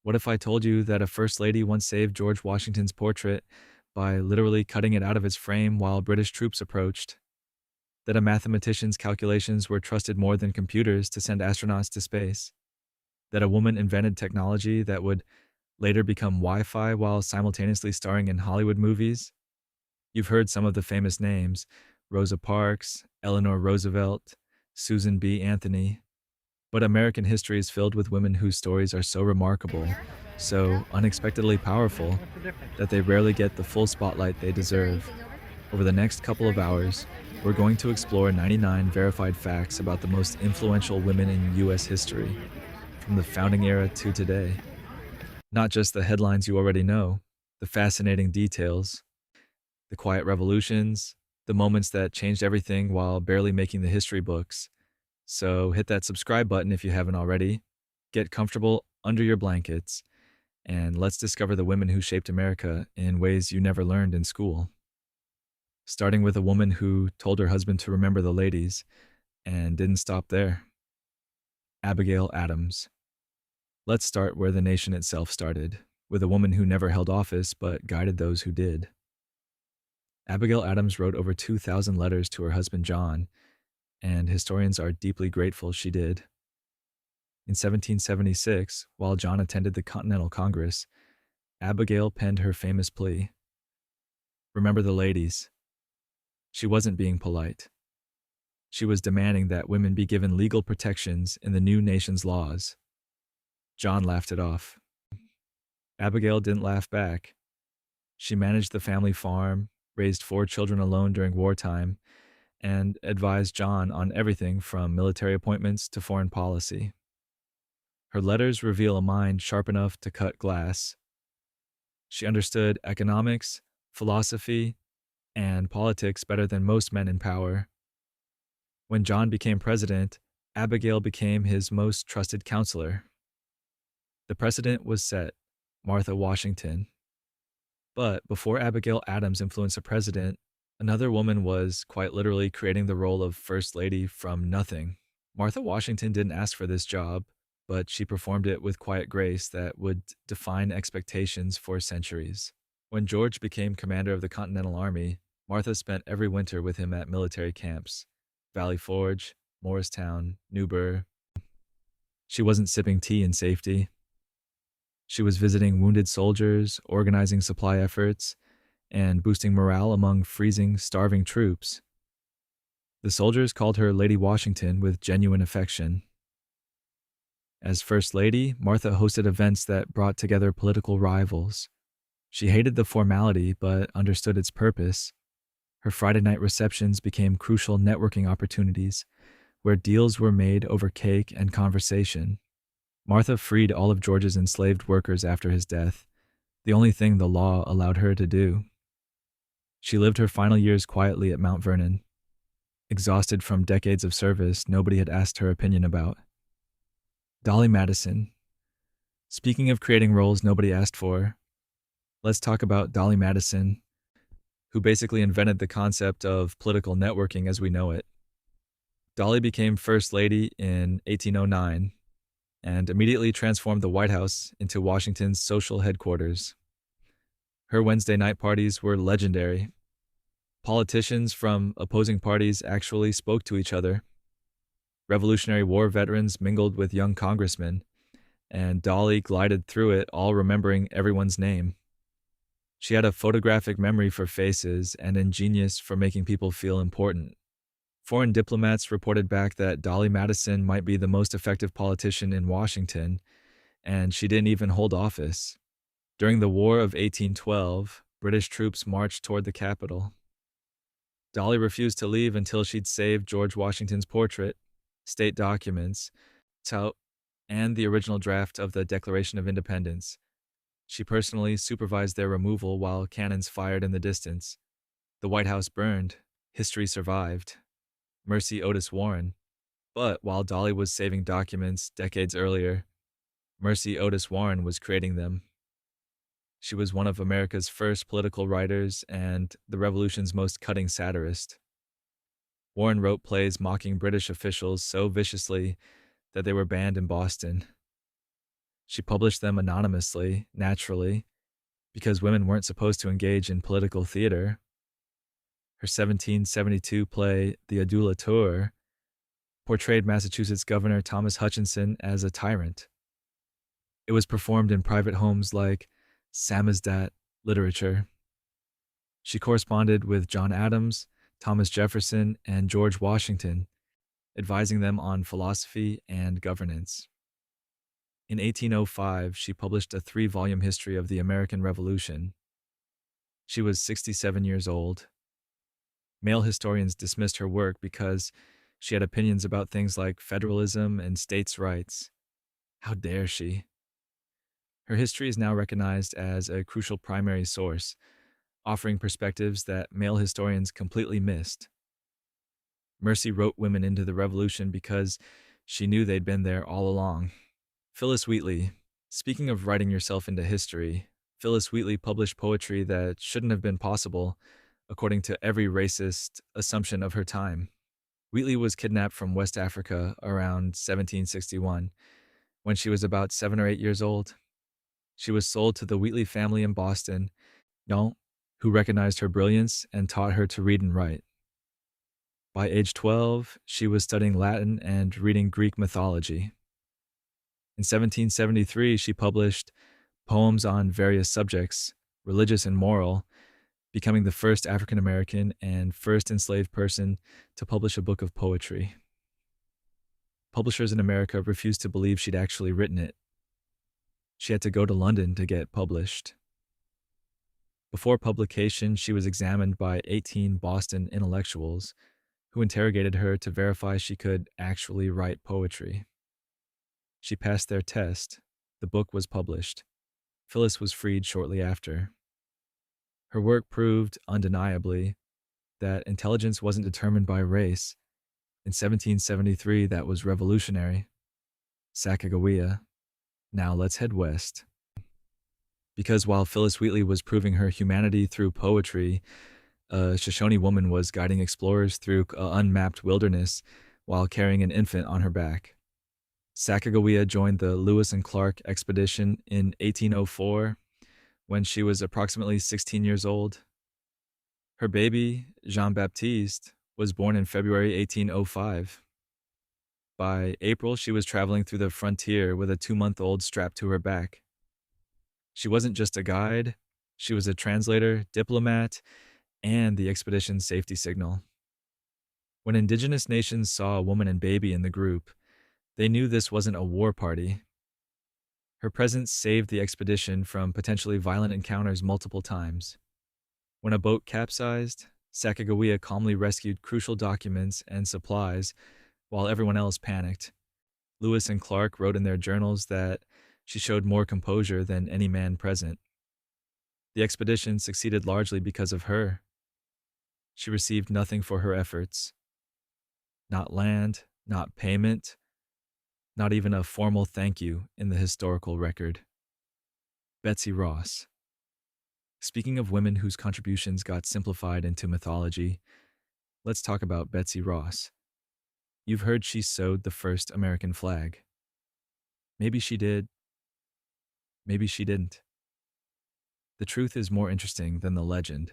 What if I told you that a first lady once saved George Washington's portrait by literally cutting it out of its frame while British troops approached? That a mathematician's calculations were trusted more than computers to send astronauts to space? That a woman invented technology that would later become Wi Fi while simultaneously starring in Hollywood movies? You've heard some of the famous names: Rosa Parks, Eleanor Roosevelt, Susan B. Anthony. But American history is filled with women whose stories are so remarkable, so unexpectedly powerful, What's the difference? that they rarely get the full spotlight they Is there deserve. anything over? Over the next couple of hours, we're going to explore 99 verified facts about the most influential women in US history, from the founding era to today. Not just the headlines you already know, the fascinating details, the quiet revolutions, the moments that changed everything while barely making the history books. So hit that subscribe button if you haven't already. Get comfortable under your blankets, and let's discover the women who shaped America in ways you never learned in school. Starting with a woman who told her husband to remember the ladies and didn't stop there: Abigail Adams. Let's start where the nation itself started, with a woman who never held office but guided those who did. Abigail Adams wrote over 2,000 letters to her husband John, and historians are deeply grateful she did. In 1776, while John attended the Continental Congress, Abigail penned her famous plea: "Remember the ladies." She wasn't being polite. She was demanding that women be given legal protections in the new nation's laws. John laughed it off. Abigail didn't laugh back. She managed the family farm, raised 4 children alone during wartime, and advised John on everything from military appointments to foreign policy. Her letters reveal a mind sharp enough to cut glass. She understood economics, philosophy, and politics better than most men in power. When John became president, Abigail became his most trusted counselor. The precedent was set: Martha Washington. But before Abigail Adams influenced a president, another woman was quite literally creating the role of First Lady from nothing. Martha Washington didn't ask for this job, but she performed it with quiet grace that would define expectations for centuries. When George became commander of the Continental Army, Martha spent every winter with him at military camps: Valley Forge, Morristown, Newburgh. She wasn't sipping tea in safety. She was visiting wounded soldiers, organizing supply efforts, and boosting morale among freezing, starving troops. The soldiers called her Lady Washington with genuine affection. As First Lady, Martha hosted events that brought together political rivals. She hated the formality but understood its purpose. Her Friday night receptions became crucial networking opportunities where deals were made over cake and conversation. Martha freed all of George's enslaved workers after his death, the only thing the law allowed her to do. She lived her final years quietly at Mount Vernon, exhausted from decades of service nobody had asked her opinion about. Dolly Madison. Speaking of creating roles nobody asked for, let's talk about Dolly Madison, who basically invented the concept of political networking as we know it. Dolly became First Lady in 1809 and immediately transformed the White House into Washington's social headquarters. Her Wednesday night parties were legendary. Politicians from opposing parties actually spoke to each other. Revolutionary War veterans mingled with young congressmen, and Dolly glided through it all remembering everyone's name. She had a photographic memory for faces and a genius for making people feel important. Foreign diplomats reported back that Dolly Madison might be the most effective politician in Washington, and she didn't even hold office. During the War of 1812, British troops marched toward the capital. Dolly refused to leave until she'd saved George Washington's portrait, state documents, tout, and the original draft of the Declaration of Independence. She personally supervised their removal while cannons fired in the distance. The White House burned. History survived. Mercy Otis Warren. But while Dolly was saving documents decades earlier, Mercy Otis Warren was creating them. She was one of America's first political writers and the Revolution's most cutting satirist. Warren wrote plays mocking British officials so viciously that they were banned in Boston. She published them anonymously, naturally, because women weren't supposed to engage in political theater. Her 1772 play, The Adulateur, portrayed Massachusetts Governor Thomas Hutchinson as a tyrant. It was performed in private homes like samizdat literature. She corresponded with John Adams, Thomas Jefferson, and George Washington, advising them on philosophy and governance. In 1805, she published a 3-volume history of the American Revolution. She was 67 years old. Male historians dismissed her work because she had opinions about things like federalism and states' rights. How dare she? Her history is now recognized as a crucial primary source, offering perspectives that male historians completely missed. Mercy wrote women into the revolution because she knew they'd been there all along. Phyllis Wheatley. Speaking of writing yourself into history, Phyllis Wheatley published poetry that shouldn't have been possible, according to every racist assumption of her time. Wheatley was kidnapped from West Africa around 1761, when she was about 7 or 8 years old. She was sold to the Wheatley family in Boston, who recognized her brilliance and taught her to read and write. By age 12, she was studying Latin and reading Greek mythology. In 1773, she published poems on various subjects, religious and moral, becoming the first African American and first enslaved person to publish a book of poetry. Publishers in America refused to believe she'd actually written it. She had to go to London to get published. Before publication, she was examined by 18 Boston intellectuals who interrogated her to verify she could actually write poetry. She passed their test. The book was published. Phyllis was freed shortly after. Her work proved, undeniably, that intelligence wasn't determined by race. In 1773, that was revolutionary. Sacagawea. Now let's head west. Because while Phyllis Wheatley was proving her humanity through poetry, a Shoshone woman was guiding explorers through an unmapped wilderness while carrying an infant on her back. Sacagawea joined the Lewis and Clark expedition in 1804 when she was approximately 16 years old. Her baby, Jean-Baptiste, was born in February 1805. By April, she was traveling through the frontier with a 2-month-old strapped to her back. She wasn't just a guide, she was a translator, diplomat, and the expedition's safety signal. When indigenous nations saw a woman and baby in the group, they knew this wasn't a war party. Her presence saved the expedition from potentially violent encounters multiple times. When a boat capsized, Sacagawea calmly rescued crucial documents and supplies while everyone else panicked. Lewis and Clark wrote in their journals that she showed more composure than any man present. The expedition succeeded largely because of her. She received nothing for her efforts. Not land, not payment, not even a formal thank you in the historical record. Betsy Ross. Speaking of women whose contributions got simplified into mythology, let's talk about Betsy Ross. You've heard she sewed the first American flag. Maybe she did. Maybe she didn't. The truth is more interesting than the legend.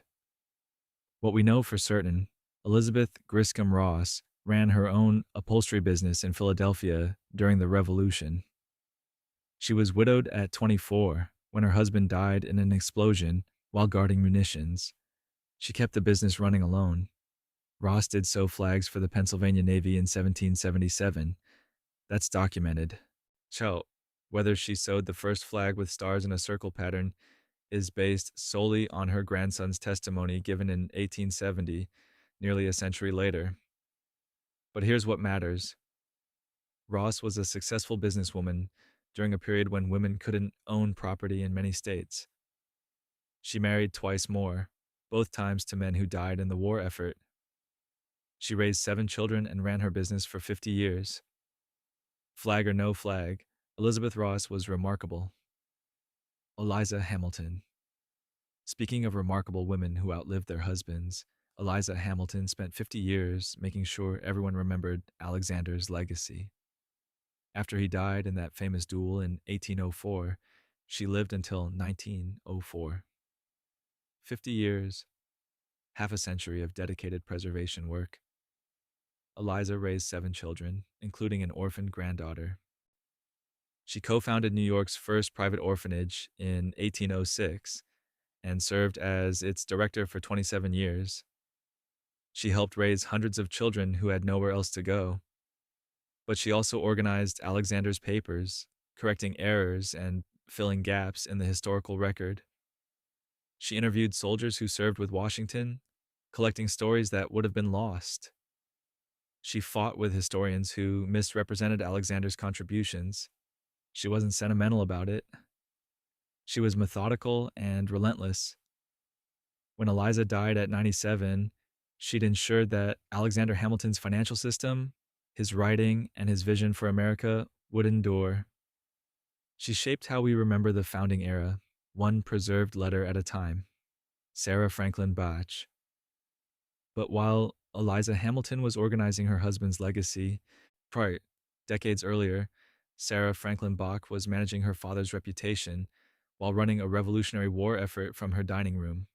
What we know for certain, Elizabeth Griscom Ross ran her own upholstery business in Philadelphia during the Revolution. She was widowed at 24 when her husband died in an explosion while guarding munitions. She kept the business running alone. Ross did sew flags for the Pennsylvania Navy in 1777. That's documented. So, whether she sewed the first flag with stars in a circle pattern is based solely on her grandson's testimony given in 1870, nearly a century later. But here's what matters. Ross was a successful businesswoman during a period when women couldn't own property in many states. She married twice more, both times to men who died in the war effort. She raised 7 children and ran her business for 50 years. Flag or no flag, Elizabeth Ross was remarkable. Eliza Hamilton. Speaking of remarkable women who outlived their husbands, Eliza Hamilton spent 50 years making sure everyone remembered Alexander's legacy. After he died in that famous duel in 1804, she lived until 1904. 50 years, half a century of dedicated preservation work. Eliza raised 7 children, including an orphaned granddaughter. She co-founded New York's first private orphanage in 1806 and served as its director for 27 years. She helped raise hundreds of children who had nowhere else to go. But she also organized Alexander's papers, correcting errors and filling gaps in the historical record. She interviewed soldiers who served with Washington, collecting stories that would have been lost. She fought with historians who misrepresented Alexander's contributions. She wasn't sentimental about it. She was methodical and relentless. When Eliza died at 97, she'd ensured that Alexander Hamilton's financial system, his writing, and his vision for America would endure. She shaped how we remember the founding era, one preserved letter at a time. Sarah Franklin Bach. But while Eliza Hamilton was organizing her husband's legacy, decades earlier, Sarah Franklin Bach was managing her father's reputation while running a Revolutionary War effort from her dining room.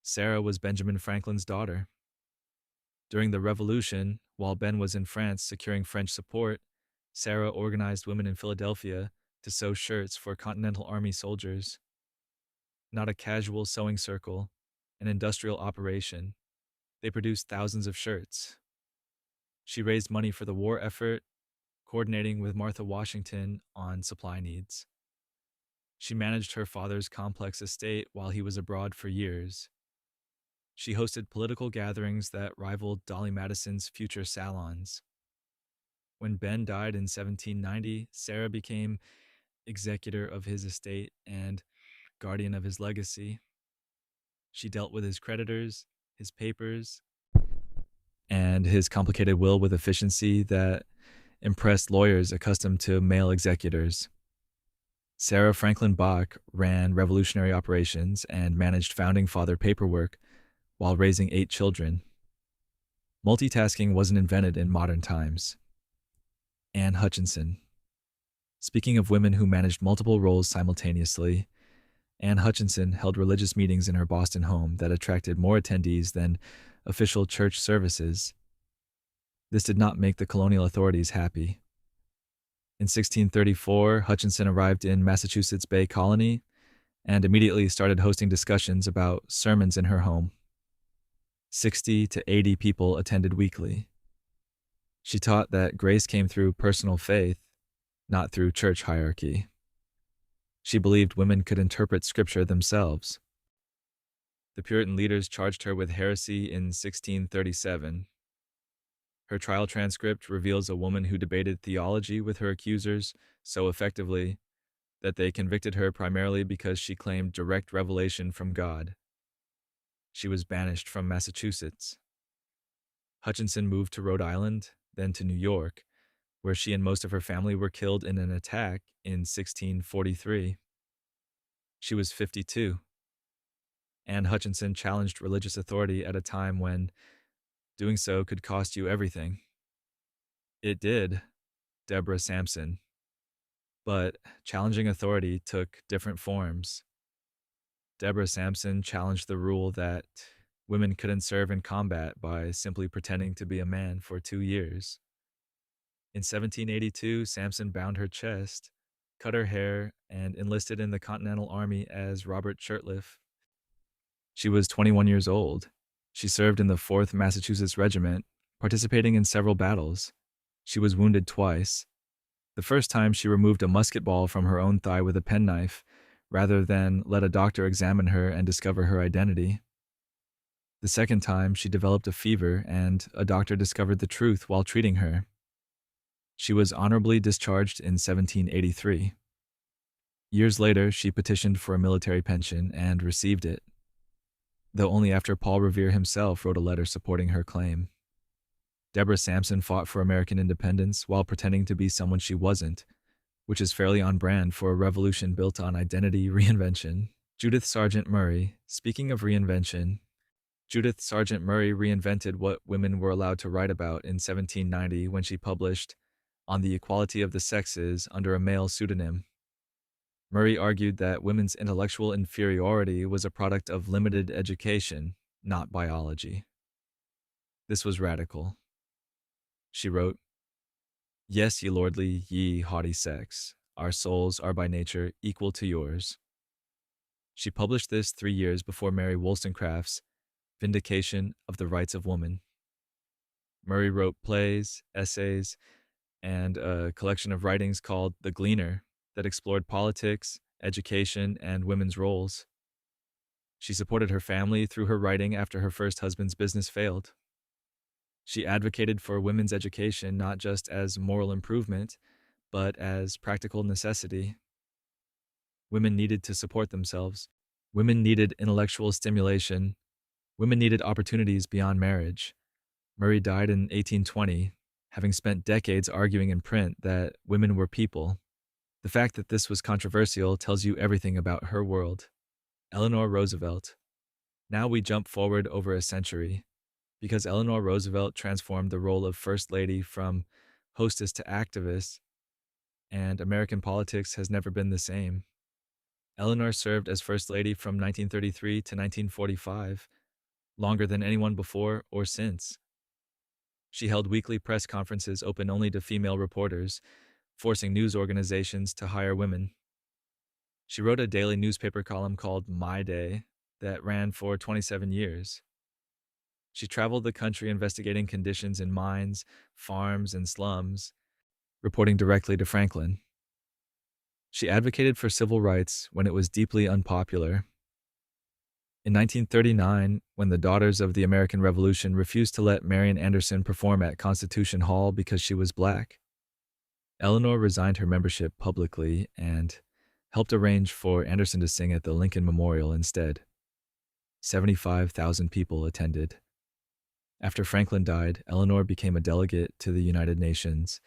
Sarah was Benjamin Franklin's daughter. During the Revolution, while Ben was in France securing French support, Sarah organized women in Philadelphia to sew shirts for Continental Army soldiers. Not a casual sewing circle, an industrial operation. They produced thousands of shirts. She raised money for the war effort, coordinating with Martha Washington on supply needs. She managed her father's complex estate while he was abroad for years. She hosted political gatherings that rivaled Dolly Madison's future salons. When Ben died in 1790, Sarah became executor of his estate and guardian of his legacy. She dealt with his creditors, his papers, and his complicated will with efficiency that impressed lawyers accustomed to male executors. Sarah Franklin Bach ran revolutionary operations and managed founding father paperwork while raising 8 children. Multitasking wasn't invented in modern times. Anne Hutchinson. Speaking of women who managed multiple roles simultaneously, Anne Hutchinson held religious meetings in her Boston home that attracted more attendees than official church services. This did not make the colonial authorities happy. In 1634, Hutchinson arrived in Massachusetts Bay Colony and immediately started hosting discussions about sermons in her home. 60 to 80 people attended weekly. She taught that grace came through personal faith, not through church hierarchy. She believed women could interpret scripture themselves. The Puritan leaders charged her with heresy in 1637. Her trial transcript reveals a woman who debated theology with her accusers so effectively that they convicted her primarily because she claimed direct revelation from God. She was banished from Massachusetts. Hutchinson moved to Rhode Island, then to New York, where she and most of her family were killed in an attack in 1643. She was 52. Anne Hutchinson challenged religious authority at a time when doing so could cost you everything. It did, Deborah Sampson. But challenging authority took different forms. Deborah Sampson challenged the rule that women couldn't serve in combat by simply pretending to be a man for 2 years. In 1782, Sampson bound her chest, cut her hair, and enlisted in the Continental Army as Robert Shirtliff. She was 21 years old. She served in the 4th Massachusetts Regiment, participating in several battles. She was wounded twice. The first time, she removed a musket ball from her own thigh with a penknife, rather than let a doctor examine her and discover her identity. The second time, she developed a fever, and a doctor discovered the truth while treating her. She was honorably discharged in 1783. Years later, she petitioned for a military pension and received it, though only after Paul Revere himself wrote a letter supporting her claim. Deborah Sampson fought for American independence while pretending to be someone she wasn't, which is fairly on brand for a revolution built on identity reinvention. Judith Sargent Murray. Speaking of reinvention, Judith Sargent Murray reinvented what women were allowed to write about in 1790 when she published on the equality of the sexes under a male pseudonym. Murray argued that women's intellectual inferiority was a product of limited education, not biology. This was radical. She wrote, "Yes, ye lordly, ye haughty sex, our souls are by nature equal to yours." She published this 3 years before Mary Wollstonecraft's Vindication of the Rights of Woman. Murray wrote plays, essays, and a collection of writings called The Gleaner that explored politics, education, and women's roles. She supported her family through her writing after her first husband's business failed. She advocated for women's education not just as moral improvement, but as practical necessity. Women needed to support themselves. Women needed intellectual stimulation. Women needed opportunities beyond marriage. Murray died in 1820, having spent decades arguing in print that women were people. The fact that this was controversial tells you everything about her world. Eleanor Roosevelt. Now we jump forward over a century, because Eleanor Roosevelt transformed the role of First Lady from hostess to activist, and American politics has never been the same. Eleanor served as First Lady from 1933 to 1945, longer than anyone before or since. She held weekly press conferences open only to female reporters, forcing news organizations to hire women. She wrote a daily newspaper column called My Day that ran for 27 years. She traveled the country investigating conditions in mines, farms, and slums, reporting directly to Franklin. She advocated for civil rights when it was deeply unpopular. In 1939, when the Daughters of the American Revolution refused to let Marian Anderson perform at Constitution Hall because she was black, Eleanor resigned her membership publicly and helped arrange for Anderson to sing at the Lincoln Memorial instead. 75,000 people attended. After Franklin died, Eleanor became a delegate to the United Nations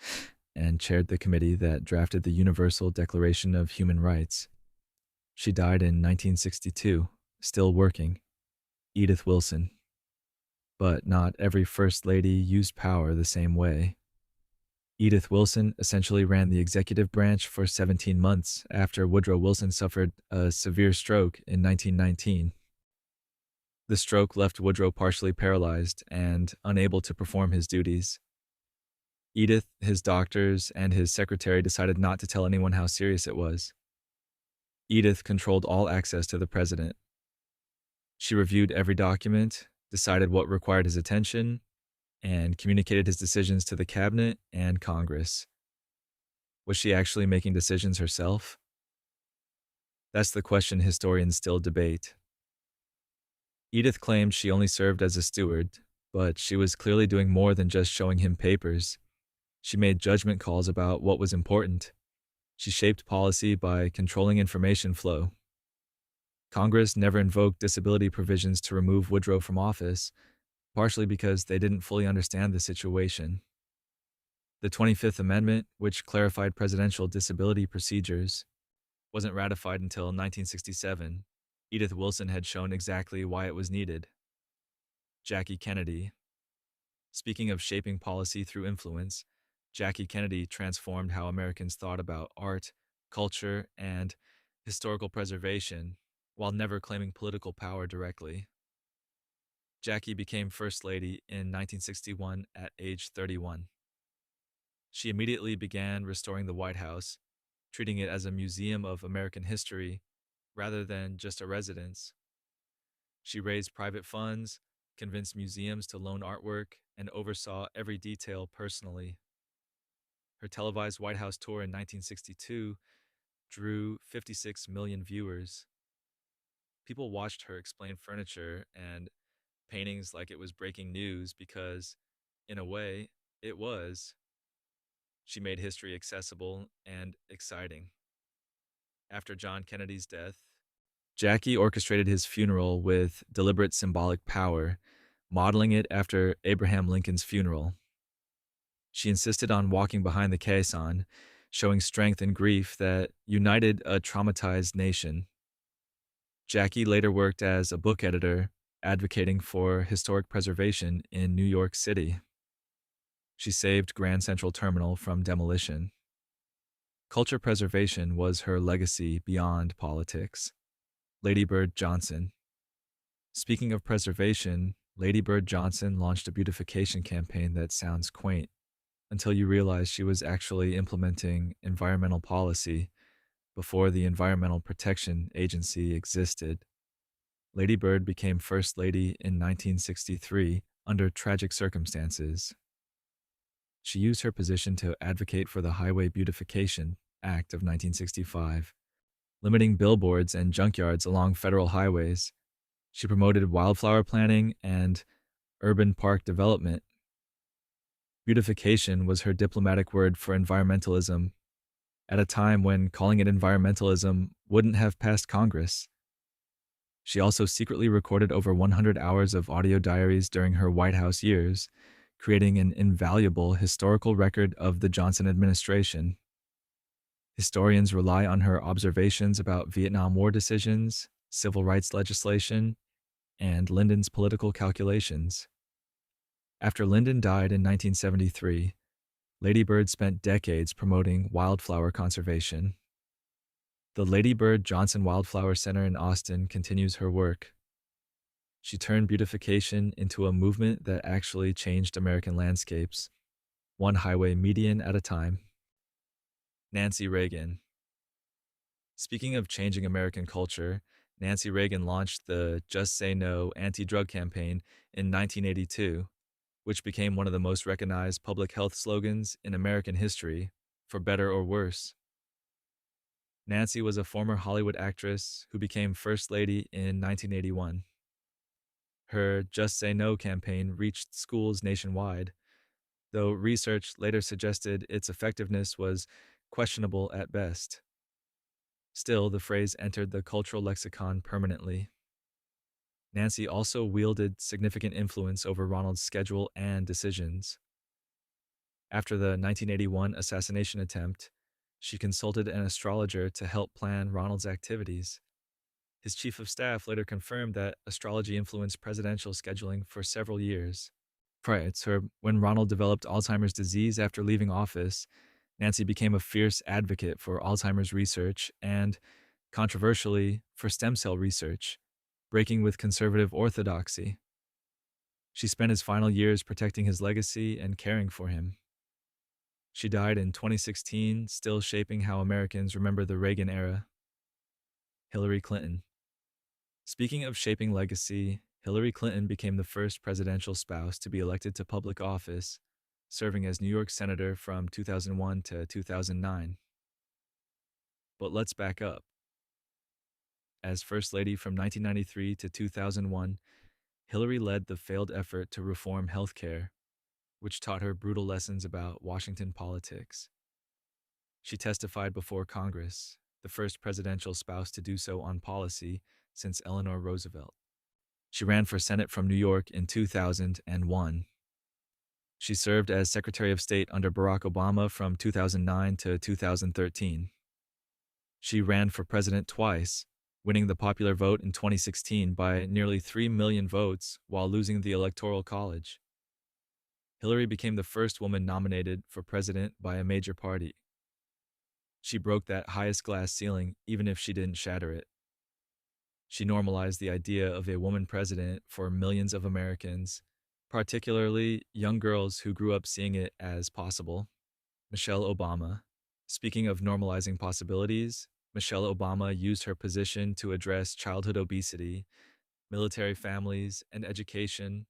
and chaired the committee that drafted the Universal Declaration of Human Rights. She died in 1962, still working. Edith Wilson. But not every First Lady used power the same way. Edith Wilson essentially ran the executive branch for 17 months after Woodrow Wilson suffered a severe stroke in 1919. The stroke left Woodrow partially paralyzed and unable to perform his duties. Edith, his doctors, and his secretary decided not to tell anyone how serious it was. Edith controlled all access to the president. She reviewed every document, decided what required his attention, and communicated his decisions to the cabinet and Congress. Was she actually making decisions herself? That's the question historians still debate. Edith claimed she only served as a steward, but she was clearly doing more than just showing him papers. She made judgment calls about what was important. She shaped policy by controlling information flow. Congress never invoked disability provisions to remove Woodrow from office, partially because they didn't fully understand the situation. The 25th Amendment, which clarified presidential disability procedures, wasn't ratified until 1967. Edith Wilson had shown exactly why it was needed. Jackie Kennedy. Speaking of shaping policy through influence, Jackie Kennedy transformed how Americans thought about art, culture, and historical preservation, while never claiming political power directly. Jackie became First Lady in 1961 at age 31. She immediately began restoring the White House, treating it as a museum of American history rather than just a residence. She raised private funds, convinced museums to loan artwork, and oversaw every detail personally. Her televised White House tour in 1962 drew 56 million viewers. People watched her explain furniture and paintings like it was breaking news because, in a way, it was. She made history accessible and exciting. After John Kennedy's death, Jackie orchestrated his funeral with deliberate symbolic power, modeling it after Abraham Lincoln's funeral. She insisted on walking behind the caisson, showing strength and grief that united a traumatized nation. Jackie later worked as a book editor, advocating for historic preservation in New York City. She saved Grand Central Terminal from demolition. Culture preservation was her legacy beyond politics. Lady Bird Johnson. Speaking of preservation, Lady Bird Johnson launched a beautification campaign that sounds quaint until you realize she was actually implementing environmental policy before the Environmental Protection Agency existed. Lady Bird became First Lady in 1963 under tragic circumstances. She used her position to advocate for the Highway Beautification Act of 1965, limiting billboards and junkyards along federal highways. She promoted wildflower planting and urban park development. Beautification was her diplomatic word for environmentalism at a time when calling it environmentalism wouldn't have passed Congress. She also secretly recorded over 100 hours of audio diaries during her White House years, creating an invaluable historical record of the Johnson administration. Historians rely on her observations about Vietnam War decisions, civil rights legislation, and Lyndon's political calculations. After Lyndon died in 1973, Lady Bird spent decades promoting wildflower conservation. The Lady Bird Johnson Wildflower Center in Austin continues her work. She turned beautification into a movement that actually changed American landscapes, one highway median at a time. Nancy Reagan. Speaking of changing American culture, Nancy Reagan launched the Just Say No anti-drug campaign in 1982, which became one of the most recognized public health slogans in American history, for better or worse. Nancy was a former Hollywood actress who became First Lady in 1981. Her Just Say No campaign reached schools nationwide, though research later suggested its effectiveness was questionable at best. Still, the phrase entered the cultural lexicon permanently. Nancy also wielded significant influence over Ronald's schedule and decisions. After the 1981 assassination attempt, she consulted an astrologer to help plan Ronald's activities. His chief of staff later confirmed that astrology influenced presidential scheduling for several years. Prior to when Ronald developed Alzheimer's disease after leaving office, Nancy became a fierce advocate for Alzheimer's research and, controversially, for stem cell research, breaking with conservative orthodoxy. She spent his final years protecting his legacy and caring for him. She died in 2016, still shaping how Americans remember the Reagan era. Hillary Clinton. Speaking of shaping legacy, Hillary Clinton became the first presidential spouse to be elected to public office, serving as New York Senator from 2001 to 2009. But let's back up. As First Lady from 1993 to 2001, Hillary led the failed effort to reform health care, which taught her brutal lessons about Washington politics. She testified before Congress, the first presidential spouse to do so on policy since Eleanor Roosevelt. She ran for Senate from New York in 2000 and won. She served as Secretary of State under Barack Obama from 2009 to 2013. She ran for president twice, winning the popular vote in 2016 by nearly 3 million votes while losing the Electoral College. Hillary became the first woman nominated for president by a major party. She broke that highest glass ceiling even if she didn't shatter it. She normalized the idea of a woman president for millions of Americans, particularly young girls who grew up seeing it as possible. Michelle Obama. Speaking of normalizing possibilities, Michelle Obama used her position to address childhood obesity, military families, and education,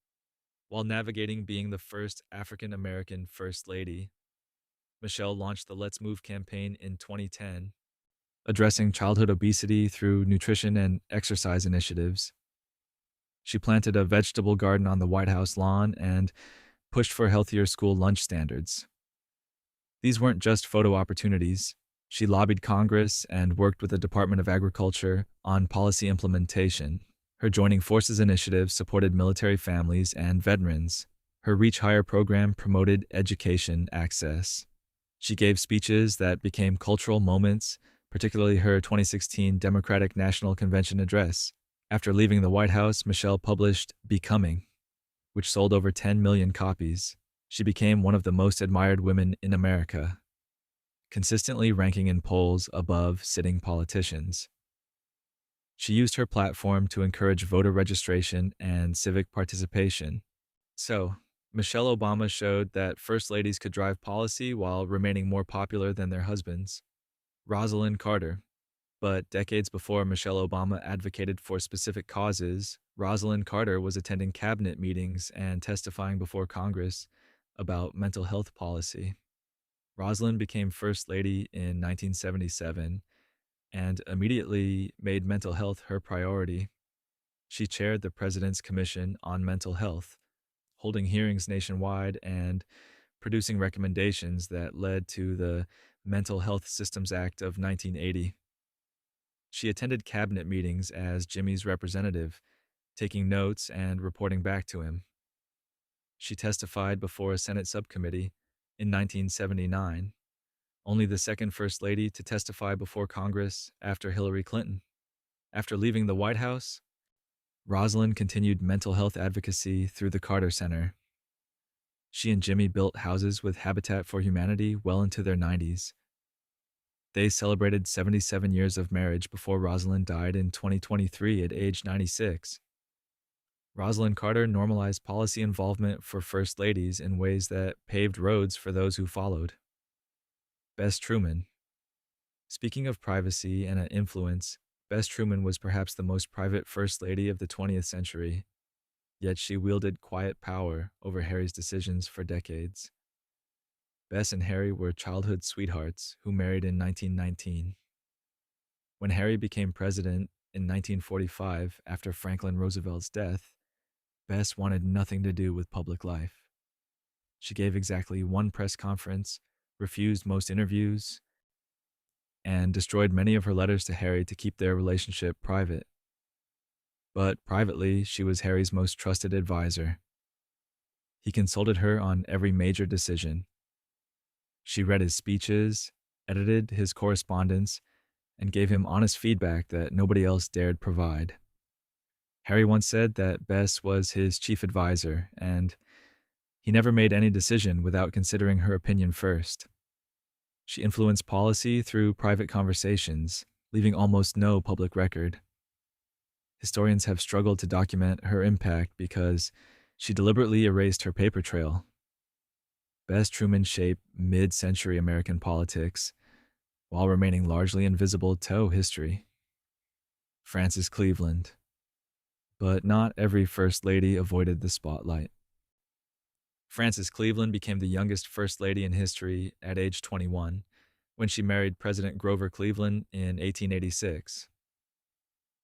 while navigating being the first African American First Lady. Michelle launched the Let's Move campaign in 2010, addressing childhood obesity through nutrition and exercise initiatives. She planted a vegetable garden on the White House lawn and pushed for healthier school lunch standards. These weren't just photo opportunities. She lobbied Congress and worked with the Department of Agriculture on policy implementation. Her Joining Forces initiative supported military families and veterans. Her Reach Higher program promoted education access. She gave speeches that became cultural moments, particularly her 2016 Democratic National Convention address. After leaving the White House, Michelle published Becoming, which sold over 10 million copies. She became one of the most admired women in America, consistently ranking in polls above sitting politicians. She used her platform to encourage voter registration and civic participation. So, Michelle Obama showed that first ladies could drive policy while remaining more popular than their husbands. Rosalind Carter. But decades before Michelle Obama advocated for specific causes, Rosalind Carter was attending cabinet meetings and testifying before Congress about mental health policy. Rosalind became First Lady in 1977 and immediately made mental health her priority. She chaired the President's Commission on Mental Health, holding hearings nationwide and producing recommendations that led to the Mental Health Systems Act of 1980. She attended cabinet meetings as Jimmy's representative, taking notes and reporting back to him. She testified before a Senate subcommittee in 1979, only the second First Lady to testify before Congress after Hillary Clinton. After leaving the White House, Rosalind continued mental health advocacy through the Carter Center. She and Jimmy built houses with Habitat for Humanity well into their 90s. They celebrated 77 years of marriage before Rosalind died in 2023 at age 96. Rosalind Carter normalized policy involvement for First Ladies in ways that paved roads for those who followed. Bess Truman. Speaking of privacy and influence, Bess Truman was perhaps the most private First Lady of the 20th century, yet she wielded quiet power over Harry's decisions for decades. Bess and Harry were childhood sweethearts who married in 1919. When Harry became president in 1945 after Franklin Roosevelt's death, Bess wanted nothing to do with public life. She gave exactly one press conference, refused most interviews, and destroyed many of her letters to Harry to keep their relationship private. But privately, she was Harry's most trusted advisor. He consulted her on every major decision. She read his speeches, edited his correspondence, and gave him honest feedback that nobody else dared provide. Harry once said that Bess was his chief advisor, and he never made any decision without considering her opinion first. She influenced policy through private conversations, leaving almost no public record. Historians have struggled to document her impact because she deliberately erased her paper trail. Bess Truman shaped mid-century American politics while remaining largely invisible to history. Frances Cleveland. But not every First Lady avoided the spotlight. Frances Cleveland became the youngest First Lady in history at age 21 when she married President Grover Cleveland in 1886.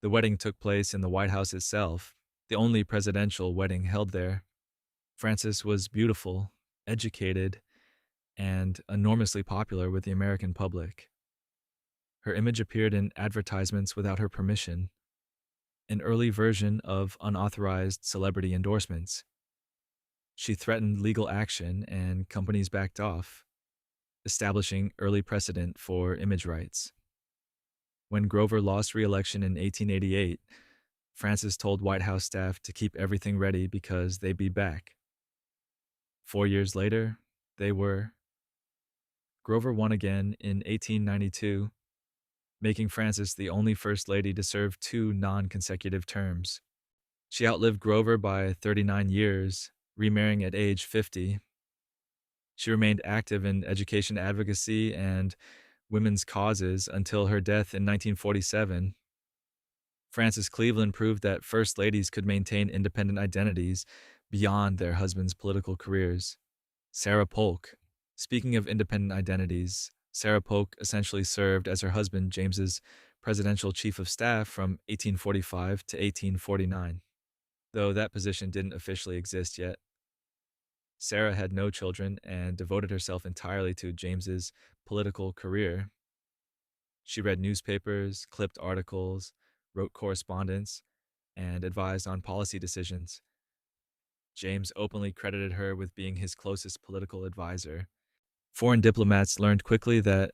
The wedding took place in the White House itself, the only presidential wedding held there. Frances was beautiful, educated, and enormously popular with the American public. Her image appeared in advertisements without her permission, an early version of unauthorized celebrity endorsements. She threatened legal action and companies backed off, establishing early precedent for image rights. When Grover lost re-election in 1888, Frances told White House staff to keep everything ready because they'd be back. 4 years later, they were. Grover won again in 1892, making Frances the only First Lady to serve 2 non-consecutive terms. She outlived Grover by 39 years, remarrying at age 50. She remained active in education advocacy and women's causes until her death in 1947. Frances Cleveland proved that First Ladies could maintain independent identities beyond their husbands' political careers. Sarah Polk. Speaking of independent identities, Sarah Polk essentially served as her husband James's presidential chief of staff from 1845 to 1849, though that position didn't officially exist yet. Sarah had no children and devoted herself entirely to James's political career. She read newspapers, clipped articles, wrote correspondence, and advised on policy decisions. James openly credited her with being his closest political advisor. Foreign diplomats learned quickly that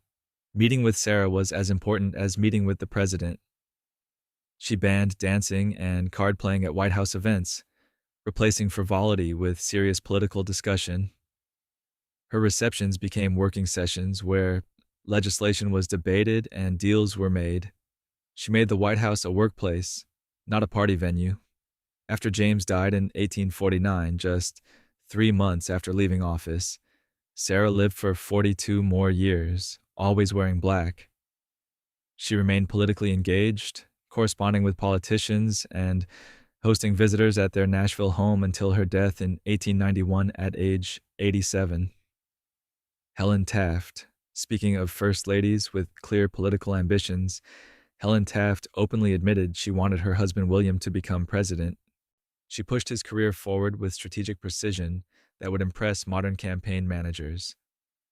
meeting with Sarah was as important as meeting with the president. She banned dancing and card playing at White House events, replacing frivolity with serious political discussion. Her receptions became working sessions where legislation was debated and deals were made. She made the White House a workplace, not a party venue. After James died in 1849, just 3 months after leaving office, Sarah lived for 42 more years, always wearing black. She remained politically engaged, corresponding with politicians and hosting visitors at their Nashville home until her death in 1891 at age 87. Helen Taft. Speaking of first ladies with clear political ambitions, Helen Taft openly admitted she wanted her husband William to become president. She pushed his career forward with strategic precision that would impress modern campaign managers.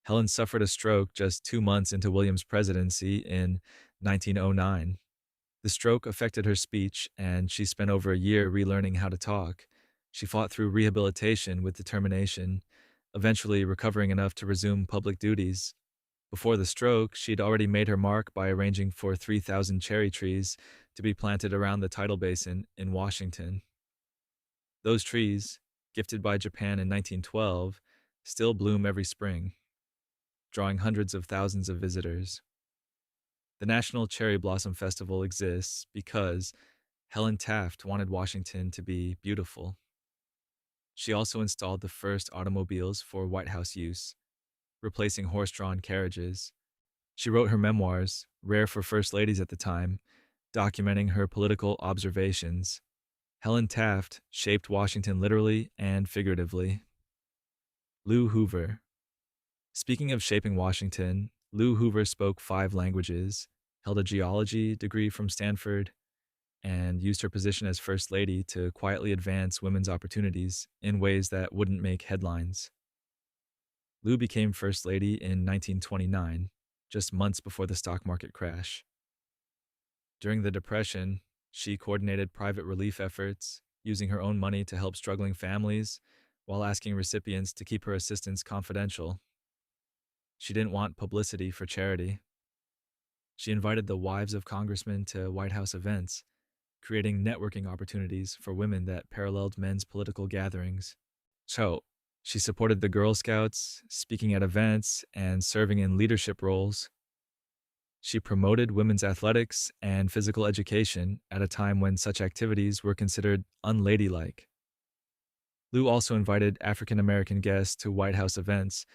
Helen suffered a stroke just 2 months into William's presidency in 1909. The stroke affected her speech, and she spent over a year relearning how to talk. She fought through rehabilitation with determination, eventually recovering enough to resume public duties. Before the stroke, she'd already made her mark by arranging for 3,000 cherry trees to be planted around the tidal basin in Washington. Those trees, gifted by Japan in 1912, still bloom every spring, drawing hundreds of thousands of visitors. The National Cherry Blossom Festival exists because Helen Taft wanted Washington to be beautiful. She also installed the first automobiles for White House use, replacing horse-drawn carriages. She wrote her memoirs, rare for first ladies at the time, documenting her political observations. Helen Taft shaped Washington literally and figuratively. Lou Hoover. Speaking of shaping Washington, Lou Hoover spoke 5 languages, held a geology degree from Stanford, and used her position as First Lady to quietly advance women's opportunities in ways that wouldn't make headlines. Lou became First Lady in 1929, just months before the stock market crash. During the Depression, she coordinated private relief efforts, using her own money to help struggling families while asking recipients to keep her assistance confidential. She didn't want publicity for charity. She invited the wives of congressmen to White House events, creating networking opportunities for women that paralleled men's political gatherings. So, she supported the Girl Scouts, speaking at events, and serving in leadership roles. She promoted women's athletics and physical education at a time when such activities were considered unladylike. Lou also invited African American guests to White House events,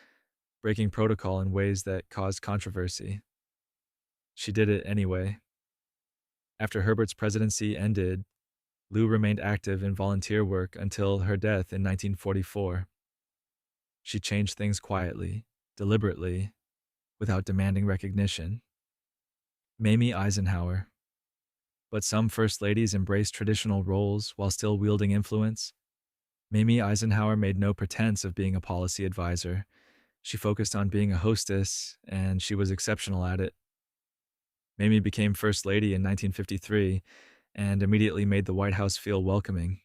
breaking protocol in ways that caused controversy. She did it anyway. After Herbert's presidency ended, Lou remained active in volunteer work until her death in 1944. She changed things quietly, deliberately, without demanding recognition. Mamie Eisenhower. But some first ladies embraced traditional roles while still wielding influence. Mamie Eisenhower made no pretense of being a policy advisor. She focused on being a hostess, and she was exceptional at it. Mamie became First Lady in 1953 and immediately made the White House feel welcoming.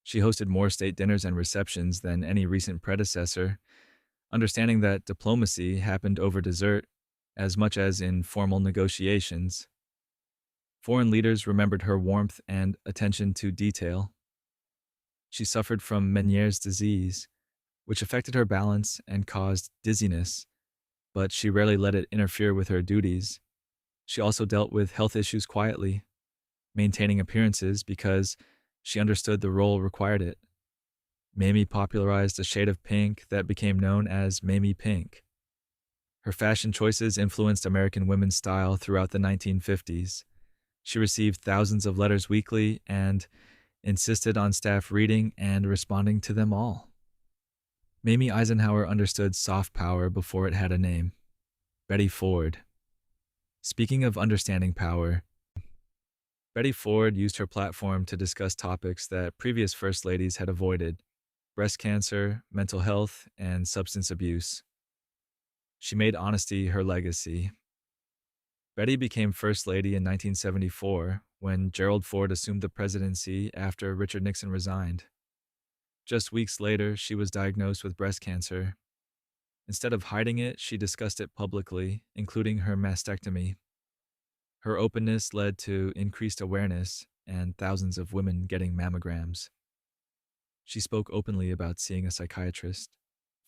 She hosted more state dinners and receptions than any recent predecessor, understanding that diplomacy happened over dessert as much as in formal negotiations. Foreign leaders remembered her warmth and attention to detail. She suffered from Meniere's disease, which affected her balance and caused dizziness, but she rarely let it interfere with her duties. She also dealt with health issues quietly, maintaining appearances because she understood the role required it. Mamie popularized a shade of pink that became known as Mamie Pink. Her fashion choices influenced American women's style throughout the 1950s. She received thousands of letters weekly and insisted on staff reading and responding to them all. Mamie Eisenhower understood soft power before it had a name. Betty Ford. Speaking of understanding power, Betty Ford used her platform to discuss topics that previous First Ladies had avoided: breast cancer, mental health, and substance abuse. She made honesty her legacy. Betty became First Lady in 1974 when Gerald Ford assumed the presidency after Richard Nixon resigned. Just weeks later, she was diagnosed with breast cancer. Instead of hiding it, she discussed it publicly, including her mastectomy. Her openness led to increased awareness and thousands of women getting mammograms. She spoke openly about seeing a psychiatrist,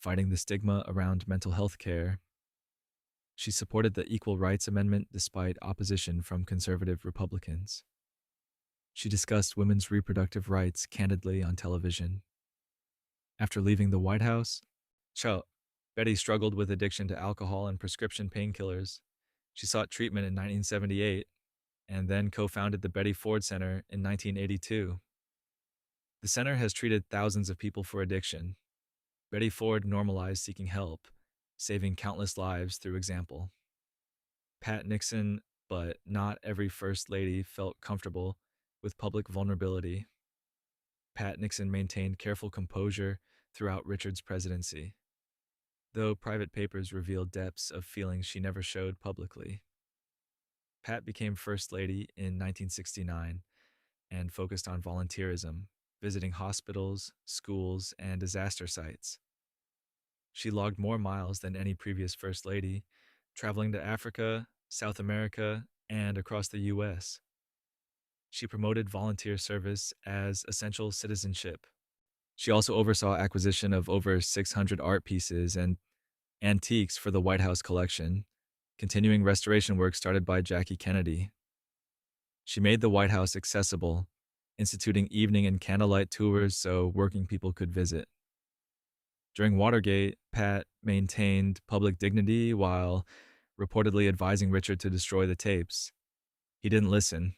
fighting the stigma around mental health care. She supported the Equal Rights Amendment despite opposition from conservative Republicans. She discussed women's reproductive rights candidly on television. After leaving the White House, Betty struggled with addiction to alcohol and prescription painkillers. She sought treatment in 1978 and then co-founded the Betty Ford Center in 1982. The center has treated thousands of people for addiction. Betty Ford normalized seeking help, saving countless lives through example. Pat Nixon, but not every First Lady, felt comfortable with public vulnerability. Pat Nixon maintained careful composure throughout Richard's presidency, though private papers revealed depths of feelings she never showed publicly. Pat became First Lady in 1969 and focused on volunteerism, visiting hospitals, schools, and disaster sites. She logged more miles than any previous First Lady, traveling to Africa, South America, and across the U.S. She promoted volunteer service as essential citizenship. She also oversaw acquisition of over 600 art pieces and antiques for the White House collection, continuing restoration work started by Jackie Kennedy. She made the White House accessible, instituting evening and candlelight tours so working people could visit. During Watergate, Pat maintained public dignity while reportedly advising Richard to destroy the tapes. He didn't listen.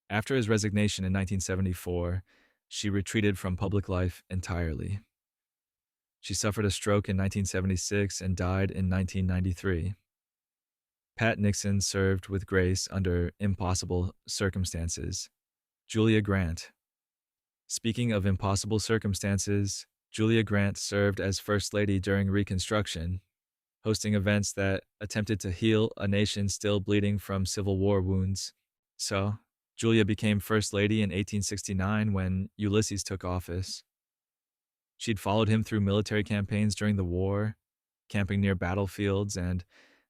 After his resignation in 1974, she retreated from public life entirely. She suffered a stroke in 1976 and died in 1993. Pat Nixon served with grace under impossible circumstances. Julia Grant. Speaking of impossible circumstances, Julia Grant served as First Lady during Reconstruction, hosting events that attempted to heal a nation still bleeding from Civil War wounds. So, Julia became First Lady in 1869 when Ulysses took office. She'd followed him through military campaigns during the war, camping near battlefields, and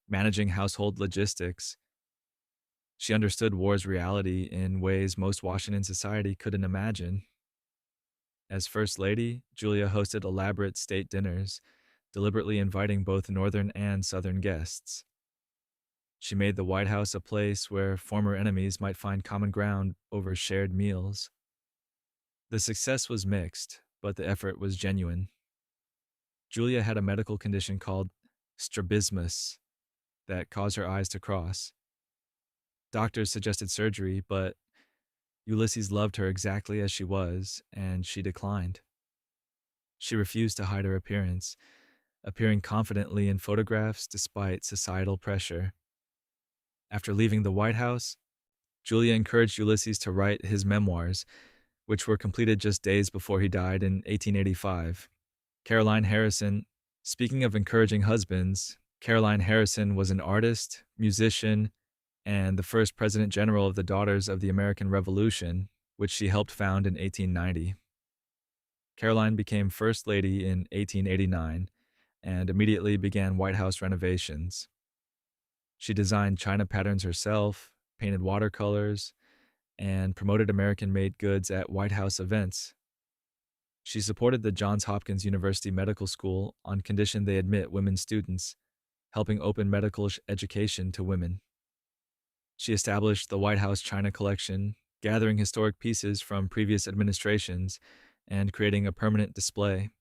managing household logistics. She understood war's reality in ways most Washington society couldn't imagine. As First Lady, Julia hosted elaborate state dinners, deliberately inviting both Northern and Southern guests. She made the White House a place where former enemies might find common ground over shared meals. The success was mixed, but the effort was genuine. Julia had a medical condition called strabismus that caused her eyes to cross. Doctors suggested surgery, but Ulysses loved her exactly as she was, and she declined. She refused to hide her appearance, appearing confidently in photographs despite societal pressure. After leaving the White House, Julia encouraged Ulysses to write his memoirs, which were completed just days before he died in 1885. Caroline Harrison. Speaking of encouraging husbands, Caroline Harrison was an artist, musician, and the first President General of the Daughters of the American Revolution, which she helped found in 1890. Caroline became First Lady in 1889 and immediately began White House renovations. She designed china patterns herself, painted watercolors, and promoted American-made goods at White House events. She supported the Johns Hopkins University Medical School on condition they admit women students, helping open medical education to women. She established the White House China Collection, gathering historic pieces from previous administrations and creating a permanent display.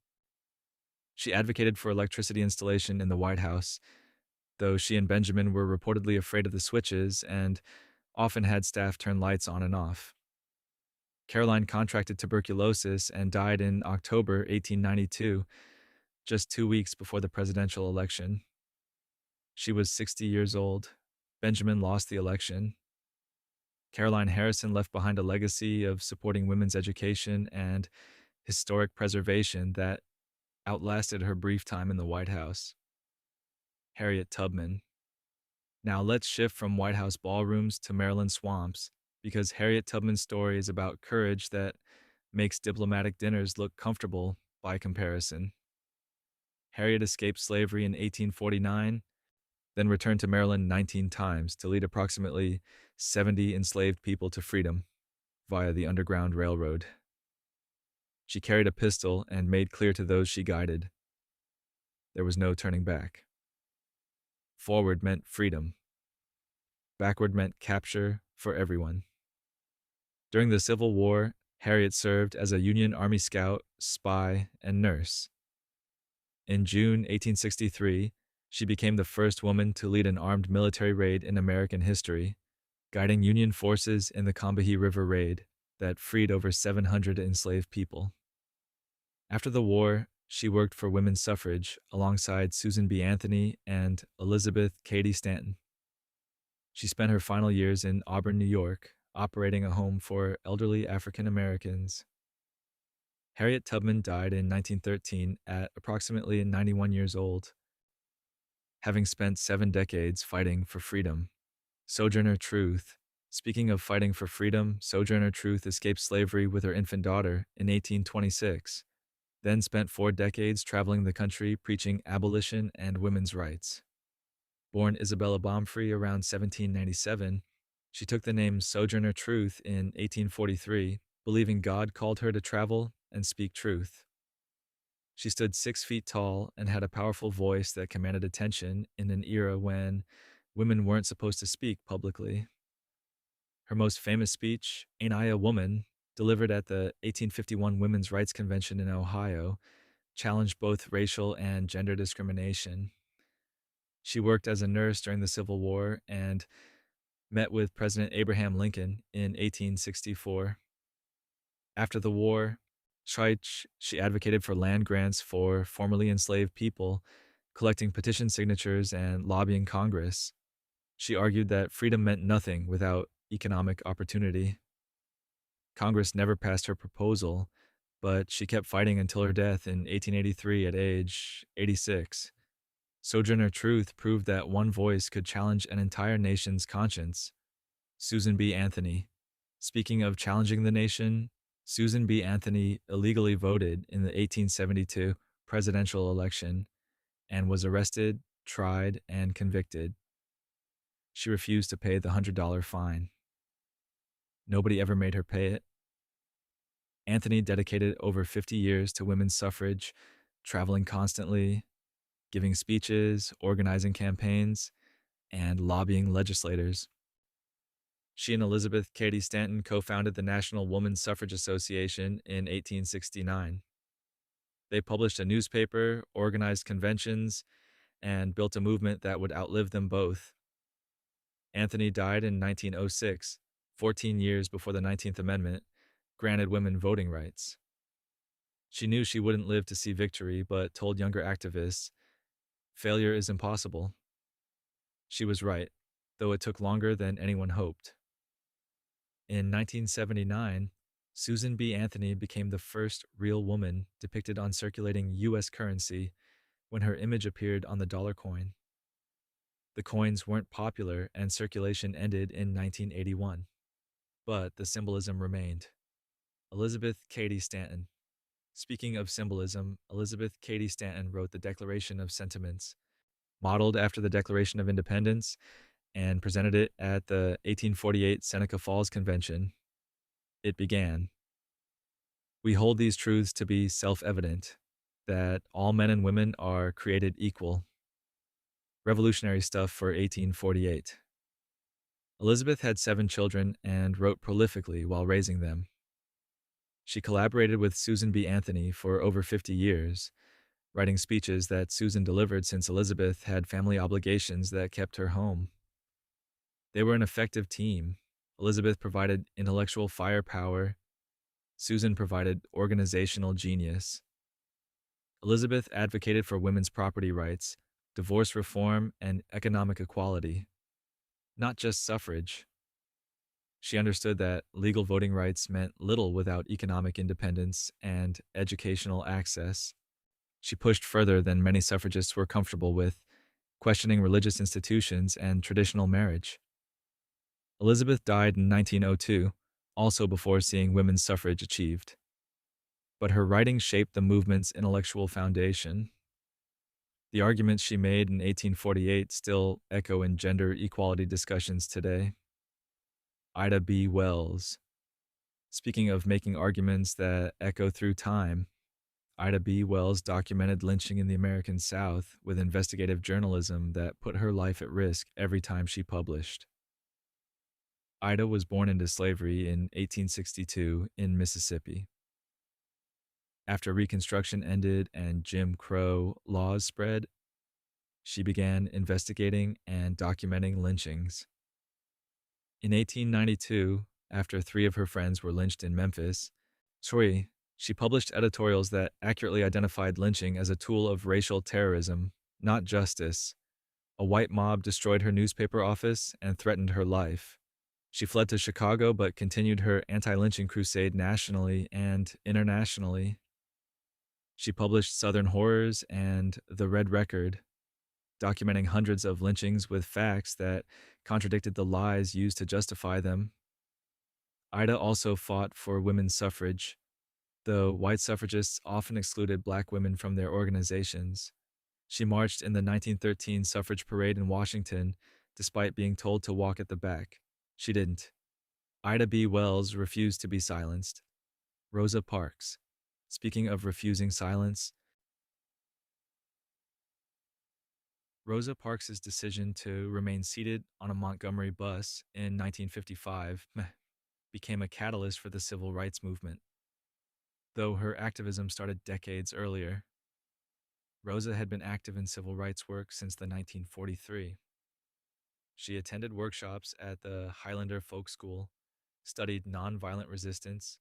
She advocated for electricity installation in the White House, though she and Benjamin were reportedly afraid of the switches and often had staff turn lights on and off. Caroline contracted tuberculosis and died in October 1892, just 2 weeks before the presidential election. She was 60 years old. Benjamin lost the election. Caroline Harrison left behind a legacy of supporting women's education and historic preservation that outlasted her brief time in the White House. Harriet Tubman. Now let's shift from White House ballrooms to Maryland swamps, because Harriet Tubman's story is about courage that makes diplomatic dinners look comfortable by comparison. Harriet escaped slavery in 1849, then returned to Maryland 19 times to lead approximately 70 enslaved people to freedom via the Underground Railroad. She carried a pistol and made clear to those she guided, there was no turning back. Forward meant freedom. Backward meant capture for everyone. During the Civil War, Harriet served as a Union Army scout, spy, and nurse. In June 1863, she became the first woman to lead an armed military raid in American history, guiding Union forces in the Combahee River Raid that freed over 700 enslaved people. After the war, she worked for women's suffrage alongside Susan B. Anthony and Elizabeth Cady Stanton. She spent her final years in Auburn, New York, operating a home for elderly African Americans. Harriet Tubman died in 1913 at approximately 91 years old, having spent 7 decades fighting for freedom. Sojourner Truth. Speaking of fighting for freedom, Sojourner Truth escaped slavery with her infant daughter in 1826, then spent 4 decades traveling the country preaching abolition and women's rights. Born Isabella Baumfree around 1797, she took the name Sojourner Truth in 1843, believing God called her to travel and speak truth. She stood 6 feet tall and had a powerful voice that commanded attention in an era when women weren't supposed to speak publicly. Her most famous speech, Ain't I a Woman, delivered at the 1851 Women's Rights Convention in Ohio, challenged both racial and gender discrimination. She worked as a nurse during the Civil War and met with President Abraham Lincoln in 1864. After the war, she advocated for land grants for formerly enslaved people, collecting petition signatures and lobbying Congress. She argued that freedom meant nothing without economic opportunity. Congress never passed her proposal, but she kept fighting until her death in 1883 at age 86. Sojourner Truth proved that one voice could challenge an entire nation's conscience. Susan B. Anthony. Speaking of challenging the nation, Susan B. Anthony illegally voted in the 1872 presidential election and was arrested, tried, and convicted. She refused to pay the $100 fine. Nobody ever made her pay it. Anthony dedicated over 50 years to women's suffrage, traveling constantly, giving speeches, organizing campaigns, and lobbying legislators. She and Elizabeth Cady Stanton co-founded the National Woman's Suffrage Association in 1869. They published a newspaper, organized conventions, and built a movement that would outlive them both. Anthony died in 1906, 14 years before the 19th Amendment granted women voting rights. She knew she wouldn't live to see victory, but told younger activists, failure is impossible. She was right, though it took longer than anyone hoped. In 1979, Susan B. Anthony became the first real woman depicted on circulating U.S. currency when her image appeared on the dollar coin. The coins weren't popular and circulation ended in 1981, but the symbolism remained. Elizabeth Cady Stanton. Speaking of symbolism, Elizabeth Cady Stanton wrote the Declaration of Sentiments, modeled after the Declaration of Independence, and presented it at the 1848 Seneca Falls Convention. It began, "We hold these truths to be self-evident, that all men and women are created equal." Revolutionary stuff for 1848. Elizabeth had 7 children and wrote prolifically while raising them. She collaborated with Susan B. Anthony for over 50 years, writing speeches that Susan delivered since Elizabeth had family obligations that kept her home. They were an effective team. Elizabeth provided intellectual firepower. Susan provided organizational genius. Elizabeth advocated for women's property rights, divorce reform, and economic equality, not just suffrage. She understood that legal voting rights meant little without economic independence and educational access. She pushed further than many suffragists were comfortable with, questioning religious institutions and traditional marriage. Elizabeth died in 1902, also before seeing women's suffrage achieved. But her writings shaped the movement's intellectual foundation. The arguments she made in 1848 still echo in gender equality discussions today. Ida B. Wells. Speaking of making arguments that echo through time, Ida B. Wells documented lynching in the American South with investigative journalism that put her life at risk every time she published. Ida was born into slavery in 1862 in Mississippi. After Reconstruction ended and Jim Crow laws spread, she began investigating and documenting lynchings. In 1892, after 3 of her friends were lynched in Memphis, she published editorials that accurately identified lynching as a tool of racial terrorism, not justice. A white mob destroyed her newspaper office and threatened her life. She fled to Chicago but continued her anti-lynching crusade nationally and internationally. She published Southern Horrors and The Red Record, documenting hundreds of lynchings with facts that contradicted the lies used to justify them. Ida also fought for women's suffrage, though white suffragists often excluded black women from their organizations. She marched in the 1913 suffrage parade in Washington, despite being told to walk at the back. She didn't. Ida B. Wells refused to be silenced. Rosa Parks. Speaking of refusing silence, Rosa Parks's decision to remain seated on a Montgomery bus in 1955 became a catalyst for the civil rights movement. Though her activism started decades earlier, Rosa had been active in civil rights work since the 1943. She attended workshops at the Highlander Folk School, studied nonviolent resistance,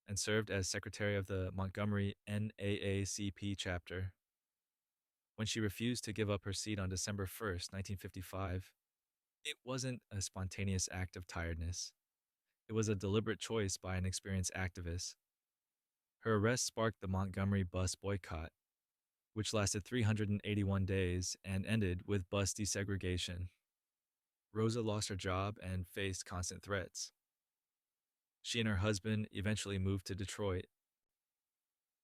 and served as secretary of the Montgomery NAACP chapter. When she refused to give up her seat on December 1st, 1955, it wasn't a spontaneous act of tiredness. It was a deliberate choice by an experienced activist. Her arrest sparked the Montgomery bus boycott, which lasted 381 days and ended with bus desegregation. Rosa lost her job and faced constant threats. She and her husband eventually moved to Detroit,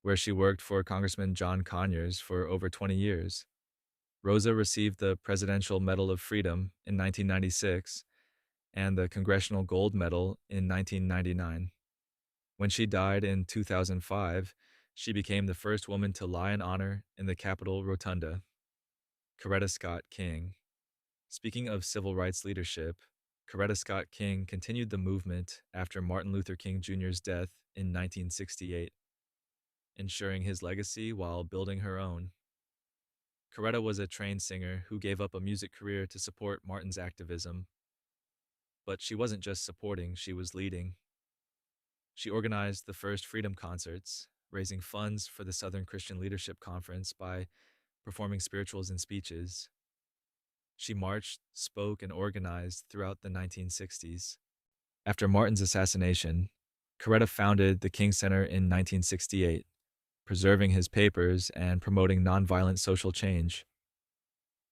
where she worked for Congressman John Conyers for over 20 years. Rosa received the Presidential Medal of Freedom in 1996 and the Congressional Gold Medal in 1999. When she died in 2005, she became the first woman to lie in honor in the Capitol Rotunda. Coretta Scott King. Speaking of civil rights leadership, Coretta Scott King continued the movement after Martin Luther King Jr.'s death in 1968, ensuring his legacy while building her own. Coretta was a trained singer who gave up a music career to support Martin's activism. But she wasn't just supporting, she was leading. She organized the first Freedom Concerts, raising funds for the Southern Christian Leadership Conference by performing spirituals and speeches. She marched, spoke, and organized throughout the 1960s. After Martin's assassination, Coretta founded the King Center in 1968, preserving his papers and promoting nonviolent social change.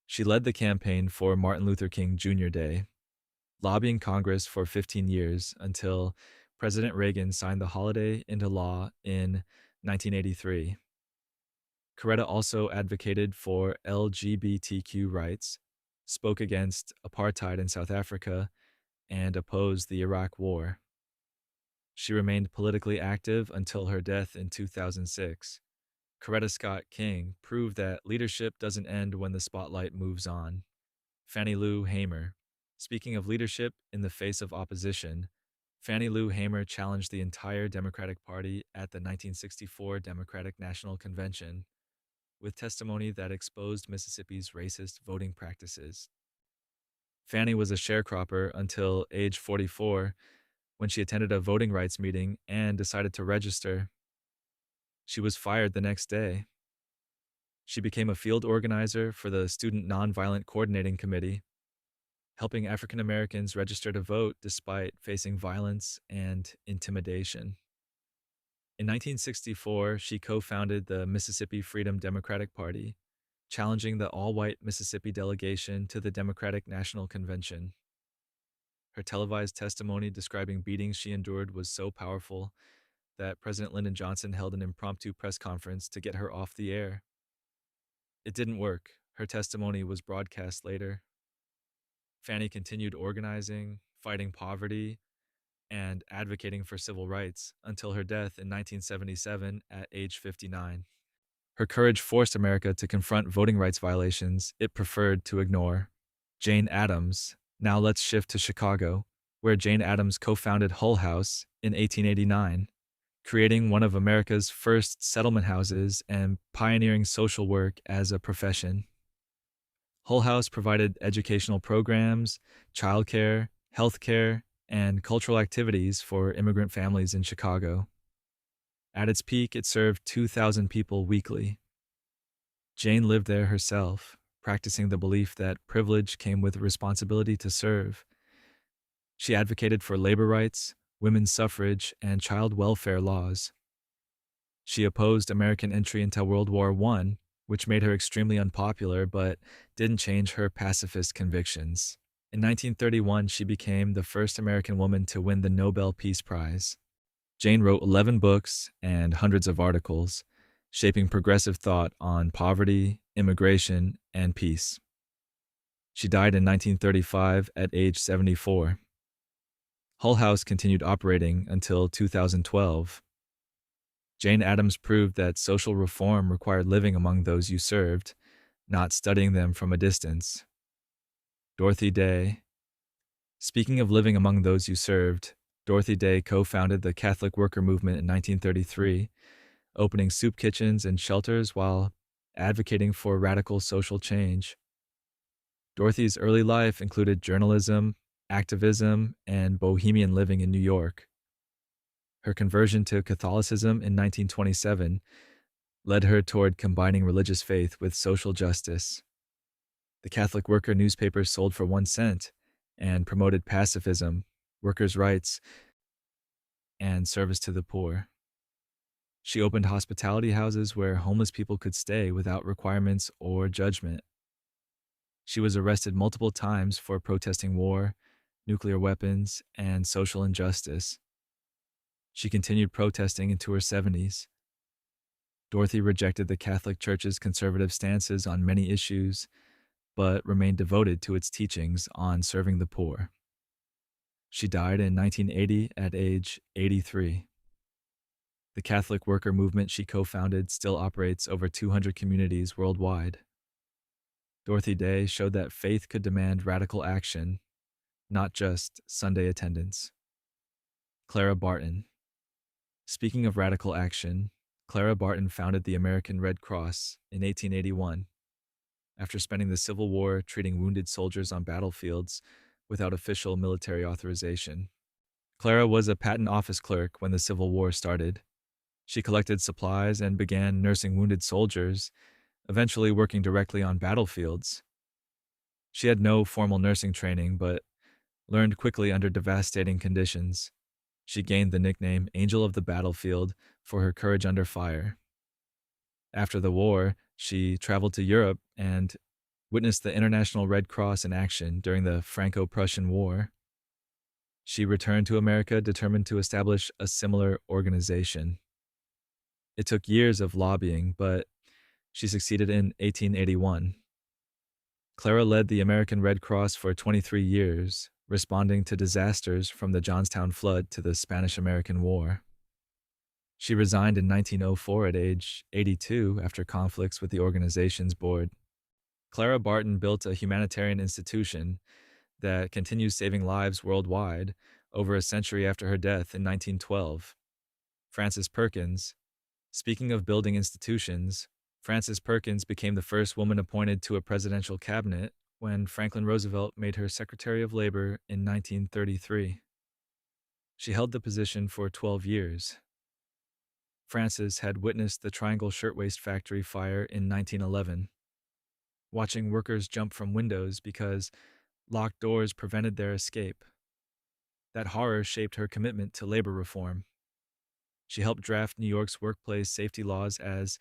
She led the campaign for Martin Luther King Jr. Day, lobbying Congress for 15 years until President Reagan signed the holiday into law in 1983. Coretta also advocated for LGBTQ rights, spoke against apartheid in South Africa, and opposed the Iraq War. She remained politically active until her death in 2006. Coretta Scott King proved that leadership doesn't end when the spotlight moves on. Fannie Lou Hamer. Speaking of leadership in the face of opposition, Fannie Lou Hamer challenged the entire Democratic Party at the 1964 Democratic National Convention with testimony that exposed Mississippi's racist voting practices. Fannie was a sharecropper until age 44 when she attended a voting rights meeting and decided to register. She was fired the next day. She became a field organizer for the Student Nonviolent Coordinating Committee, helping African Americans register to vote despite facing violence and intimidation. In 1964, she co-founded the Mississippi Freedom Democratic Party, challenging the all-white Mississippi delegation to the Democratic National Convention. Her televised testimony describing beatings she endured was so powerful that President Lyndon Johnson held an impromptu press conference to get her off the air. It didn't work. Her testimony was broadcast later. Fannie continued organizing, fighting poverty, and advocating for civil rights until her death in 1977 at age 59. Her courage forced America to confront voting rights violations it preferred to ignore. Jane Addams. Now let's shift to Chicago, where Jane Addams co-founded Hull House in 1889, creating one of America's first settlement houses and pioneering social work as a profession. Hull House provided educational programs, childcare, healthcare, and cultural activities for immigrant families in Chicago. At its peak, it served 2,000 people weekly. Jane lived there herself, practicing the belief that privilege came with responsibility to serve. She advocated for labor rights, women's suffrage, and child welfare laws. She opposed American entry into World War I, which made her extremely unpopular but didn't change her pacifist convictions. In 1931, she became the first American woman to win the Nobel Peace Prize. Jane wrote 11 books and hundreds of articles, shaping progressive thought on poverty, immigration, and peace. She died in 1935 at age 74. Hull House continued operating until 2012. Jane Addams proved that social reform required living among those you served, not studying them from a distance. Dorothy Day. Speaking of living among those you served, Dorothy Day co-founded the Catholic worker movement in 1933, opening soup kitchens and shelters while advocating for radical social change. Dorothy's early life included journalism, activism, and bohemian living in New York. Her conversion to Catholicism in 1927 led her toward combining religious faith with social justice. The Catholic Worker newspaper sold for 1 cent and promoted pacifism, workers' rights, and service to the poor. She opened hospitality houses where homeless people could stay without requirements or judgment. She was arrested multiple times for protesting war, nuclear weapons, and social injustice. She continued protesting into her 70s. Dorothy rejected the Catholic Church's conservative stances on many issues, but remained devoted to its teachings on serving the poor. She died in 1980 at age 83. The Catholic worker movement she co-founded still operates over 200 communities worldwide. Dorothy Day showed that faith could demand radical action, not just Sunday attendance. Clara Barton. Speaking of radical action, Clara Barton founded the American Red Cross in 1881, after spending the Civil War treating wounded soldiers on battlefields without official military authorization. Clara was a patent office clerk when the Civil War started. She collected supplies and began nursing wounded soldiers, eventually working directly on battlefields. She had no formal nursing training, but learned quickly under devastating conditions. She gained the nickname Angel of the Battlefield for her courage under fire. After the war, she traveled to Europe and witnessed the International Red Cross in action during the Franco-Prussian War. She returned to America determined to establish a similar organization. It took years of lobbying, but she succeeded in 1881. Clara led the American Red Cross for 23 years, responding to disasters from the Johnstown flood to the Spanish-American War. She resigned in 1904 at age 82 after conflicts with the organization's board. Clara Barton built a humanitarian institution that continues saving lives worldwide over a century after her death in 1912. Frances Perkins. Speaking of building institutions, Frances Perkins became the first woman appointed to a presidential cabinet when Franklin Roosevelt made her Secretary of Labor in 1933. She held the position for 12 years. Frances had witnessed the Triangle Shirtwaist Factory fire in 1911, watching workers jump from windows because locked doors prevented their escape. That horror shaped her commitment to labor reform. She helped draft New York's workplace safety laws as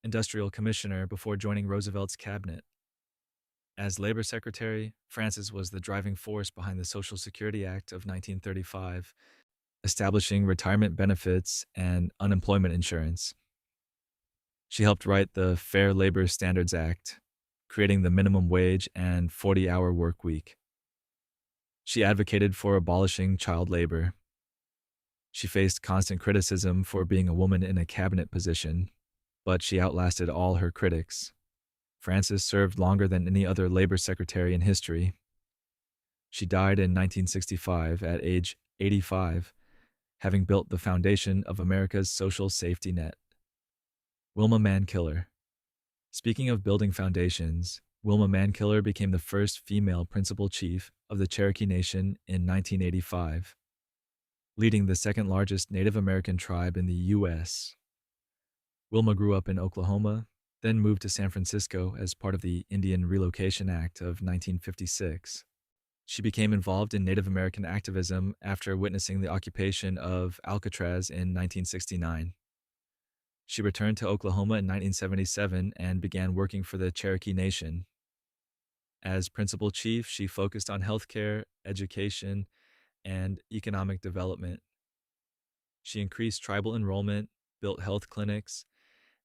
industrial commissioner before joining Roosevelt's cabinet. As labor secretary, Frances was the driving force behind the Social Security Act of 1935, establishing retirement benefits and unemployment insurance. She helped write the Fair Labor Standards Act, creating the minimum wage and 40-hour work week. She advocated for abolishing child labor. She faced constant criticism for being a woman in a cabinet position, but she outlasted all her critics. Frances served longer than any other labor secretary in history. She died in 1965 at age 85, having built the foundation of America's social safety net. Wilma Mankiller. Speaking of building foundations, Wilma Mankiller became the first female principal chief of the Cherokee Nation in 1985, leading the second largest Native American tribe in the U.S. Wilma grew up in Oklahoma, then moved to San Francisco as part of the Indian Relocation Act of 1956. She became involved in Native American activism after witnessing the occupation of Alcatraz in 1969. She returned to Oklahoma in 1977 and began working for the Cherokee Nation. As principal chief, she focused on healthcare, education, and economic development. She increased tribal enrollment, built health clinics,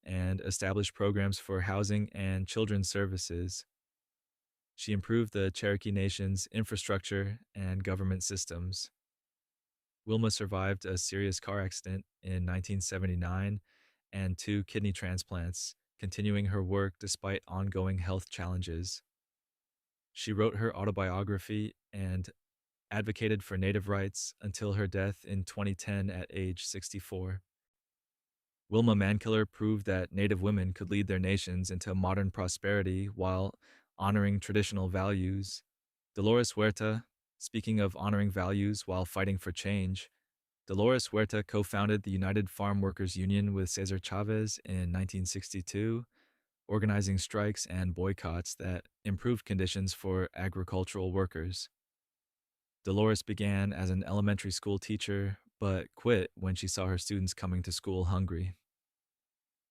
and established programs for housing and children's services. She improved the Cherokee Nation's infrastructure and government systems. Wilma survived a serious car accident in 1979 and 2 kidney transplants, continuing her work despite ongoing health challenges. She wrote her autobiography and advocated for Native rights until her death in 2010 at age 64. Wilma Mankiller proved that Native women could lead their nations into modern prosperity while honoring traditional values. Dolores Huerta, speaking of honoring values while fighting for change, Dolores Huerta co-founded the United Farm Workers Union with Cesar Chavez in 1962, organizing strikes and boycotts that improved conditions for agricultural workers. Dolores began as an elementary school teacher, but quit when she saw her students coming to school hungry.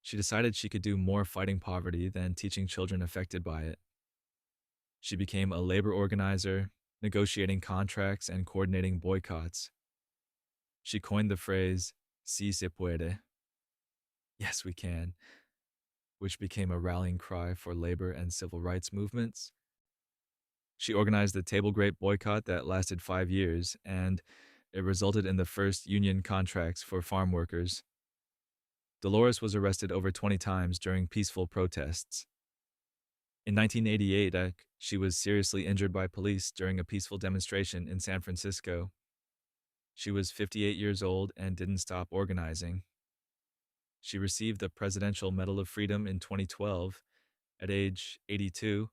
She decided she could do more fighting poverty than teaching children affected by it. She became a labor organizer, negotiating contracts and coordinating boycotts. She coined the phrase, "Si se puede," yes, we can, which became a rallying cry for labor and civil rights movements. She organized the table grape boycott that lasted 5 years, and it resulted in the first union contracts for farm workers. Dolores was arrested over 20 times during peaceful protests. In 1988, she was seriously injured by police during a peaceful demonstration in San Francisco. She was 58 years old and didn't stop organizing. She received the Presidential Medal of Freedom in 2012 at age 82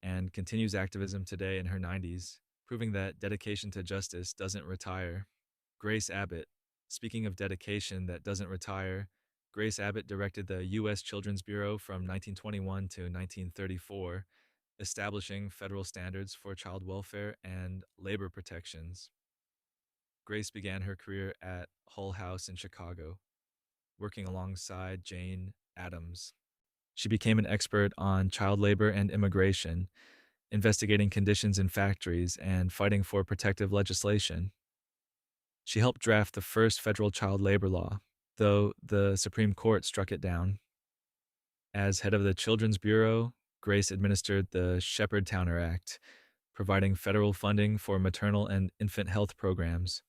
and continues activism today in her 90s, proving that dedication to justice doesn't retire. Grace Abbott. Speaking of dedication that doesn't retire, Grace Abbott directed the U.S. Children's Bureau from 1921 to 1934, establishing federal standards for child welfare and labor protections. Grace began her career at Hull House in Chicago, working alongside Jane Addams. She became an expert on child labor and immigration, investigating conditions in factories and fighting for protective legislation. She helped draft the first federal child labor law, though the Supreme Court struck it down. As head of the Children's Bureau, Grace administered the Shepard-Towner Act, providing federal funding for maternal and infant health programs.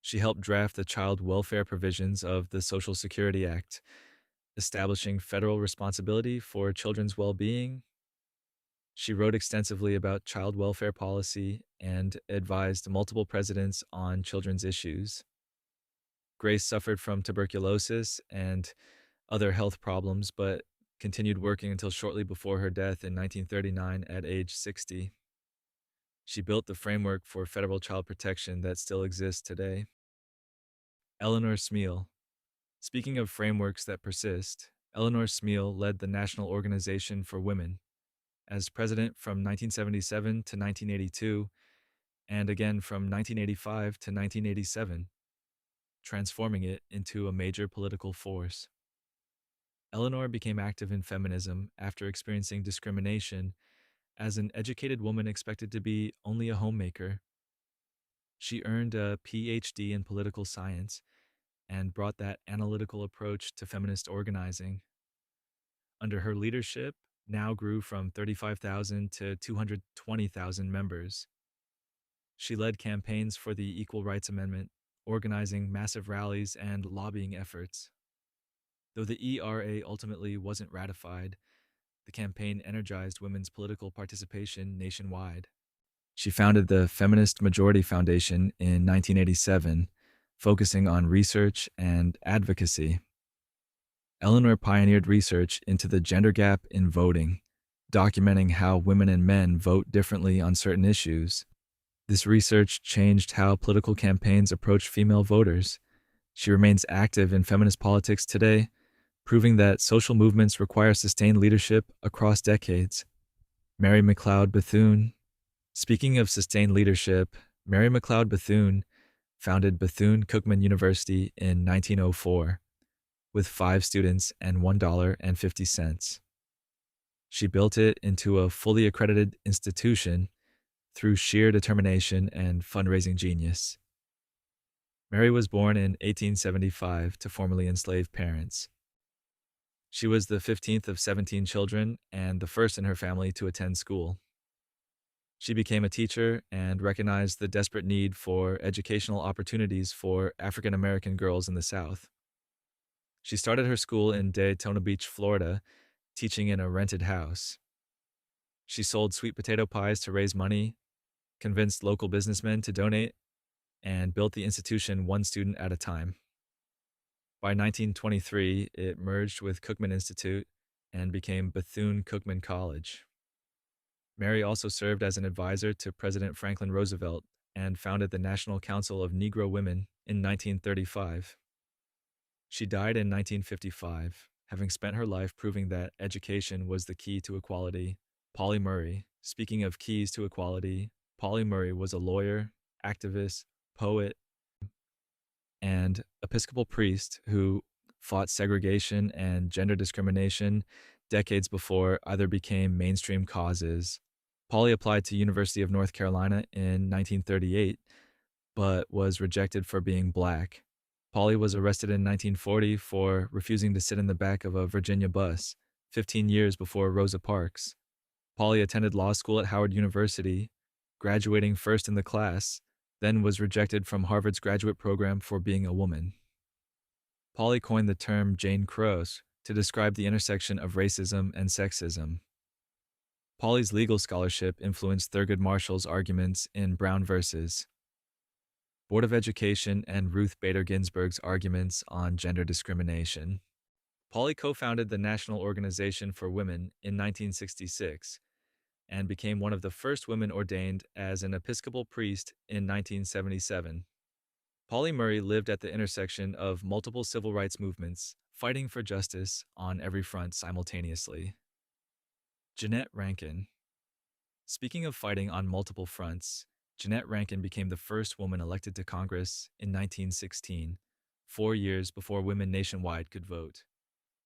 She helped draft the child welfare provisions of the Social Security Act, establishing federal responsibility for children's well-being. She wrote extensively about child welfare policy and advised multiple presidents on children's issues. Grace suffered from tuberculosis and other health problems, but continued working until shortly before her death in 1939 at age 60. She built the framework for federal child protection that still exists today. Eleanor Smeal. Speaking of frameworks that persist, Eleanor Smeal led the National Organization for Women as president from 1977 to 1982, and again from 1985 to 1987, transforming it into a major political force. Eleanor became active in feminism after experiencing discrimination as an educated woman expected to be only a homemaker. She earned a PhD in political science and brought that analytical approach to feminist organizing. Under her leadership, now grew from 35,000 to 220,000 members. She led campaigns for the Equal Rights Amendment, organizing massive rallies and lobbying efforts. Though the ERA ultimately wasn't ratified, the campaign energized women's political participation nationwide. She founded the Feminist Majority Foundation in 1987, focusing on research and advocacy. Eleanor pioneered research into the gender gap in voting, documenting how women and men vote differently on certain issues. This research changed how political campaigns approach female voters. She remains active in feminist politics today, proving that social movements require sustained leadership across decades. Mary McLeod Bethune. Speaking of sustained leadership, Mary McLeod Bethune founded Bethune-Cookman University in 1904 with 5 students and $1.50. She built it into a fully accredited institution through sheer determination and fundraising genius. Mary was born in 1875 to formerly enslaved parents. She was the 15th of 17 children and the first in her family to attend school. She became a teacher and recognized the desperate need for educational opportunities for African American girls in the South. She started her school in Daytona Beach, Florida, teaching in a rented house. She sold sweet potato pies to raise money, convinced local businessmen to donate, and built the institution one student at a time. By 1923, it merged with Cookman Institute and became Bethune-Cookman College. Mary also served as an advisor to President Franklin Roosevelt and founded the National Council of Negro Women in 1935. She died in 1955, having spent her life proving that education was the key to equality. Pauli Murray. Speaking of keys to equality, Pauli Murray was a lawyer, activist, poet, and Episcopal priest who fought segregation and gender discrimination decades before either became mainstream causes. Pauli applied to University of North Carolina in 1938, but was rejected for being black. Pauli was arrested in 1940 for refusing to sit in the back of a Virginia bus, 15 years before Rosa Parks. Pauli attended law school at Howard University, graduating first in the class, then was rejected from Harvard's graduate program for being a woman. Pauli coined the term Jane Crow to describe the intersection of racism and sexism. Pauli's legal scholarship influenced Thurgood Marshall's arguments in Brown vs. Board of Education and Ruth Bader Ginsburg's arguments on gender discrimination. Pauli co-founded the National Organization for Women in 1966 and became one of the first women ordained as an Episcopal priest in 1977. Pauli Murray lived at the intersection of multiple civil rights movements, fighting for justice on every front simultaneously. Jeannette Rankin. Speaking of fighting on multiple fronts, Jeannette Rankin became the first woman elected to Congress in 1916, 4 years before women nationwide could vote.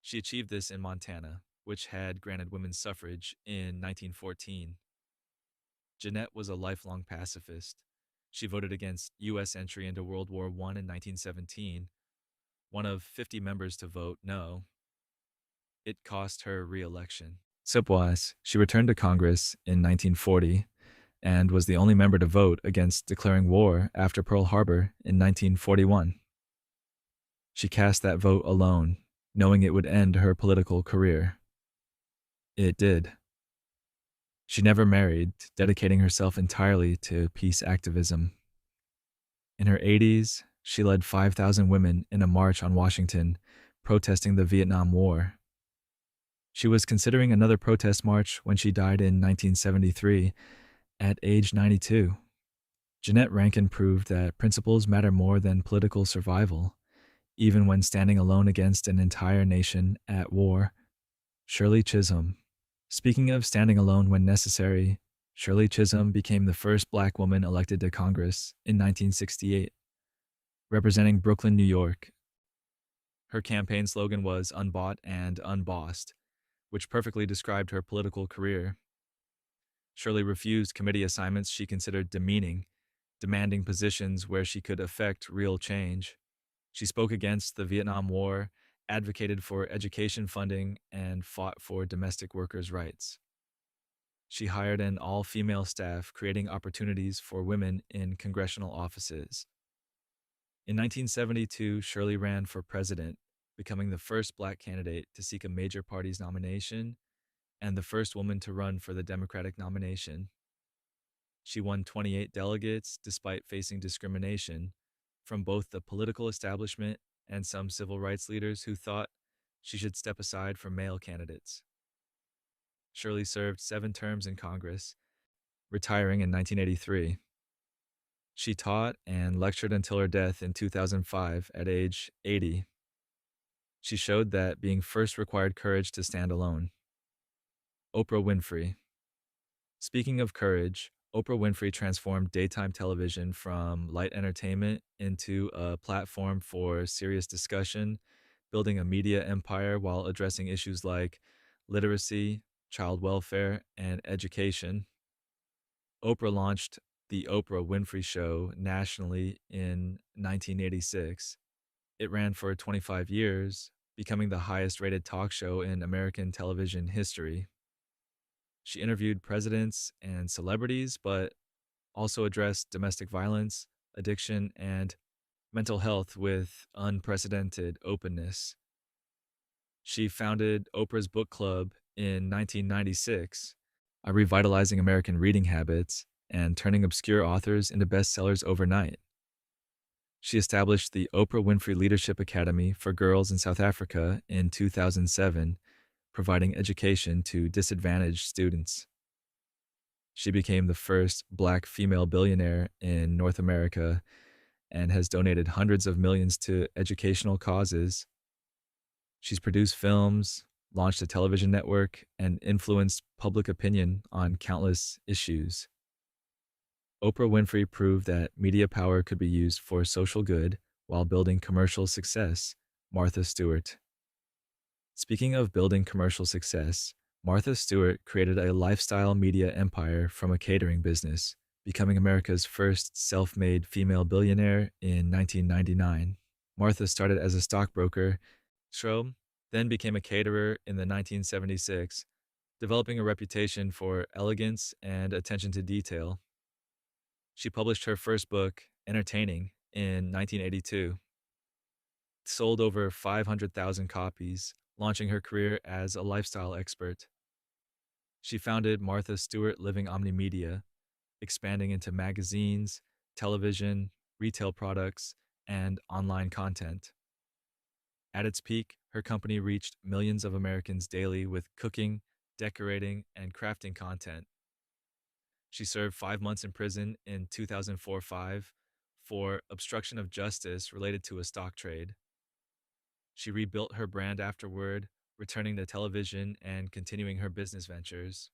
She achieved this in Montana, which had granted women's suffrage in 1914. Jeannette was a lifelong pacifist. She voted against U.S. entry into World War I in 1917, one of 50 members to vote no. It cost her re-election. Sipwise, she returned to Congress in 1940 and was the only member to vote against declaring war after Pearl Harbor in 1941. She cast that vote alone, knowing it would end her political career. It did. She never married, dedicating herself entirely to peace activism. In her 80s, she led 5,000 women in a march on Washington, protesting the Vietnam War. She was considering another protest march when she died in 1973 at age 92. Jeannette Rankin proved that principles matter more than political survival, even when standing alone against an entire nation at war. Shirley Chisholm. Speaking of standing alone when necessary, Shirley Chisholm became the first black woman elected to Congress in 1968, representing Brooklyn, New York. Her campaign slogan was "Unbought and Unbossed," which perfectly described her political career. Shirley refused committee assignments she considered demeaning, demanding positions where she could effect real change. She spoke against the Vietnam War, advocated for education funding, and fought for domestic workers' rights. She hired an all-female staff, creating opportunities for women in congressional offices. In 1972, Shirley ran for president, becoming the first Black candidate to seek a major party's nomination and the first woman to run for the Democratic nomination. She won 28 delegates despite facing discrimination from both the political establishment and some civil rights leaders who thought she should step aside from male candidates. Shirley served 7 terms in Congress, retiring in 1983. She taught and lectured until her death in 2005 at age 80. She showed that being first required courage to stand alone. Oprah Winfrey. Speaking of courage, Oprah Winfrey transformed daytime television from light entertainment into a platform for serious discussion, building a media empire while addressing issues like literacy, child welfare, and education. Oprah launched The Oprah Winfrey Show nationally in 1986. It ran for 25 years, becoming the highest rated talk show in American television history. She interviewed presidents and celebrities, but also addressed domestic violence, addiction, and mental health with unprecedented openness. She founded Oprah's Book Club in 1996, revitalizing American reading habits and turning obscure authors into bestsellers overnight. She established the Oprah Winfrey Leadership Academy for Girls in South Africa in 2007, providing education to disadvantaged students. She became the first Black female billionaire in North America and has donated hundreds of millions to educational causes. She's produced films, launched a television network, and influenced public opinion on countless issues. Oprah Winfrey proved that media power could be used for social good while building commercial success. Martha Stewart. Speaking of building commercial success, Martha Stewart created a lifestyle media empire from a catering business, becoming America's first self-made female billionaire in 1999. Martha started as a stockbroker, then became a caterer in the 1976, developing a reputation for elegance and attention to detail. She published her first book, Entertaining, in 1982. Sold over 500,000 copies, launching her career as a lifestyle expert. She founded Martha Stewart Living Omni Media, expanding into magazines, television, retail products, and online content. At its peak, her company reached millions of Americans daily with cooking, decorating, and crafting content. She served 5 months in prison in 2004-5 for obstruction of justice related to a stock trade. She rebuilt her brand afterward, returning to television and continuing her business ventures.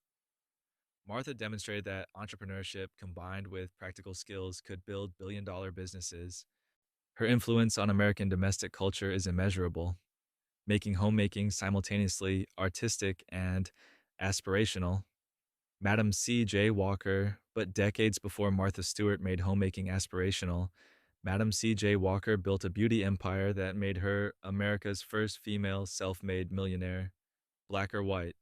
Martha demonstrated that entrepreneurship combined with practical skills could build billion-dollar businesses. Her influence on American domestic culture is immeasurable, making homemaking simultaneously artistic and aspirational. Madam C.J. Walker, but decades before Martha Stewart made homemaking aspirational, Madam C.J. Walker built a beauty empire that made her America's first female self-made millionaire. Black or white.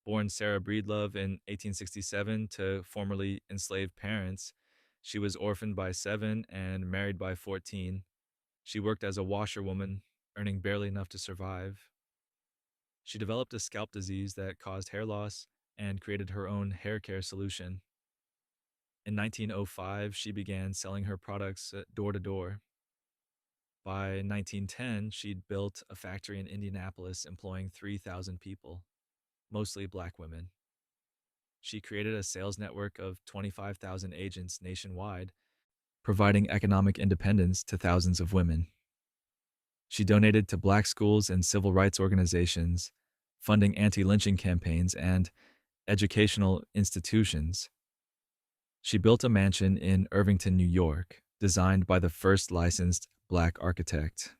Born Sarah Breedlove in 1867 to formerly enslaved parents, she was orphaned by 7 and married by 14. She worked as a washerwoman, earning barely enough to survive. She developed a scalp disease that caused hair loss and created her own hair care solution. In 1905, she began selling her products door to door. By 1910, she'd built a factory in Indianapolis employing 3,000 people, mostly Black women. She created a sales network of 25,000 agents nationwide, providing economic independence to thousands of women. She donated to Black schools and civil rights organizations, funding anti-lynching campaigns and educational institutions. She built a mansion in Irvington, New York, designed by the first licensed Black architect.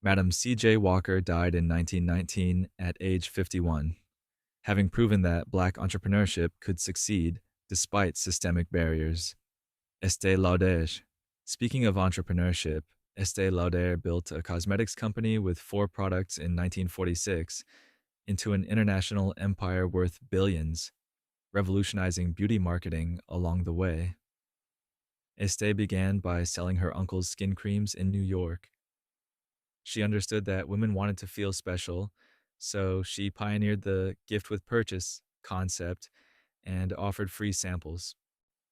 Madam C.J. Walker died in 1919 at age 51, having proven that Black entrepreneurship could succeed despite systemic barriers. Estée Lauder. Speaking of entrepreneurship, Estée Lauder built a cosmetics company with 4 products in 1946 into an international empire worth billions, revolutionizing beauty marketing along the way. Estée began by selling her uncle's skin creams in New York. She understood that women wanted to feel special, so she pioneered the gift with purchase concept and offered free samples.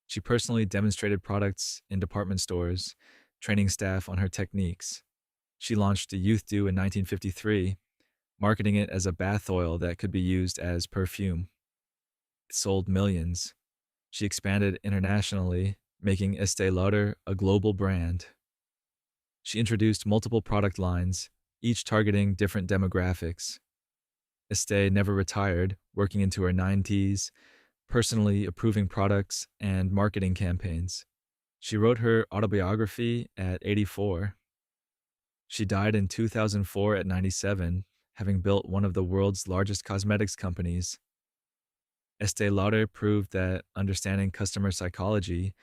She personally demonstrated products in department stores, training staff on her techniques. She launched the Youth Dew in 1953, marketing it as a bath oil that could be used as perfume. It sold millions. She expanded internationally, making Estee Lauder a global brand. She introduced multiple product lines, each targeting different demographics. Estee never retired, working into her 90s, personally approving products and marketing campaigns. She wrote her autobiography at 84. She died in 2004 at 97, having built one of the world's largest cosmetics companies. Estee Lauder proved that understanding customer psychology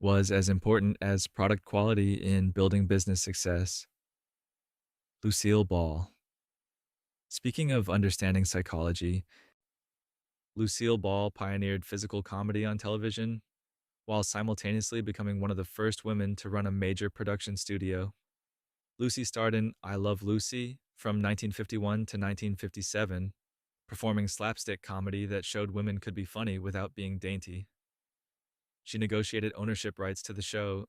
was as important as product quality in building business success. Lucille Ball. Speaking of understanding psychology, Lucille Ball pioneered physical comedy on television while simultaneously becoming one of the first women to run a major production studio. Lucy starred in I Love Lucy from 1951 to 1957, performing slapstick comedy that showed women could be funny without being dainty. She negotiated ownership rights to the show,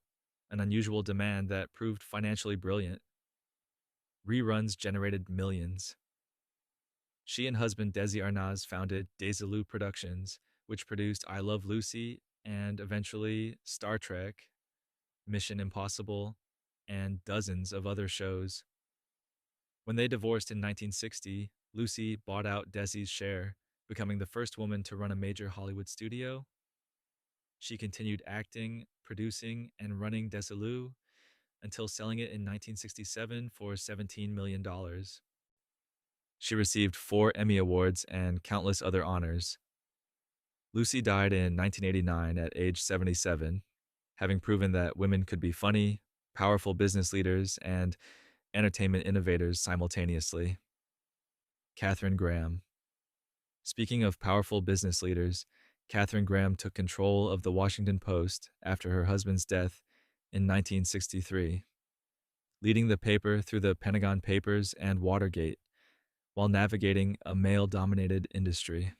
an unusual demand that proved financially brilliant. Reruns generated millions. She and husband Desi Arnaz founded Desilu Productions, which produced I Love Lucy and eventually Star Trek, Mission Impossible, and dozens of other shows. When they divorced in 1960, Lucy bought out Desi's share, becoming the first woman to run a major Hollywood studio. She continued acting, producing, and running Desilu until selling it in 1967 for $17 million. She received 4 Emmy Awards and countless other honors. Lucy died in 1989 at age 77, having proven that women could be funny, powerful business leaders, and entertainment innovators simultaneously. Katharine Graham. Speaking of powerful business leaders, Katharine Graham took control of the Washington Post after her husband's death in 1963, leading the paper through the Pentagon Papers and Watergate while navigating a male-dominated industry.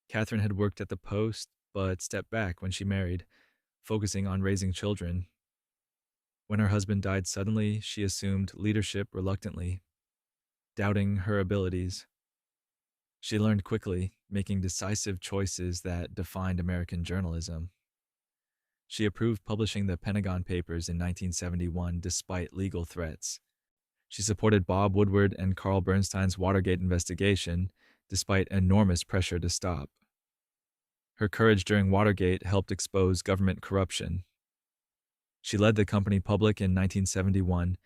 Katharine had worked at the Post but stepped back when she married, focusing on raising children. When her husband died suddenly, she assumed leadership reluctantly, doubting her abilities. She learned quickly, making decisive choices that defined American journalism. She approved publishing the Pentagon Papers in 1971 despite legal threats. She supported Bob Woodward and Carl Bernstein's Watergate investigation despite enormous pressure to stop. Her courage during Watergate helped expose government corruption. She led the company public in 1971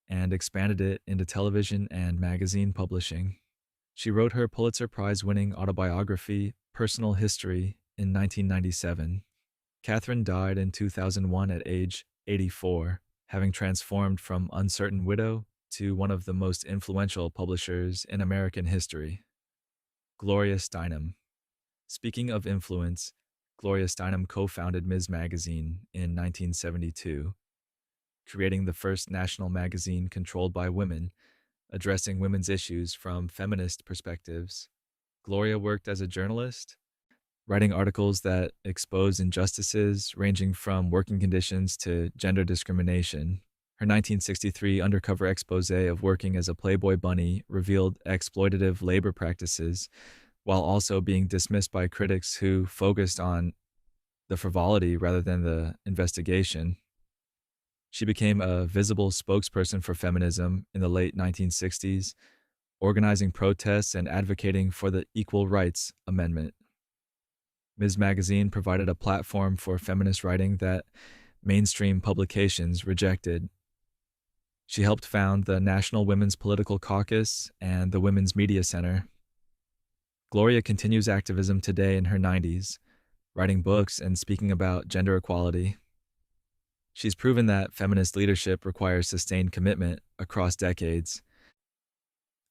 and expanded it into television and magazine publishing. She wrote her Pulitzer Prize-winning autobiography, Personal History, in 1997. Katharine died in 2001 at age 84, having transformed from uncertain widow to one of the most influential publishers in American history. Gloria Steinem. Speaking of influence, Gloria Steinem co-founded Ms. Magazine in 1972, creating the first national magazine controlled by women, addressing women's issues from feminist perspectives. Gloria worked as a journalist, writing articles that expose injustices ranging from working conditions to gender discrimination. Her 1963 undercover expose of working as a Playboy bunny revealed exploitative labor practices while also being dismissed by critics who focused on the frivolity rather than the investigation. She became a visible spokesperson for feminism in the late 1960s, organizing protests and advocating for the Equal Rights Amendment. Ms. Magazine provided a platform for feminist writing that mainstream publications rejected. She helped found the National Women's Political Caucus and the Women's Media Center. Gloria continues activism today in her 90s, writing books and speaking about gender equality. She's proven that feminist leadership requires sustained commitment across decades,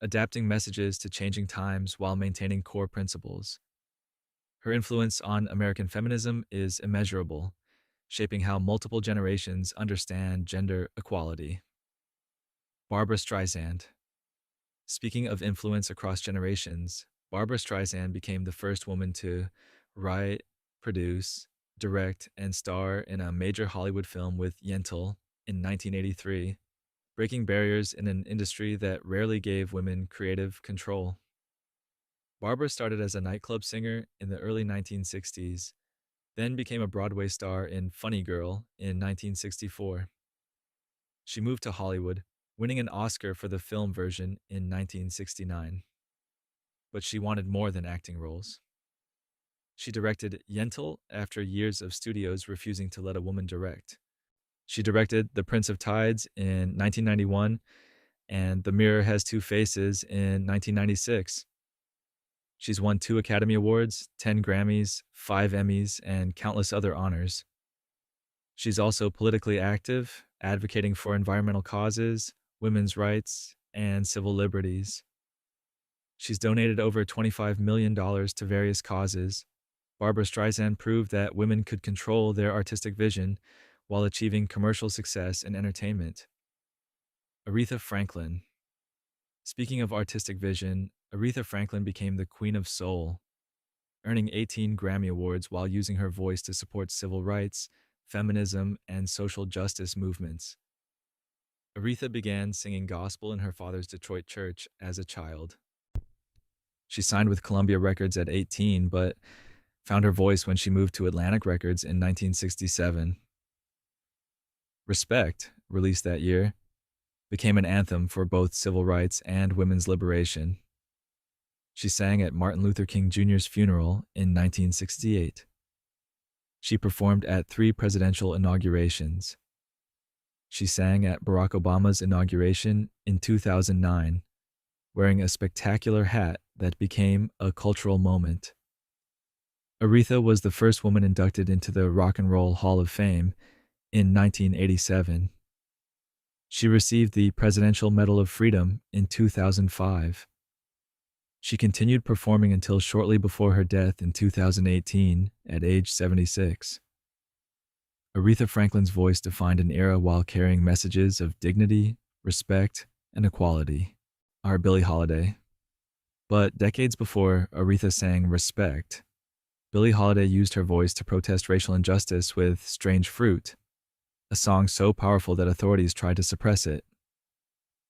adapting messages to changing times while maintaining core principles. Her influence on American feminism is immeasurable, shaping how multiple generations understand gender equality. Barbra Streisand. Speaking of influence across generations, Barbra Streisand became the first woman to write, produce, direct, and star in a major Hollywood film with Yentl in 1983, breaking barriers in an industry that rarely gave women creative control. Barbara started as a nightclub singer in the early 1960s, then became a Broadway star in Funny Girl in 1964. She moved to Hollywood, winning an Oscar for the film version in 1969. But she wanted more than acting roles. She directed Yentl after years of studios refusing to let a woman direct. She directed The Prince of Tides in 1991 and The Mirror Has Two Faces in 1996. She's won 2 Academy Awards, 10 Grammys, 5 Emmys, and countless other honors. She's also politically active, advocating for environmental causes, women's rights, and civil liberties. She's donated over $25 million to various causes. Barbra Streisand proved that women could control their artistic vision while achieving commercial success in entertainment. Aretha Franklin. Speaking of artistic vision, Aretha Franklin became the Queen of Soul, earning 18 Grammy Awards while using her voice to support civil rights, feminism, and social justice movements. Aretha began singing gospel in her father's Detroit church as a child. She signed with Columbia Records at 18, but found her voice when she moved to Atlantic Records in 1967. Respect, released that year, became an anthem for both civil rights and women's liberation. She sang at Martin Luther King Jr.'s funeral in 1968. She performed at 3 presidential inaugurations. She sang at Barack Obama's inauguration in 2009, wearing a spectacular hat that became a cultural moment. Aretha was the first woman inducted into the Rock and Roll Hall of Fame in 1987. She received the Presidential Medal of Freedom in 2005. She continued performing until shortly before her death in 2018 at age 76. Aretha Franklin's voice defined an era while carrying messages of dignity, respect, and equality. Our Billie Holiday. But decades before Aretha sang Respect, Billie Holiday used her voice to protest racial injustice with Strange Fruit, a song so powerful that authorities tried to suppress it.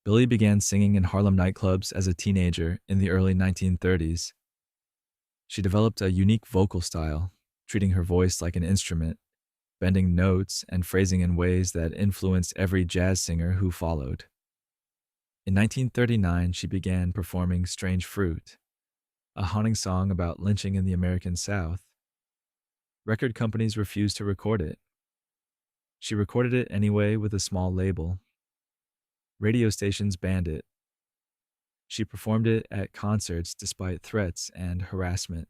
Billie began singing in Harlem nightclubs as a teenager in the early 1930s. She developed a unique vocal style, treating her voice like an instrument, bending notes and phrasing in ways that influenced every jazz singer who followed. In 1939, she began performing Strange Fruit, a haunting song about lynching in the American South. Record companies refused to record it. She recorded it anyway with a small label. Radio stations banned it. She performed it at concerts despite threats and harassment.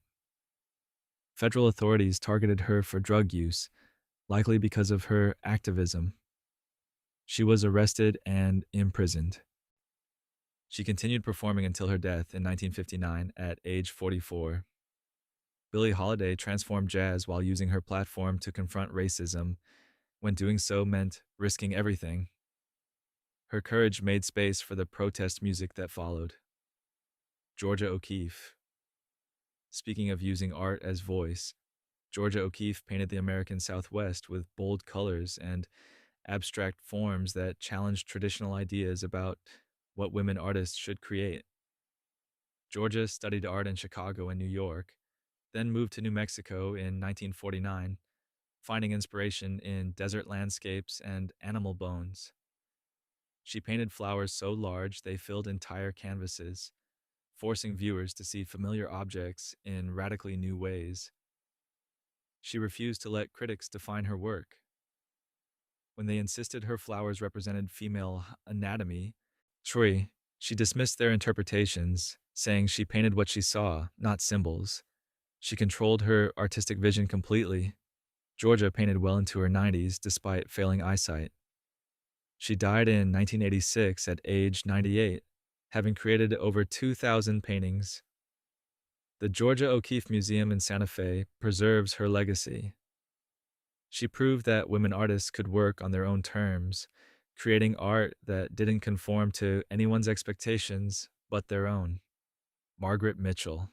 Federal authorities targeted her for drug use, likely because of her activism. She was arrested and imprisoned. She continued performing until her death in 1959 at age 44. Billie Holiday transformed jazz while using her platform to confront racism, when doing so meant risking everything. Her courage made space for the protest music that followed. Georgia O'Keeffe. Speaking of using art as voice, Georgia O'Keeffe painted the American Southwest with bold colors and abstract forms that challenged traditional ideas about what women artists should create. Georgia studied art in Chicago and New York, then moved to New Mexico in 1949, finding inspiration in desert landscapes and animal bones. She painted flowers so large they filled entire canvases, forcing viewers to see familiar objects in radically new ways. She refused to let critics define her work. When they insisted her flowers represented female anatomy, she dismissed their interpretations, saying she painted what she saw, not symbols. She controlled her artistic vision completely. Georgia painted well into her 90s despite failing eyesight. She died in 1986 at age 98, having created over 2,000 paintings. The Georgia O'Keeffe Museum in Santa Fe preserves her legacy. She proved that women artists could work on their own terms, creating art that didn't conform to anyone's expectations but their own. Margaret Mitchell.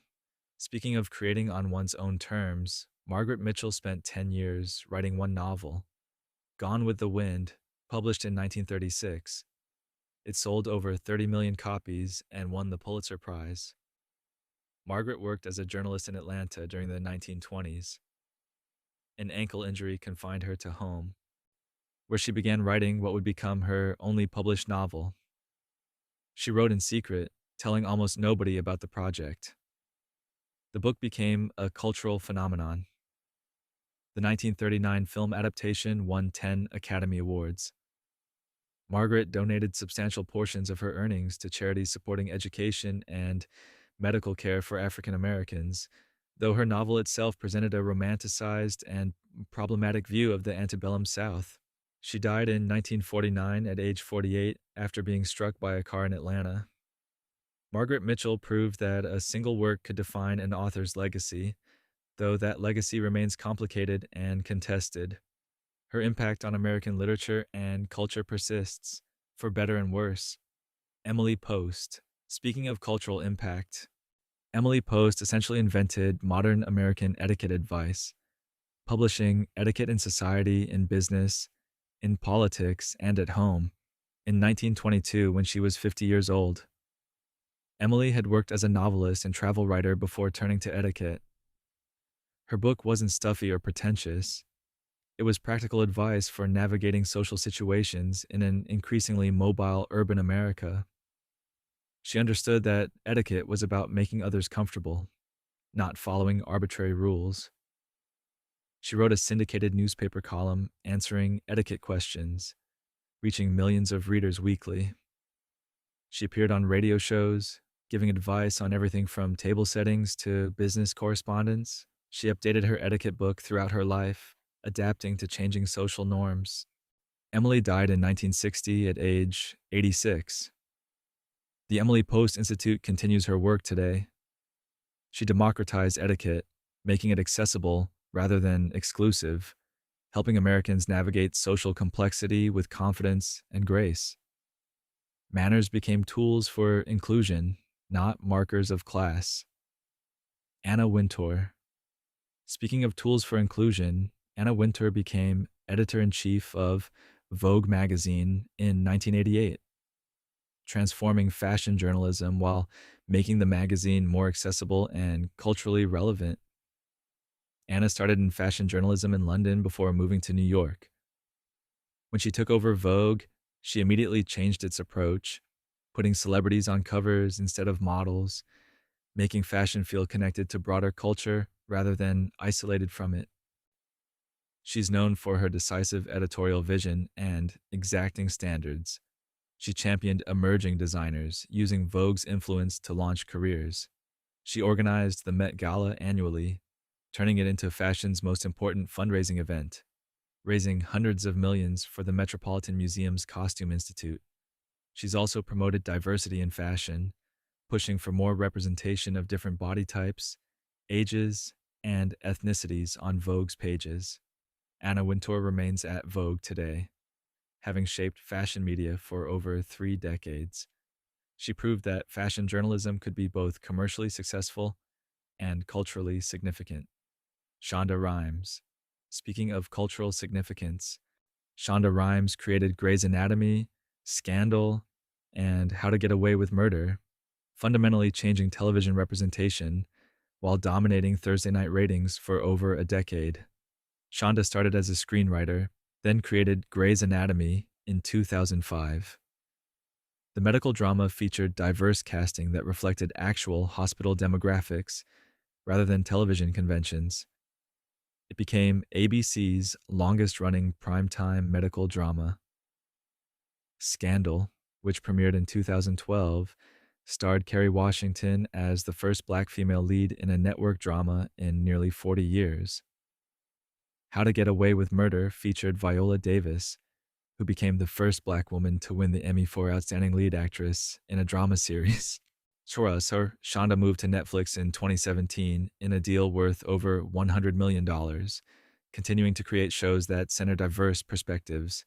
Speaking of creating on one's own terms, Margaret Mitchell spent 10 years writing one novel, Gone with the Wind, published in 1936. It sold over 30 million copies and won the Pulitzer Prize. Margaret worked as a journalist in Atlanta during the 1920s. An ankle injury confined her to home, where she began writing what would become her only published novel. She wrote in secret, telling almost nobody about the project. The book became a cultural phenomenon. The 1939 film adaptation won 10 Academy Awards. Margaret donated substantial portions of her earnings to charities supporting education and medical care for African Americans, though her novel itself presented a romanticized and problematic view of the antebellum South. She died in 1949 at age 48 after being struck by a car in Atlanta. Margaret Mitchell proved that a single work could define an author's legacy, though that legacy remains complicated and contested. Her impact on American literature and culture persists, for better and worse. Emily Post. Speaking of cultural impact, Emily Post essentially invented modern American etiquette advice, publishing Etiquette in Society, in Business, in Politics, and at Home in 1922 when she was 50 years old. Emily had worked as a novelist and travel writer before turning to etiquette. Her book wasn't stuffy or pretentious. It was practical advice for navigating social situations in an increasingly mobile urban America. She understood that etiquette was about making others comfortable, not following arbitrary rules. She wrote a syndicated newspaper column answering etiquette questions, reaching millions of readers weekly. She appeared on radio shows, giving advice on everything from table settings to business correspondence. She updated her etiquette book throughout her life, adapting to changing social norms. Emily died in 1960 at age 86. The Emily Post Institute continues her work today. She democratized etiquette, making it accessible rather than exclusive, helping Americans navigate social complexity with confidence and grace. Manners became tools for inclusion, not markers of class. Anna Wintour. Speaking of tools for inclusion, Anna Wintour became editor-in-chief of Vogue magazine in 1988, transforming fashion journalism while making the magazine more accessible and culturally relevant. Anna started in fashion journalism in London before moving to New York. When she took over Vogue, she immediately changed its approach, putting celebrities on covers instead of models, making fashion feel connected to broader culture rather than isolated from it. She's known for her decisive editorial vision and exacting standards. She championed emerging designers, using Vogue's influence to launch careers. She organized the Met Gala annually, turning it into fashion's most important fundraising event, raising hundreds of millions for the Metropolitan Museum's Costume Institute. She's also promoted diversity in fashion, pushing for more representation of different body types, ages, and ethnicities on Vogue's pages. Anna Wintour remains at Vogue today, having shaped fashion media for over 3 decades. She proved that fashion journalism could be both commercially successful and culturally significant. Shonda Rhimes. Speaking of cultural significance, Shonda Rhimes created Grey's Anatomy, Scandal, and How to Get Away with Murder, fundamentally changing television representation while dominating Thursday night ratings for over a decade. Shonda started as a screenwriter, then created Grey's Anatomy in 2005. The medical drama featured diverse casting that reflected actual hospital demographics rather than television conventions. It became ABC's longest-running primetime medical drama. Scandal, which premiered in 2012, starred Kerry Washington as the first Black female lead in a network drama in nearly 40 years. How to Get Away with Murder featured Viola Davis, who became the first Black woman to win the Emmy for Outstanding Lead Actress in a drama series. Shonda moved to Netflix in 2017 in a deal worth over $100 million, continuing to create shows that center diverse perspectives.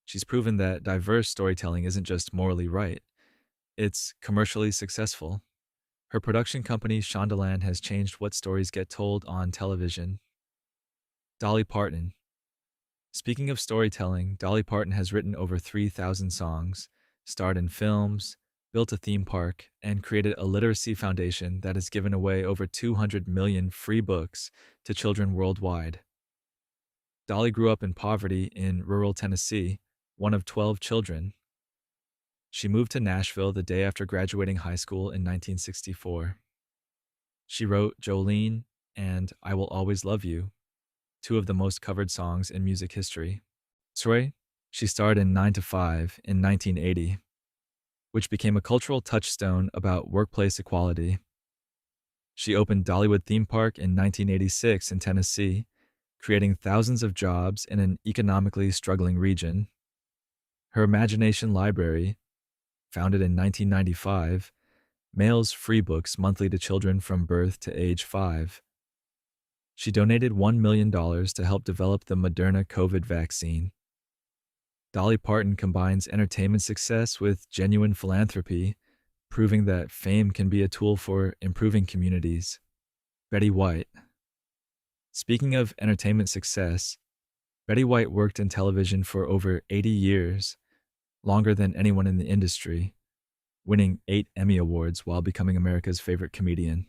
She's proven that diverse storytelling isn't just morally right, it's commercially successful. Her production company, Shondaland, has changed what stories get told on television. Dolly Parton. Speaking of storytelling, Dolly Parton has written over 3,000 songs, starred in films, built a theme park, and created a literacy foundation that has given away over 200 million free books to children worldwide. Dolly grew up in poverty in rural Tennessee, one of 12 children. She moved to Nashville the day after graduating high school in 1964. She wrote Jolene and I Will Always Love You, two of the most covered songs in music history. Sorry, she starred in 9 to 5 in 1980, which became a cultural touchstone about workplace equality. She opened Dollywood Theme Park in 1986 in Tennessee, creating thousands of jobs in an economically struggling region. Her Imagination Library, founded in 1995, mails free books monthly to children from birth to age 5. She donated $1 million to help develop the Moderna COVID vaccine. Dolly Parton combines entertainment success with genuine philanthropy, proving that fame can be a tool for improving communities. Betty White. Speaking of entertainment success, Betty White worked in television for over 80 years, longer than anyone in the industry, winning 8 Emmy Awards while becoming America's favorite comedian.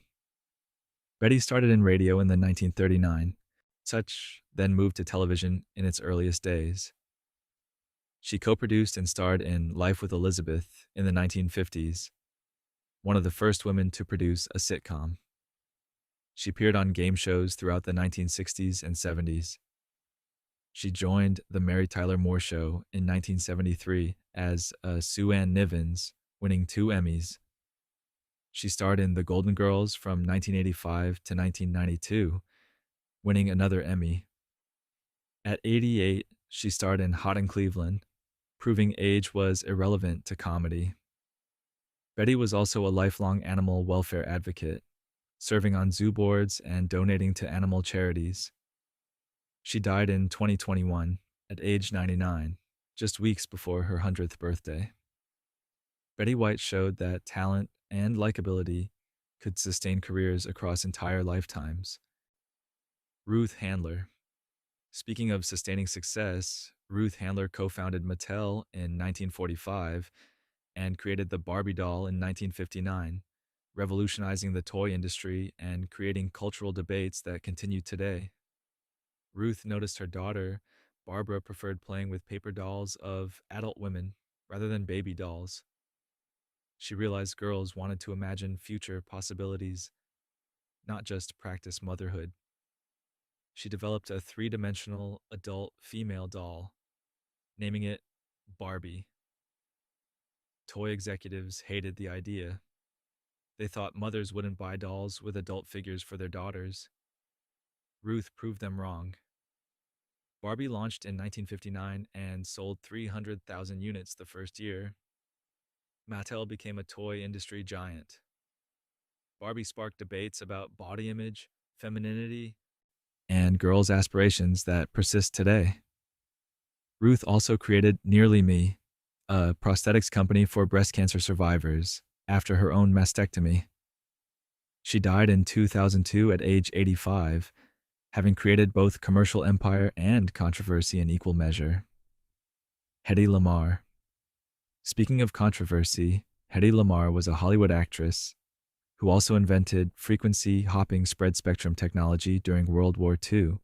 Betty started in radio in the 1939, such then moved to television in its earliest days. She co-produced and starred in Life with Elizabeth in the 1950s, one of the first women to produce a sitcom. She appeared on game shows throughout the 1960s and 70s. She joined The Mary Tyler Moore Show in 1973 as Sue Ann Nivens, winning 2 Emmys. She starred in The Golden Girls from 1985 to 1992, winning another Emmy. At 88, she starred in Hot in Cleveland, proving age was irrelevant to comedy. Betty was also a lifelong animal welfare advocate, serving on zoo boards and donating to animal charities. She died in 2021 at age 99, just weeks before her 100th birthday. Betty White showed that talent and likability could sustain careers across entire lifetimes. Ruth Handler. Speaking of sustaining success, Ruth Handler co-founded Mattel in 1945 and created the Barbie doll in 1959, revolutionizing the toy industry and creating cultural debates that continue today. Ruth noticed her daughter, Barbara, preferred playing with paper dolls of adult women rather than baby dolls. She realized girls wanted to imagine future possibilities, not just practice motherhood. She developed a 3-dimensional adult female doll, naming it Barbie. Toy executives hated the idea. They thought mothers wouldn't buy dolls with adult figures for their daughters. Ruth proved them wrong. Barbie launched in 1959 and sold 300,000 units the first year. Mattel became a toy industry giant. Barbie sparked debates about body image, femininity, and girls' aspirations that persist today. Ruth also created Nearly Me, a prosthetics company for breast cancer survivors, after her own mastectomy. She died in 2002 at age 85, having created both commercial empire and controversy in equal measure. Hedy Lamarr. Speaking of controversy, Hedy Lamarr was a Hollywood actress who also invented frequency hopping spread spectrum technology during World War II,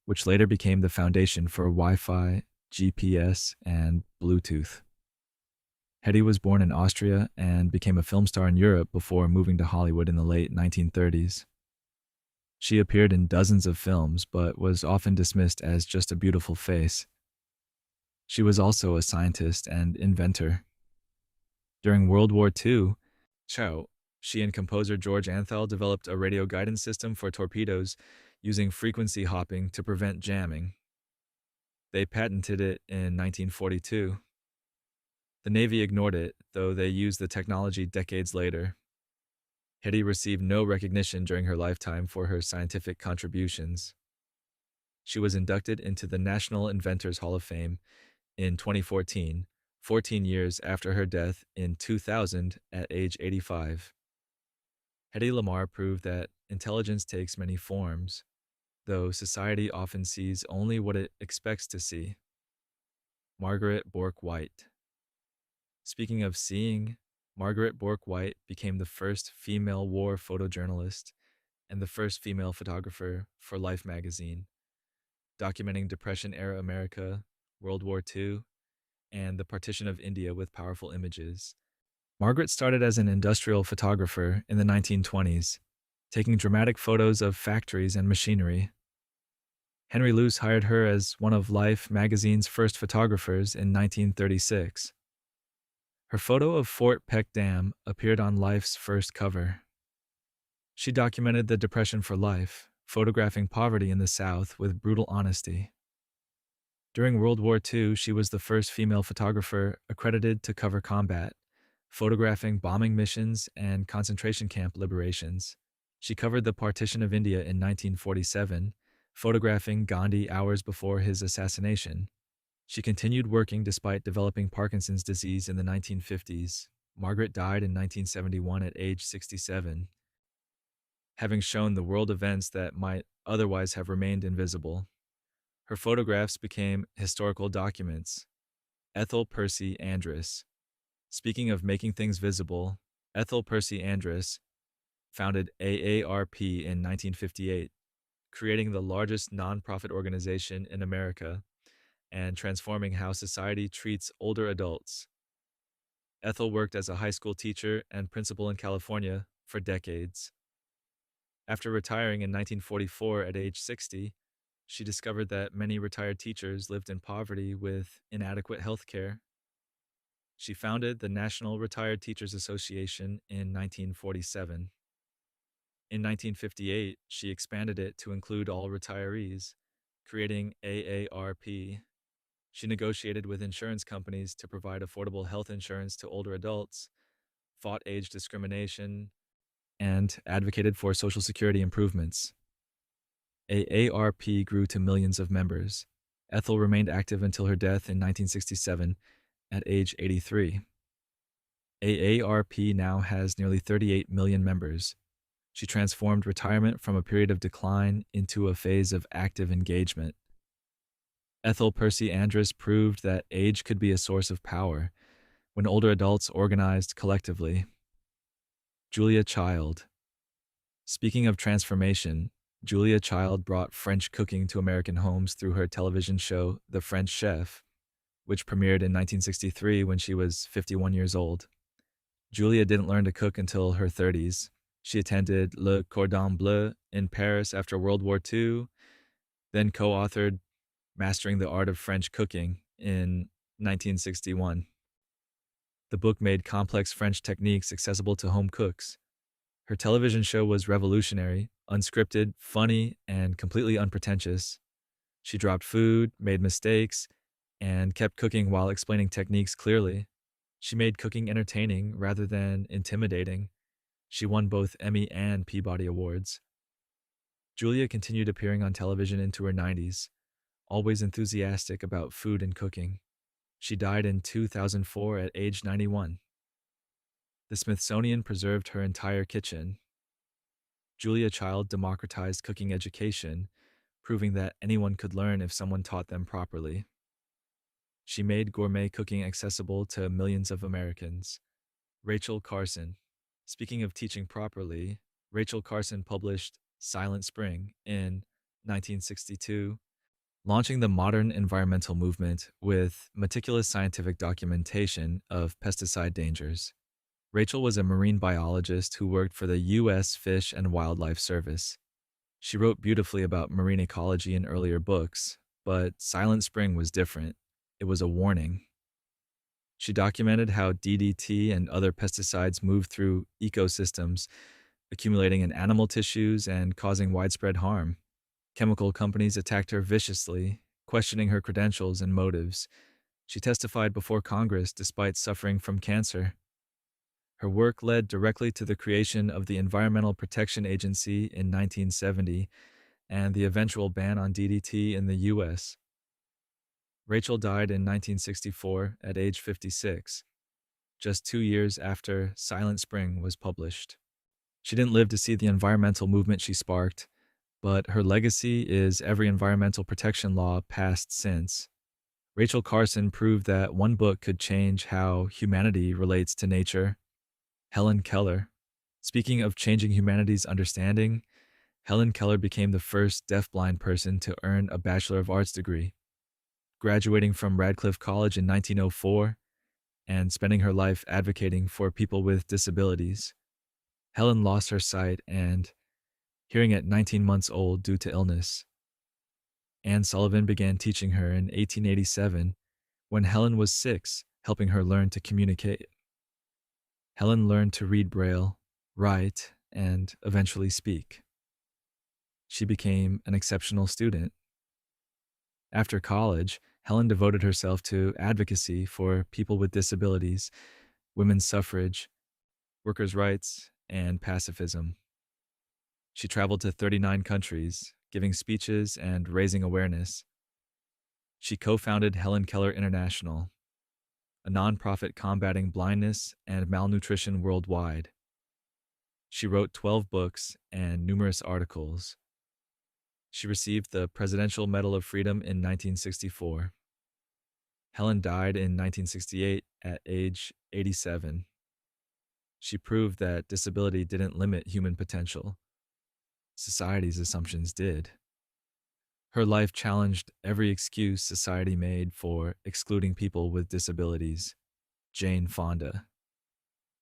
which later became the foundation for Wi-Fi, GPS, and Bluetooth. Hedy was born in Austria and became a film star in Europe before moving to Hollywood in the late 1930s. She appeared in dozens of films, but was often dismissed as just a beautiful face. She was also a scientist and inventor. During World War II, she and composer George Antheil developed a radio guidance system for torpedoes using frequency hopping to prevent jamming. They patented it in 1942. The Navy ignored it, though they used the technology decades later. Hedy received no recognition during her lifetime for her scientific contributions. She was inducted into the National Inventors Hall of Fame in 2014, 14 years after her death in 2000 at age 85. Hedy Lamarr proved that intelligence takes many forms, though society often sees only what it expects to see. Margaret Bourke White. Speaking of seeing, Margaret Bourke White became the first female war photojournalist and the first female photographer for Life magazine, documenting Depression-era America, World War II, and the partition of India with powerful images. Margaret started as an industrial photographer in the 1920s, taking dramatic photos of factories and machinery. Henry Luce hired her as one of Life magazine's first photographers in 1936. Her photo of Fort Peck Dam appeared on Life's first cover. She documented the Depression for Life, photographing poverty in the South with brutal honesty. During World War II, she was the first female photographer accredited to cover combat, photographing bombing missions and concentration camp liberations. She covered the partition of India in 1947, photographing Gandhi hours before his assassination. She continued working despite developing Parkinson's disease in the 1950s. Margaret died in 1971 at age 67, having shown the world events that might otherwise have remained invisible. Her photographs became historical documents. Ethel Percy Andress. Speaking of making things visible, Ethel Percy Andress founded AARP in 1958, creating the largest nonprofit organization in America and transforming how society treats older adults. Ethel worked as a high school teacher and principal in California for decades. After retiring in 1944 at age 60, she discovered that many retired teachers lived in poverty with inadequate health care. She founded the National Retired Teachers Association in 1947. In 1958, she expanded it to include all retirees, creating AARP. She negotiated with insurance companies to provide affordable health insurance to older adults, fought age discrimination, and advocated for Social Security improvements. AARP grew to millions of members. Ethel remained active until her death in 1967 at age 83. AARP now has nearly 38 million members. She transformed retirement from a period of decline into a phase of active engagement. Ethel Percy Andress proved that age could be a source of power when older adults organized collectively. Julia Child. Speaking of transformation, Julia Child brought French cooking to American homes through her television show, The French Chef, which premiered in 1963 when she was 51 years old. Julia didn't learn to cook until her 30s. She attended Le Cordon Bleu in Paris after World War II, then co-authored Mastering the Art of French Cooking in 1961. The book made complex French techniques accessible to home cooks. Her television show was revolutionary, unscripted, funny, and completely unpretentious. She dropped food, made mistakes, and kept cooking while explaining techniques clearly. She made cooking entertaining rather than intimidating. She won both Emmy and Peabody Awards. Julia continued appearing on television into her 90s, always enthusiastic about food and cooking. She died in 2004 at age 91. The Smithsonian preserved her entire kitchen. Julia Child democratized cooking education, proving that anyone could learn if someone taught them properly. She made gourmet cooking accessible to millions of Americans. Rachel Carson. Speaking of teaching properly, Rachel Carson published Silent Spring in 1962, launching the modern environmental movement with meticulous scientific documentation of pesticide dangers. Rachel was a marine biologist who worked for the U.S. Fish and Wildlife Service. She wrote beautifully about marine ecology in earlier books, but Silent Spring was different. It was a warning. She documented how DDT and other pesticides move through ecosystems, accumulating in animal tissues and causing widespread harm. Chemical companies attacked her viciously, questioning her credentials and motives. She testified before Congress despite suffering from cancer. Her work led directly to the creation of the Environmental Protection Agency in 1970 and the eventual ban on DDT in the U.S. Rachel died in 1964 at age 56, just 2 years after Silent Spring was published. She didn't live to see the environmental movement she sparked, but her legacy is every environmental protection law passed since. Rachel Carson proved that one book could change how humanity relates to nature. Helen Keller. Speaking of changing humanity's understanding, Helen Keller became the first deafblind person to earn a Bachelor of Arts degree, graduating from Radcliffe College in 1904 and spending her life advocating for people with disabilities. Helen lost her sight and hearing at 19 months old due to illness. Anne Sullivan began teaching her in 1887 when Helen was 6, helping her learn to communicate. Helen learned to read Braille, write, and eventually speak. She became an exceptional student. After college, Helen devoted herself to advocacy for people with disabilities, women's suffrage, workers' rights, and pacifism. She traveled to 39 countries, giving speeches and raising awareness. She co-founded Helen Keller International, a nonprofit combating blindness and malnutrition worldwide. She wrote 12 books and numerous articles. She received the Presidential Medal of Freedom in 1964. Helen died in 1968 at age 87. She proved that disability didn't limit human potential. Society's assumptions did. Her life challenged every excuse society made for excluding people with disabilities. Jane Fonda.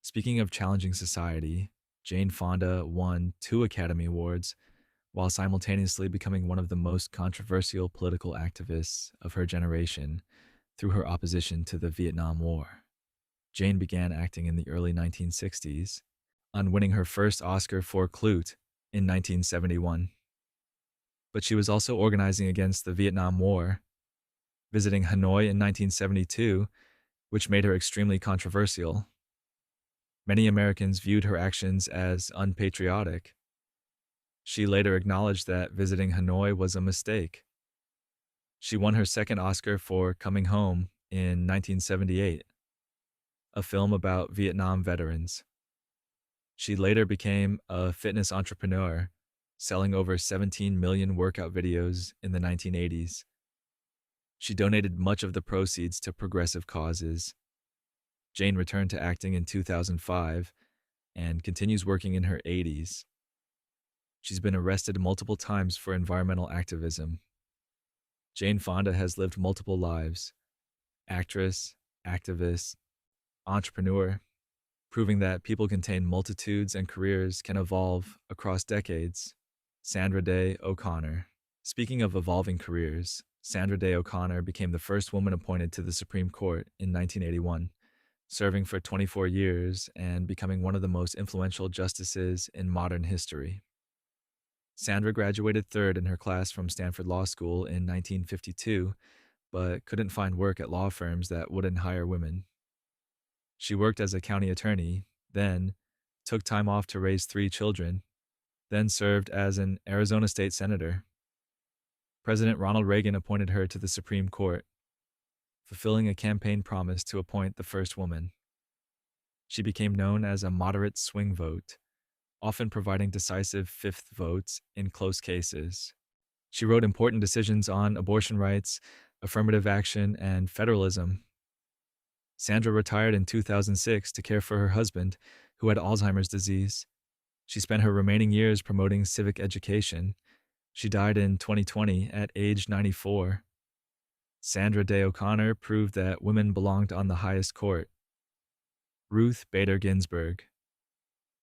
Speaking of challenging society, Jane Fonda won 2 Academy Awards while simultaneously becoming one of the most controversial political activists of her generation through her opposition to the Vietnam War. Jane began acting in the early 1960s, on winning her first Oscar for Clute in 1971. But she was also organizing against the Vietnam War, visiting Hanoi in 1972, which made her extremely controversial. Many Americans viewed her actions as unpatriotic. She later acknowledged that visiting Hanoi was a mistake. She won her second Oscar for Coming Home in 1978, a film about Vietnam veterans. She later became a fitness entrepreneur, selling over 17 million workout videos in the 1980s. She donated much of the proceeds to progressive causes. Jane returned to acting in 2005 and continues working in her 80s. She's been arrested multiple times for environmental activism. Jane Fonda has lived multiple lives: actress, activist, entrepreneur, proving that people contain multitudes and careers can evolve across decades. Sandra Day O'Connor. Speaking of evolving careers, Sandra Day O'Connor became the first woman appointed to the Supreme Court in 1981, serving for 24 years and becoming one of the most influential justices in modern history. Sandra graduated third in her class from Stanford Law School in 1952, but couldn't find work at law firms that wouldn't hire women. She worked as a county attorney, then took time off to raise 3 children, then served as an Arizona state senator. President Ronald Reagan appointed her to the Supreme Court, fulfilling a campaign promise to appoint the first woman. She became known as a moderate swing vote, often providing decisive fifth votes in close cases. She wrote important decisions on abortion rights, affirmative action, and federalism. Sandra retired in 2006 to care for her husband, who had Alzheimer's disease. She spent her remaining years promoting civic education. She died in 2020 at age 94. Sandra Day O'Connor proved that women belonged on the highest court. Ruth Bader Ginsburg.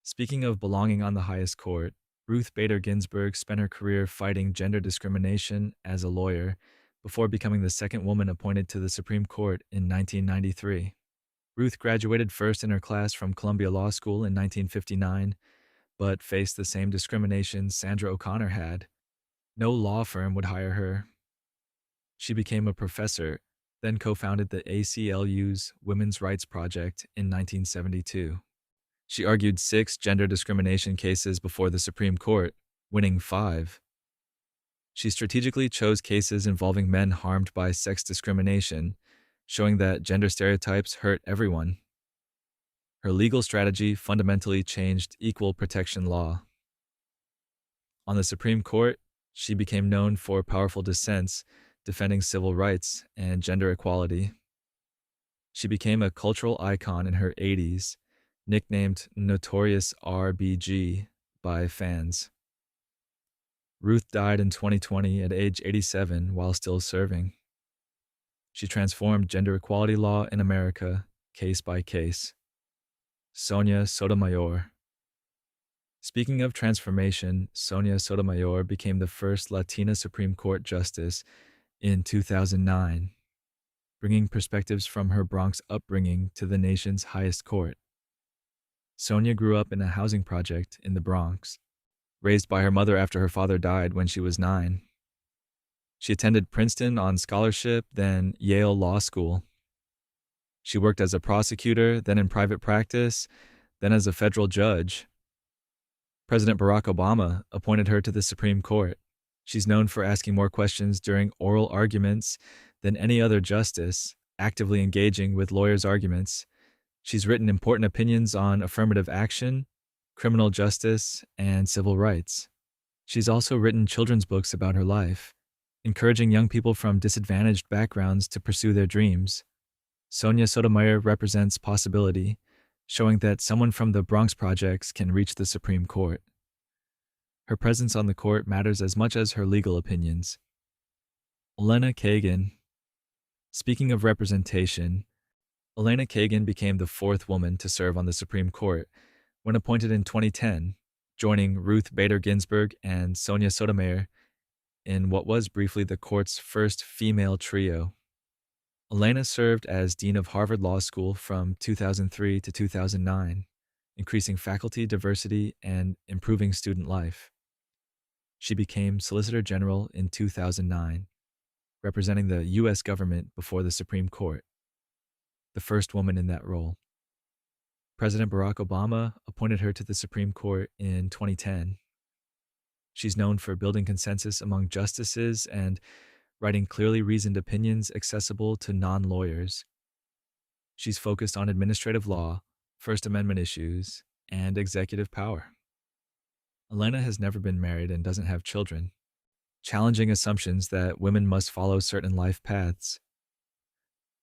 Speaking of belonging on the highest court, Ruth Bader Ginsburg spent her career fighting gender discrimination as a lawyer before becoming the second woman appointed to the Supreme Court in 1993. Ruth graduated first in her class from Columbia Law School in 1959, but faced the same discrimination Sandra O'Connor had. No law firm would hire her. She became a professor, then co-founded the ACLU's Women's Rights Project in 1972. She argued 6 gender discrimination cases before the Supreme Court, winning 5. She strategically chose cases involving men harmed by sex discrimination, showing that gender stereotypes hurt everyone. Her legal strategy fundamentally changed equal protection law. On the Supreme Court, she became known for powerful dissents defending civil rights and gender equality. She became a cultural icon in her 80s, nicknamed Notorious RBG by fans. Ruth died in 2020 at age 87 while still serving. She transformed gender equality law in America, case by case. Sonia Sotomayor. Speaking of transformation, Sonia Sotomayor became the first Latina Supreme Court justice in 2009, bringing perspectives from her Bronx upbringing to the nation's highest court. Sonia grew up in a housing project in the Bronx, raised by her mother after her father died when she was 9. She attended Princeton on scholarship, then Yale Law School. She worked as a prosecutor, then in private practice, then as a federal judge. President Barack Obama appointed her to the Supreme Court. She's known for asking more questions during oral arguments than any other justice, actively engaging with lawyers' arguments. She's written important opinions on affirmative action, criminal justice, and civil rights. She's also written children's books about her life, encouraging young people from disadvantaged backgrounds to pursue their dreams. Sonia Sotomayor represents possibility, showing that someone from the Bronx projects can reach the Supreme Court. Her presence on the court matters as much as her legal opinions. Elena Kagan. Speaking of representation, Elena Kagan became the 4th woman to serve on the Supreme Court when appointed in 2010, joining Ruth Bader Ginsburg and Sonia Sotomayor in what was briefly the court's first female trio. Elena served as Dean of Harvard Law School from 2003 to 2009, increasing faculty diversity and improving student life. She became Solicitor General in 2009, representing the U.S. government before the Supreme Court, the first woman in that role. President Barack Obama appointed her to the Supreme Court in 2010. She's known for building consensus among justices and writing clearly reasoned opinions accessible to non-lawyers. She's focused on administrative law, First Amendment issues, and executive power. Elena has never been married and doesn't have children, challenging assumptions that women must follow certain life paths.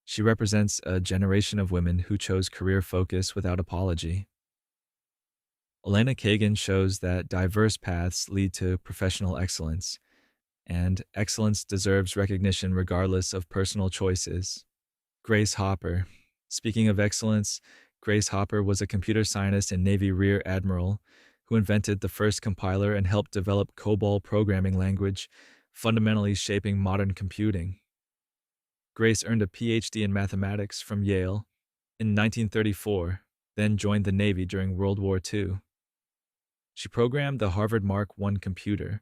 She represents a generation of women who chose career focus without apology. Elena Kagan shows that diverse paths lead to professional excellence, and excellence deserves recognition regardless of personal choices. Grace Hopper. Speaking of excellence, Grace Hopper was a computer scientist and Navy Rear Admiral who invented the first compiler and helped develop COBOL programming language, fundamentally shaping modern computing. Grace earned a PhD in mathematics from Yale in 1934, then joined the Navy during World War II. She programmed the Harvard Mark I computer,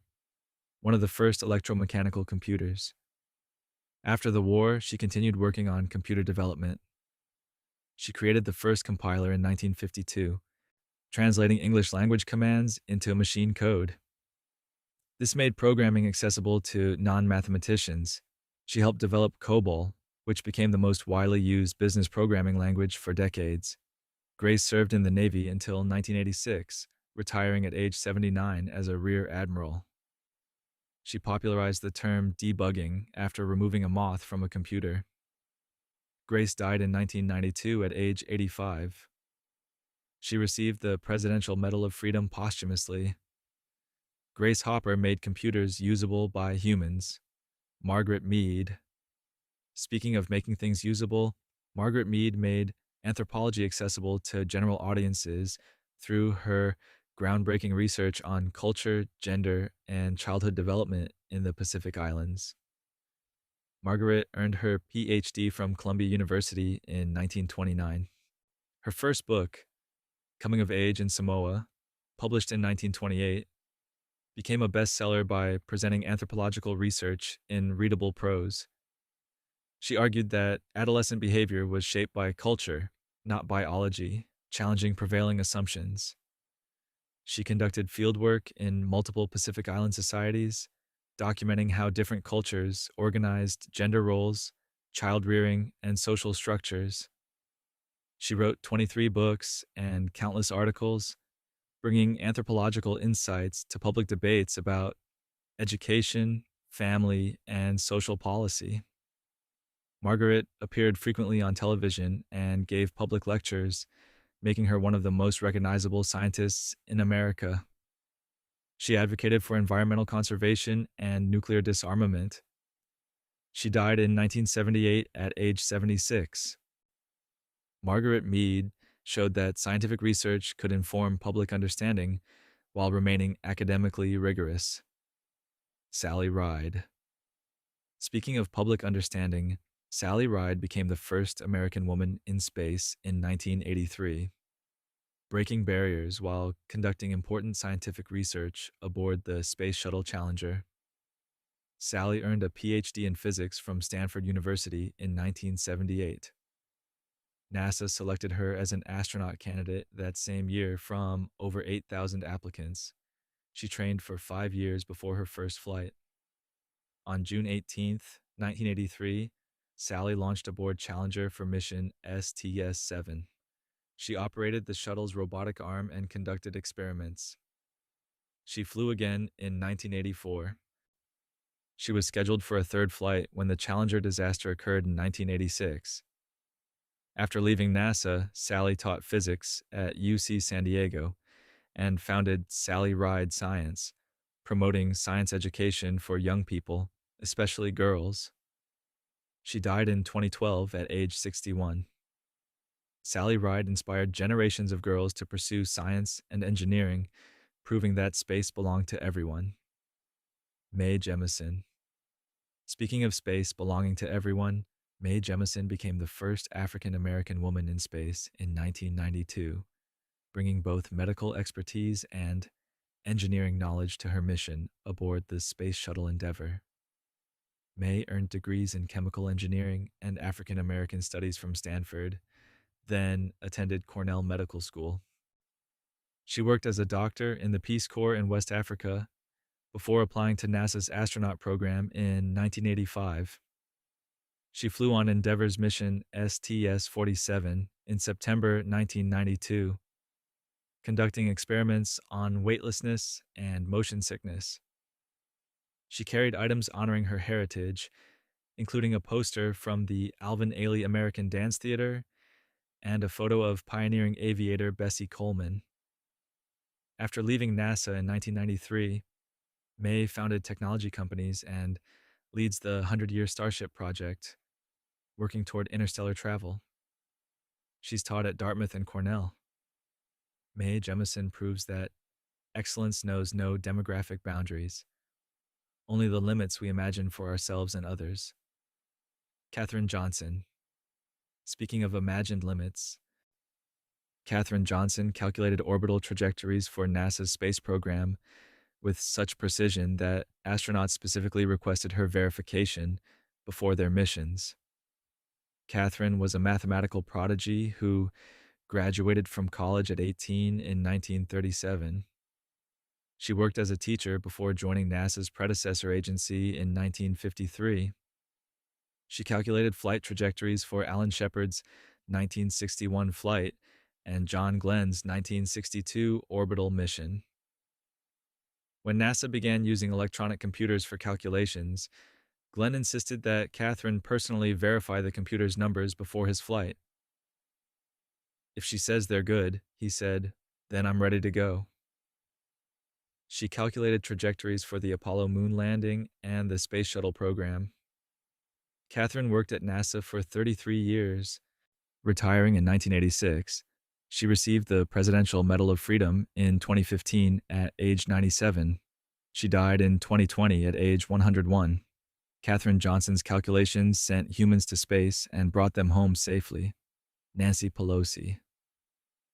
one of the first electromechanical computers. After the war, she continued working on computer development. She created the first compiler in 1952, translating English language commands into machine code. This made programming accessible to non-mathematicians. She helped develop COBOL, which became the most widely used business programming language for decades. Grace served in the Navy until 1986, retiring at age 79 as a Rear Admiral. She popularized the term debugging after removing a moth from a computer. Grace died in 1992 at age 85. She received the Presidential Medal of Freedom posthumously. Grace Hopper made computers usable by humans. Margaret Mead. Speaking of making things usable, Margaret Mead made anthropology accessible to general audiences through her groundbreaking research on culture, gender, and childhood development in the Pacific Islands. Margaret earned her PhD from Columbia University in 1929. Her first book, Coming of Age in Samoa, published in 1928, became a bestseller by presenting anthropological research in readable prose. She argued that adolescent behavior was shaped by culture, not biology, challenging prevailing assumptions. She conducted fieldwork in multiple Pacific Island societies, documenting how different cultures organized gender roles, child rearing, and social structures. She wrote 23 books and countless articles, bringing anthropological insights to public debates about education, family, and social policy. Margaret appeared frequently on television and gave public lectures, making her one of the most recognizable scientists in America. She advocated for environmental conservation and nuclear disarmament. She died in 1978 at age 76. Margaret Mead showed that scientific research could inform public understanding while remaining academically rigorous. Sally Ride. Speaking of public understanding, Sally Ride became the first American woman in space in 1983, breaking barriers while conducting important scientific research aboard the Space Shuttle Challenger. Sally earned a PhD in physics from Stanford University in 1978. NASA selected her as an astronaut candidate that same year from over 8,000 applicants. She trained for 5 years before her first flight. On June 18, 1983, Sally launched aboard Challenger for mission STS-7. She operated the shuttle's robotic arm and conducted experiments. She flew again in 1984. She was scheduled for a third flight when the Challenger disaster occurred in 1986. After leaving NASA, Sally taught physics at UC San Diego and founded Sally Ride Science, promoting science education for young people, especially girls. She died in 2012 at age 61. Sally Ride inspired generations of girls to pursue science and engineering, proving that space belonged to everyone. Mae Jemison. Speaking of space belonging to everyone, Mae Jemison became the first African American woman in space in 1992, bringing both medical expertise and engineering knowledge to her mission aboard the Space Shuttle Endeavour. Mae earned degrees in chemical engineering and African American studies from Stanford, then attended Cornell Medical School. She worked as a doctor in the Peace Corps in West Africa before applying to NASA's astronaut program in 1985. She flew on Endeavour's mission STS-47 in September 1992, conducting experiments on weightlessness and motion sickness. She carried items honoring her heritage, including a poster from the Alvin Ailey American Dance Theater and a photo of pioneering aviator Bessie Coleman. After leaving NASA in 1993, Mae founded technology companies and leads the 100-Year Starship Project, working toward interstellar travel. She's taught at Dartmouth and Cornell. Mae Jemison proves that excellence knows no demographic boundaries, only the limits we imagine for ourselves and others. Katherine Johnson. Speaking of imagined limits, Katherine Johnson calculated orbital trajectories for NASA's space program with such precision that astronauts specifically requested her verification before their missions. Katherine was a mathematical prodigy who graduated from college at 18 in 1937. She worked as a teacher before joining NASA's predecessor agency in 1953. She calculated flight trajectories for Alan Shepard's 1961 flight and John Glenn's 1962 orbital mission. When NASA began using electronic computers for calculations, Glenn insisted that Katherine personally verify the computer's numbers before his flight. If she says they're good, he said, then I'm ready to go. She calculated trajectories for the Apollo moon landing and the Space Shuttle program. Katherine worked at NASA for 33 years. Retiring in 1986, she received the Presidential Medal of Freedom in 2015 at age 97. She died in 2020 at age 101. Katherine Johnson's calculations sent humans to space and brought them home safely. Nancy Pelosi.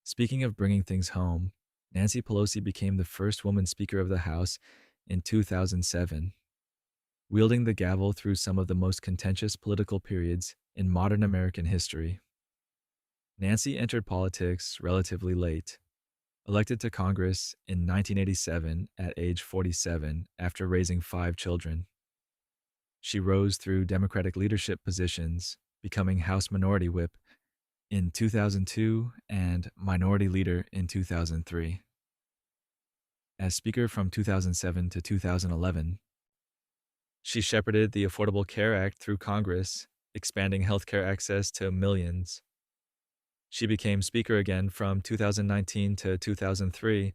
Speaking of bringing things home, Nancy Pelosi became the first woman Speaker of the House in 2007, wielding the gavel through some of the most contentious political periods in modern American history. Nancy entered politics relatively late, Elected to Congress in 1987 at age 47 after raising 5 children. She rose through Democratic leadership positions, becoming House Minority Whip in 2002 and Minority Leader in 2003. As Speaker from 2007 to 2011, she shepherded the Affordable Care Act through Congress, expanding healthcare access to millions. She became Speaker again from 2019 to 2003,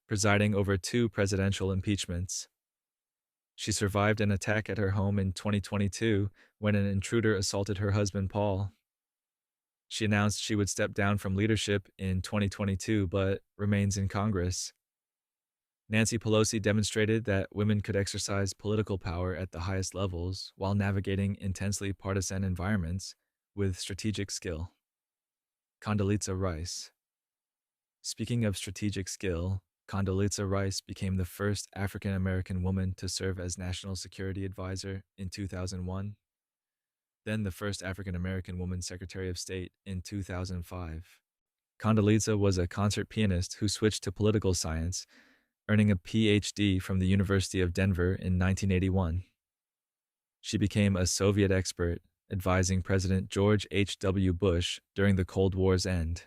presiding over 2 presidential impeachments. She survived an attack at her home in 2022 when an intruder assaulted her husband, Paul. She announced she would step down from leadership in 2022 but remains in Congress. Nancy Pelosi demonstrated that women could exercise political power at the highest levels while navigating intensely partisan environments with strategic skill. Condoleezza Rice. Speaking of strategic skill, Condoleezza Rice became the first African American woman to serve as National Security Advisor in 2001, then the first African American woman Secretary of State in 2005. Condoleezza was a concert pianist who switched to political science, earning a PhD from the University of Denver in 1981. She became a Soviet expert, advising President George H.W. Bush during the Cold War's end.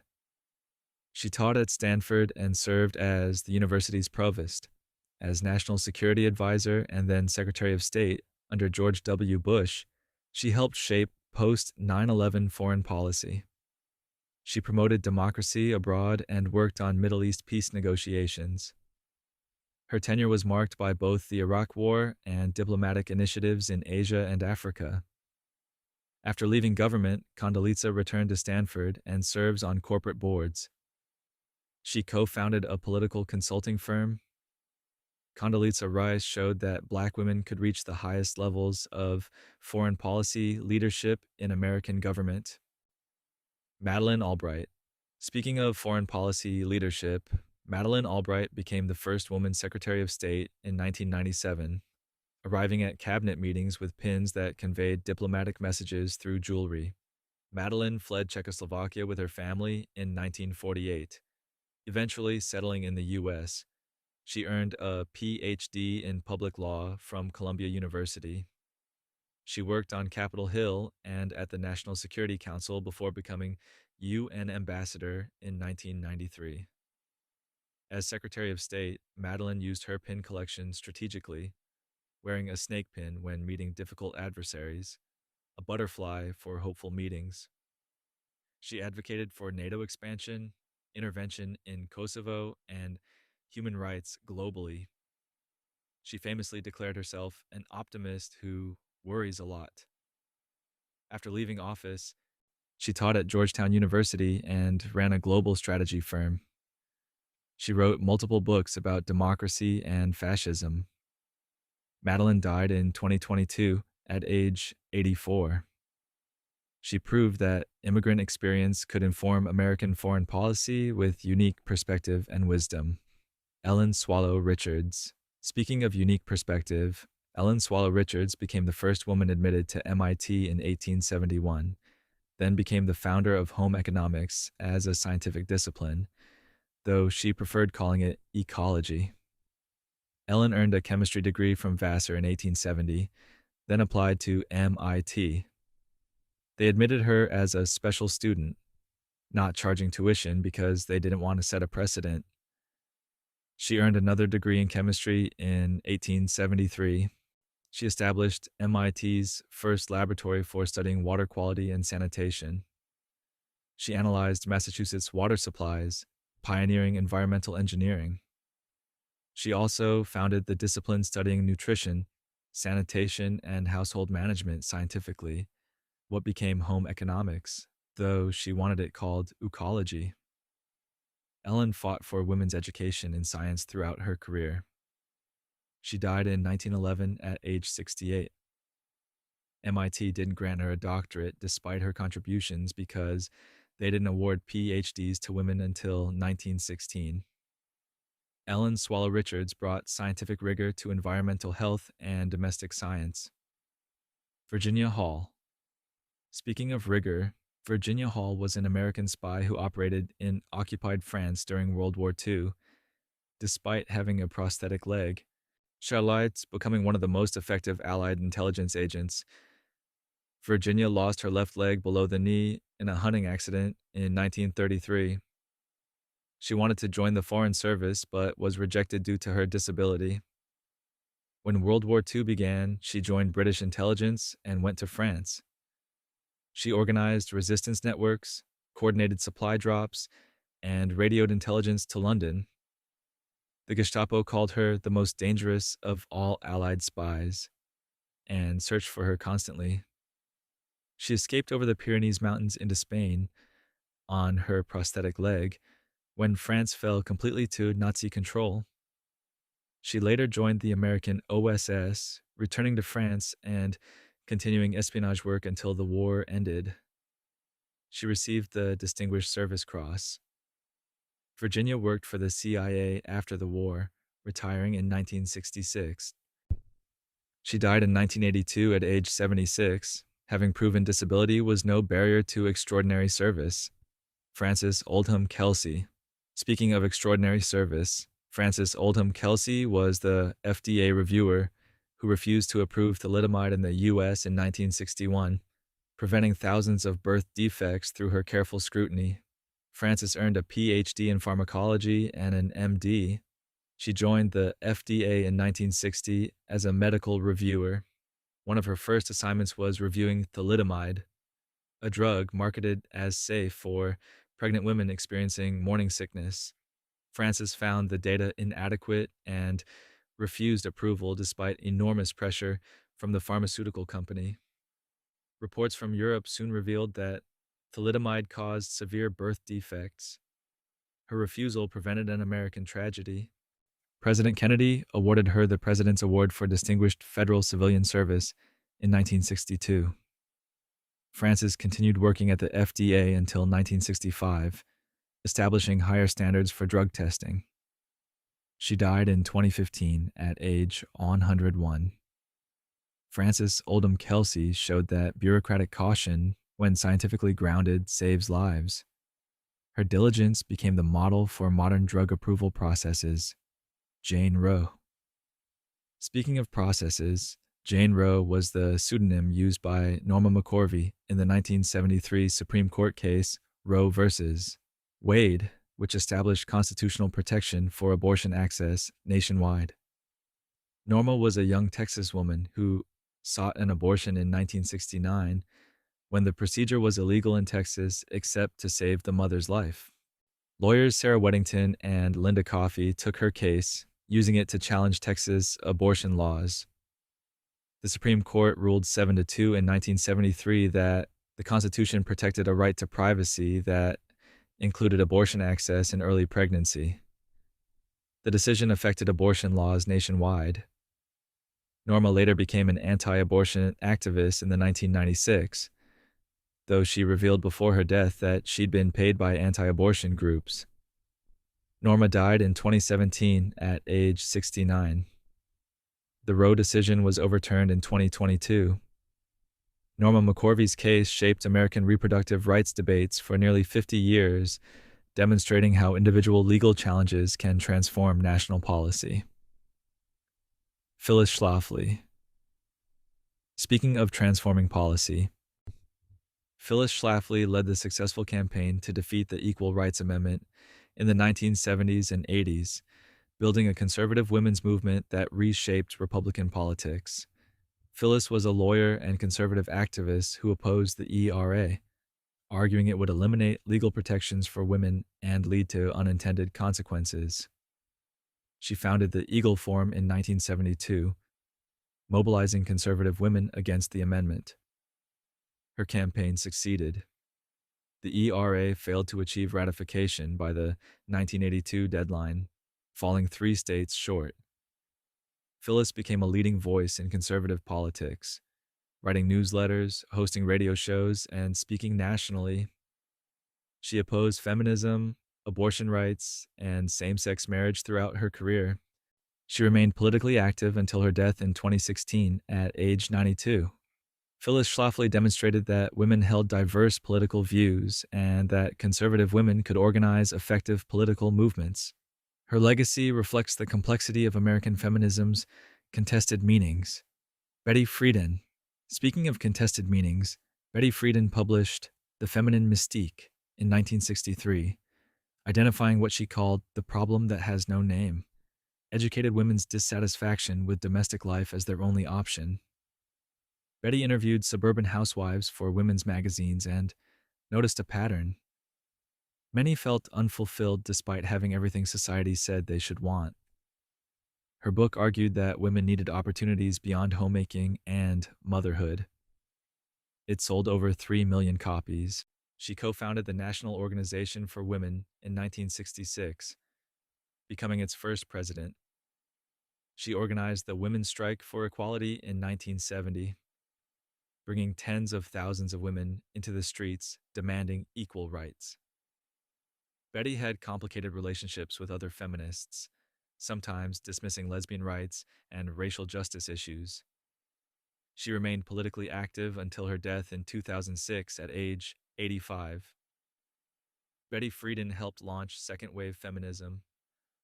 She taught at Stanford and served as the university's provost, as National Security Advisor and then Secretary of State under George W. Bush. She helped shape post 9/11 foreign policy. She promoted democracy abroad and worked on Middle East peace negotiations. Her tenure was marked by both the Iraq War and diplomatic initiatives in Asia and Africa. After leaving government, Condoleezza returned to Stanford and serves on corporate boards. She co-founded a political consulting firm. Condoleezza Rice showed that Black women could reach the highest levels of foreign policy leadership in American government. Madeleine Albright. Speaking of foreign policy leadership, Madeleine Albright became the first woman Secretary of State in 1997, arriving at cabinet meetings with pins that conveyed diplomatic messages through jewelry. Madeleine fled Czechoslovakia with her family in 1948, eventually settling in the U.S. She earned a Ph.D. in public law from Columbia University. She worked on Capitol Hill and at the National Security Council before becoming UN ambassador in 1993. As Secretary of State, Madeleine used her pin collection strategically, wearing a snake pin when meeting difficult adversaries, a butterfly for hopeful meetings. She advocated for NATO expansion, intervention in Kosovo, and human rights globally. She famously declared herself an optimist who worries a lot. After leaving office, she taught at Georgetown University and ran a global strategy firm. She wrote multiple books about democracy and fascism. Madeleine died in 2022 at age 84. She proved that immigrant experience could inform American foreign policy with unique perspective and wisdom. Ellen Swallow Richards. Speaking of unique perspective, Ellen Swallow Richards became the first woman admitted to MIT in 1871, then became the founder of home economics as a scientific discipline, though she preferred calling it ecology. Ellen earned a chemistry degree from Vassar in 1870, then applied to MIT. They admitted her as a special student, not charging tuition because they didn't want to set a precedent. She earned another degree in chemistry in 1873. She established MIT's first laboratory for studying water quality and sanitation. She analyzed Massachusetts' water supplies, pioneering environmental engineering. She also founded the discipline studying nutrition, sanitation, and household management scientifically, what became home economics, though she wanted it called ecology. Ellen fought for women's education in science throughout her career. She died in 1911 at age 68. MIT didn't grant her a doctorate despite her contributions because they didn't award PhDs to women until 1916. Ellen Swallow Richards brought scientific rigor to environmental health and domestic science. Virginia Hall. Speaking of rigor, Virginia Hall was an American spy who operated in occupied France during World War II, despite having a prosthetic leg. Charlotte becoming one of the most effective Allied intelligence agents. Virginia lost her left leg below the knee in a hunting accident in 1933. She wanted to join the Foreign Service but was rejected due to her disability. When World War II began, she joined British intelligence and went to France. She organized resistance networks, coordinated supply drops, and radioed intelligence to London. The Gestapo called her the most dangerous of all Allied spies and searched for her constantly. She escaped over the Pyrenees Mountains into Spain on her prosthetic leg when France fell completely to Nazi control. She later joined the American OSS, returning to France and continuing espionage work until the war ended. She received the Distinguished Service Cross. Virginia worked for the CIA after the war, retiring in 1966. She died in 1982 at age 76, having proven disability was no barrier to extraordinary service. Frances Oldham Kelsey. Speaking of extraordinary service, Frances Oldham Kelsey was the FDA reviewer who refused to approve thalidomide in the U.S. in 1961, preventing thousands of birth defects through her careful scrutiny. Frances earned a Ph.D. in pharmacology and an M.D. She joined the FDA in 1960 as a medical reviewer. One of her first assignments was reviewing thalidomide, a drug marketed as safe for pregnant women experiencing morning sickness. Frances found the data inadequate and refused approval despite enormous pressure from the pharmaceutical company. Reports from Europe soon revealed that thalidomide caused severe birth defects. Her refusal prevented an American tragedy. President Kennedy awarded her the President's Award for Distinguished Federal Civilian Service in 1962. Frances continued working at the FDA until 1965, establishing higher standards for drug testing. She died in 2015 at age 101. Frances Oldham Kelsey showed that bureaucratic caution, when scientifically grounded, saves lives. Her diligence became the model for modern drug approval processes. Jane Roe. Speaking of processes, Jane Roe was the pseudonym used by Norma McCorvey in the 1973 Supreme Court case Roe v. Wade, which established constitutional protection for abortion access nationwide. Norma was a young Texas woman who sought an abortion in 1969 when the procedure was illegal in Texas except to save the mother's life. Lawyers Sarah Weddington and Linda Coffey took her case, using it to challenge Texas abortion laws. The Supreme Court ruled 7-2 in 1973 that the Constitution protected a right to privacy that included abortion access in early pregnancy. The decision affected abortion laws nationwide. Norma later became an anti-abortion activist in the 1996, though she revealed before her death that she'd been paid by anti-abortion groups. Norma died in 2017 at age 69. The Roe decision was overturned in 2022. Norma McCorvey's case shaped American reproductive rights debates for nearly 50 years, demonstrating how individual legal challenges can transform national policy. Phyllis Schlafly. Speaking of transforming policy, Phyllis Schlafly led the successful campaign to defeat the Equal Rights Amendment in the 1970s and 80s, building a conservative women's movement that reshaped Republican politics. Phyllis was a lawyer and conservative activist who opposed the ERA, arguing it would eliminate legal protections for women and lead to unintended consequences. She founded the Eagle Forum in 1972, mobilizing conservative women against the amendment. Her campaign succeeded. The ERA failed to achieve ratification by the 1982 deadline, falling 3 states short. Phyllis became a leading voice in conservative politics, writing newsletters, hosting radio shows, and speaking nationally. She opposed feminism, abortion rights, and same-sex marriage throughout her career. She remained politically active until her death in 2016 at age 92. Phyllis Schlafly demonstrated that women held diverse political views and that conservative women could organize effective political movements. Her legacy reflects the complexity of American feminism's contested meanings. Betty Friedan. Speaking of contested meanings, Betty Friedan published The Feminine Mystique in 1963, identifying what she called the problem that has no name, educated women's dissatisfaction with domestic life as their only option. Betty interviewed suburban housewives for women's magazines and noticed a pattern. Many felt unfulfilled despite having everything society said they should want. Her book argued that women needed opportunities beyond homemaking and motherhood. It sold over 3 million copies. She co-founded the National Organization for Women in 1966, becoming its first president. She organized the Women's Strike for Equality in 1970, bringing tens of thousands of women into the streets demanding equal rights. Betty had complicated relationships with other feminists, sometimes dismissing lesbian rights and racial justice issues. She remained politically active until her death in 2006 at age 85. Betty Friedan helped launch second-wave feminism,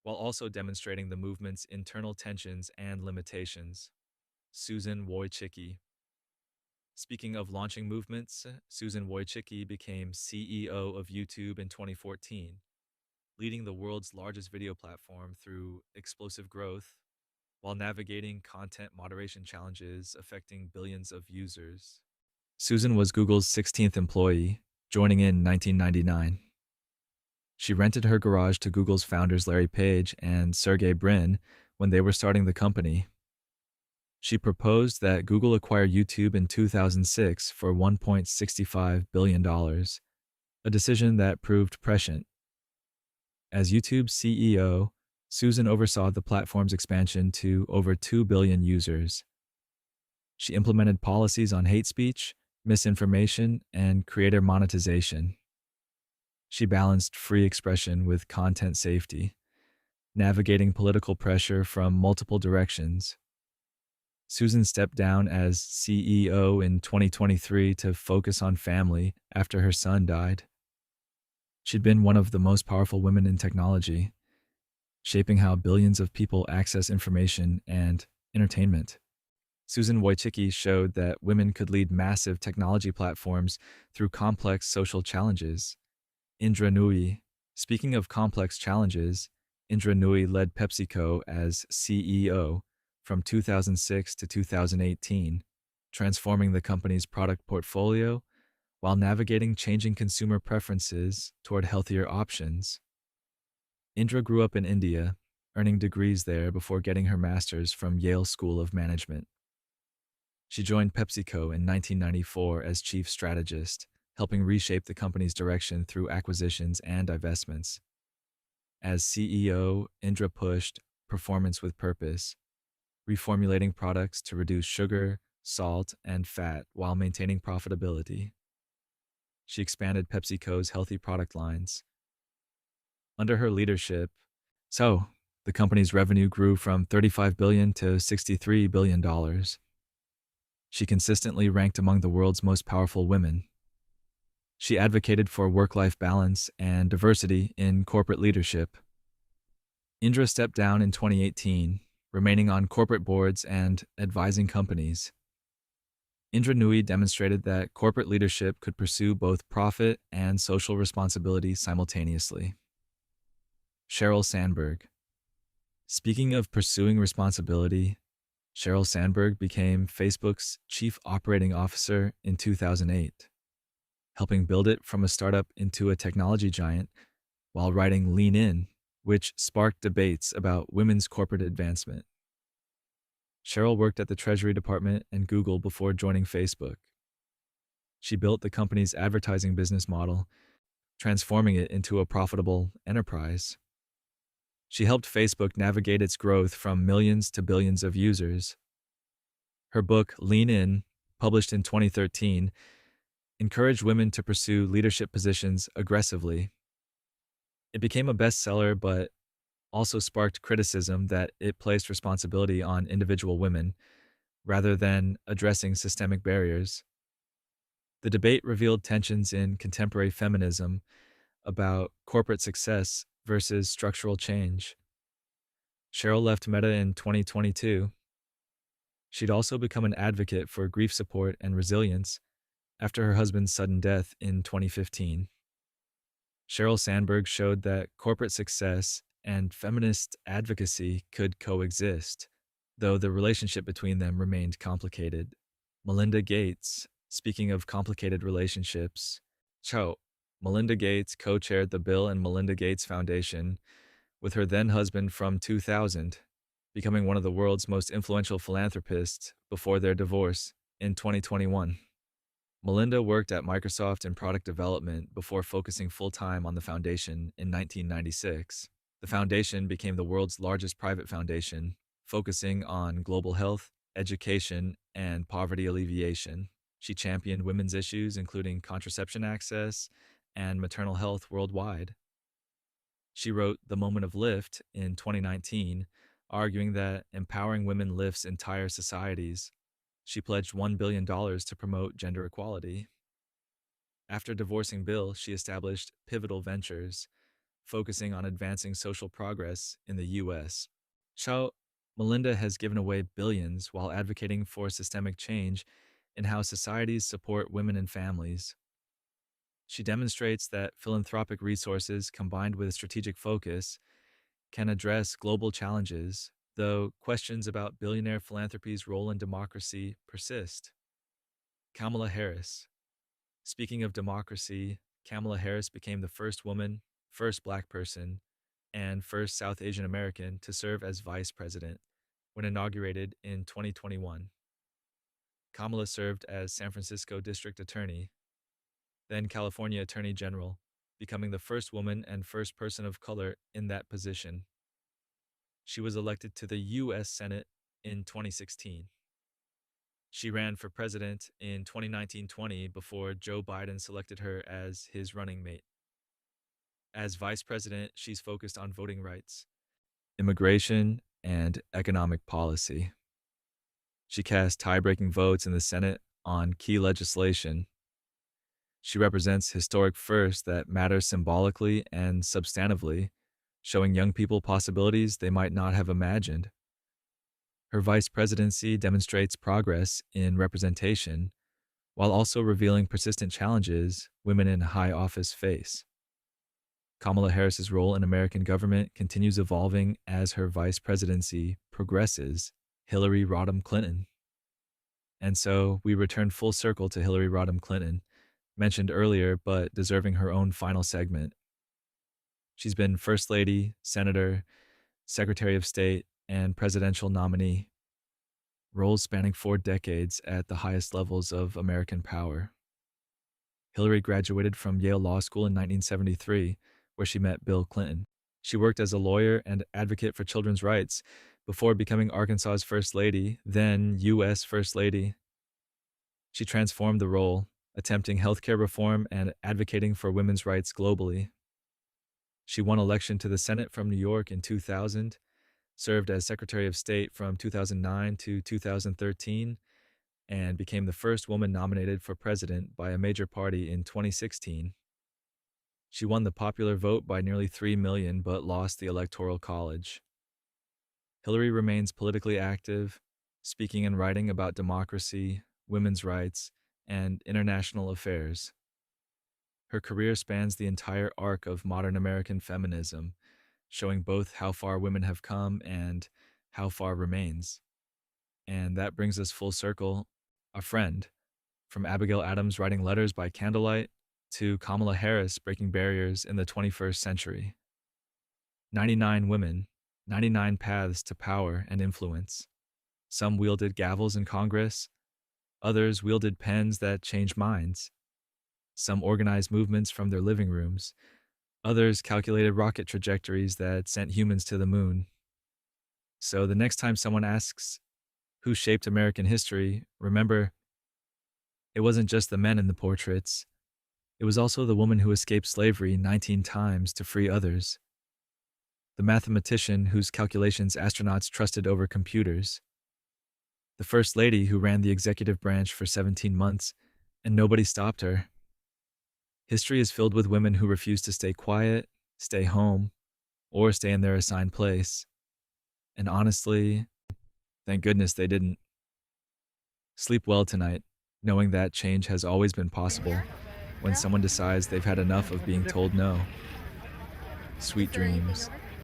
while also demonstrating the movement's internal tensions and limitations. Susan Wojcicki. Speaking of launching movements, Susan Wojcicki became CEO of YouTube in 2014, leading the world's largest video platform through explosive growth while navigating content moderation challenges affecting billions of users. Susan was Google's 16th employee, joining in 1999. She rented her garage to Google's founders Larry Page and Sergey Brin when they were starting the company. She proposed that Google acquire YouTube in 2006 for $1.65 billion, a decision that proved prescient. As YouTube's CEO, Susan oversaw the platform's expansion to over 2 billion users. She implemented policies on hate speech, misinformation, and creator monetization. She balanced free expression with content safety, navigating political pressure from multiple directions. Susan stepped down as CEO in 2023 to focus on family after her son died. She'd been one of the most powerful women in technology, shaping how billions of people access information and entertainment. Susan Wojcicki showed that women could lead massive technology platforms through complex social challenges. Indra Nooyi. Speaking of complex challenges, Indra Nooyi led PepsiCo as CEO from 2006 to 2018, transforming the company's product portfolio while navigating changing consumer preferences toward healthier options. Indra grew up in India, earning degrees there before getting her master's from Yale School of Management. She joined PepsiCo in 1994 as chief strategist, helping reshape the company's direction through acquisitions and divestments. As CEO, Indra pushed performance with purpose, reformulating products to reduce sugar, salt, and fat while maintaining profitability. She expanded PepsiCo's healthy product lines. Under her leadership, the company's revenue grew from $35 billion to $63 billion. She consistently ranked among the world's most powerful women. She advocated for work-life balance and diversity in corporate leadership. Indra stepped down in 2018, remaining on corporate boards and advising companies. Indra Nooyi demonstrated that corporate leadership could pursue both profit and social responsibility simultaneously. Sheryl Sandberg. Speaking of pursuing responsibility, Sheryl Sandberg became Facebook's chief operating officer in 2008, helping build it from a startup into a technology giant while writing Lean In, which sparked debates about women's corporate advancement. Sheryl worked at the Treasury Department and Google before joining Facebook. She built the company's advertising business model, transforming it into a profitable enterprise. She helped Facebook navigate its growth from millions to billions of users. Her book, Lean In, published in 2013, encouraged women to pursue leadership positions aggressively. It became a bestseller, but also sparked criticism that it placed responsibility on individual women, rather than addressing systemic barriers. The debate revealed tensions in contemporary feminism about corporate success versus structural change. Cheryl left Meta in 2022. She'd also become an advocate for grief support and resilience after her husband's sudden death in 2015. Sheryl Sandberg showed that corporate success and feminist advocacy could coexist, though the relationship between them remained complicated. Melinda Gates, speaking of complicated relationships, Melinda Gates co chaired the Bill and Melinda Gates Foundation with her then husband from 2000, becoming one of the world's most influential philanthropists before their divorce in 2021. Melinda worked at Microsoft in product development before focusing full-time on the foundation in 1996. The foundation became the world's largest private foundation, focusing on global health, education, and poverty alleviation. She championed women's issues, including contraception access and maternal health worldwide. She wrote The Moment of Lift in 2019, arguing that empowering women lifts entire societies. She pledged $1 billion to promote gender equality. After divorcing Bill, she established Pivotal Ventures, focusing on advancing social progress in the U.S. Melinda has given away billions while advocating for systemic change in how societies support women and families. She demonstrates that philanthropic resources combined with strategic focus can address global challenges, though questions about billionaire philanthropy's role in democracy persist. Kamala Harris. Speaking of democracy, Kamala Harris became the first woman, first Black person, and first South Asian American to serve as vice president when inaugurated in 2021. Kamala served as San Francisco District Attorney, then California Attorney General, becoming the first woman and first person of color in that position. She was elected to the U.S. Senate in 2016. She ran for president in 2019-20 before Joe Biden selected her as his running mate. As vice president, she's focused on voting rights, immigration, and economic policy. She cast tie-breaking votes in the Senate on key legislation. She represents historic firsts that matter symbolically and substantively, showing young people possibilities they might not have imagined. Her vice presidency demonstrates progress in representation, while also revealing persistent challenges women in high office face. Kamala Harris's role in American government continues evolving as her vice presidency progresses. Hillary Rodham Clinton. And so we return full circle to Hillary Rodham Clinton, mentioned earlier but deserving her own final segment. She's been First Lady, Senator, Secretary of State, and presidential nominee, roles spanning 4 decades at the highest levels of American power. Hillary graduated from Yale Law School in 1973, where she met Bill Clinton. She worked as a lawyer and advocate for children's rights before becoming Arkansas's First Lady, then U.S. First Lady. She transformed the role, attempting healthcare reform and advocating for women's rights globally. She won election to the Senate from New York in 2000, served as Secretary of State from 2009 to 2013, and became the first woman nominated for president by a major party in 2016. She won the popular vote by nearly 3 million but lost the Electoral College. Hillary remains politically active, speaking and writing about democracy, women's rights, and international affairs. Her career spans the entire arc of modern American feminism, showing both how far women have come and how far remains. And that brings us full circle, a friend, from Abigail Adams writing letters by candlelight to Kamala Harris breaking barriers in the 21st century. 99 women, 99 paths to power and influence. Some wielded gavels in Congress, others wielded pens that changed minds. Some organized movements from their living rooms, others calculated rocket trajectories that sent humans to the moon. So the next time someone asks, who shaped American history, remember, it wasn't just the men in the portraits. It was also the woman who escaped slavery 19 times to free others. The mathematician whose calculations astronauts trusted over computers. The First Lady who ran the executive branch for 17 months, and nobody stopped her. History is filled with women who refuse to stay quiet, stay home, or stay in their assigned place. And honestly, thank goodness they didn't. Sleep well tonight, knowing that change has always been possible when someone decides they've had enough of being told no. Sweet dreams.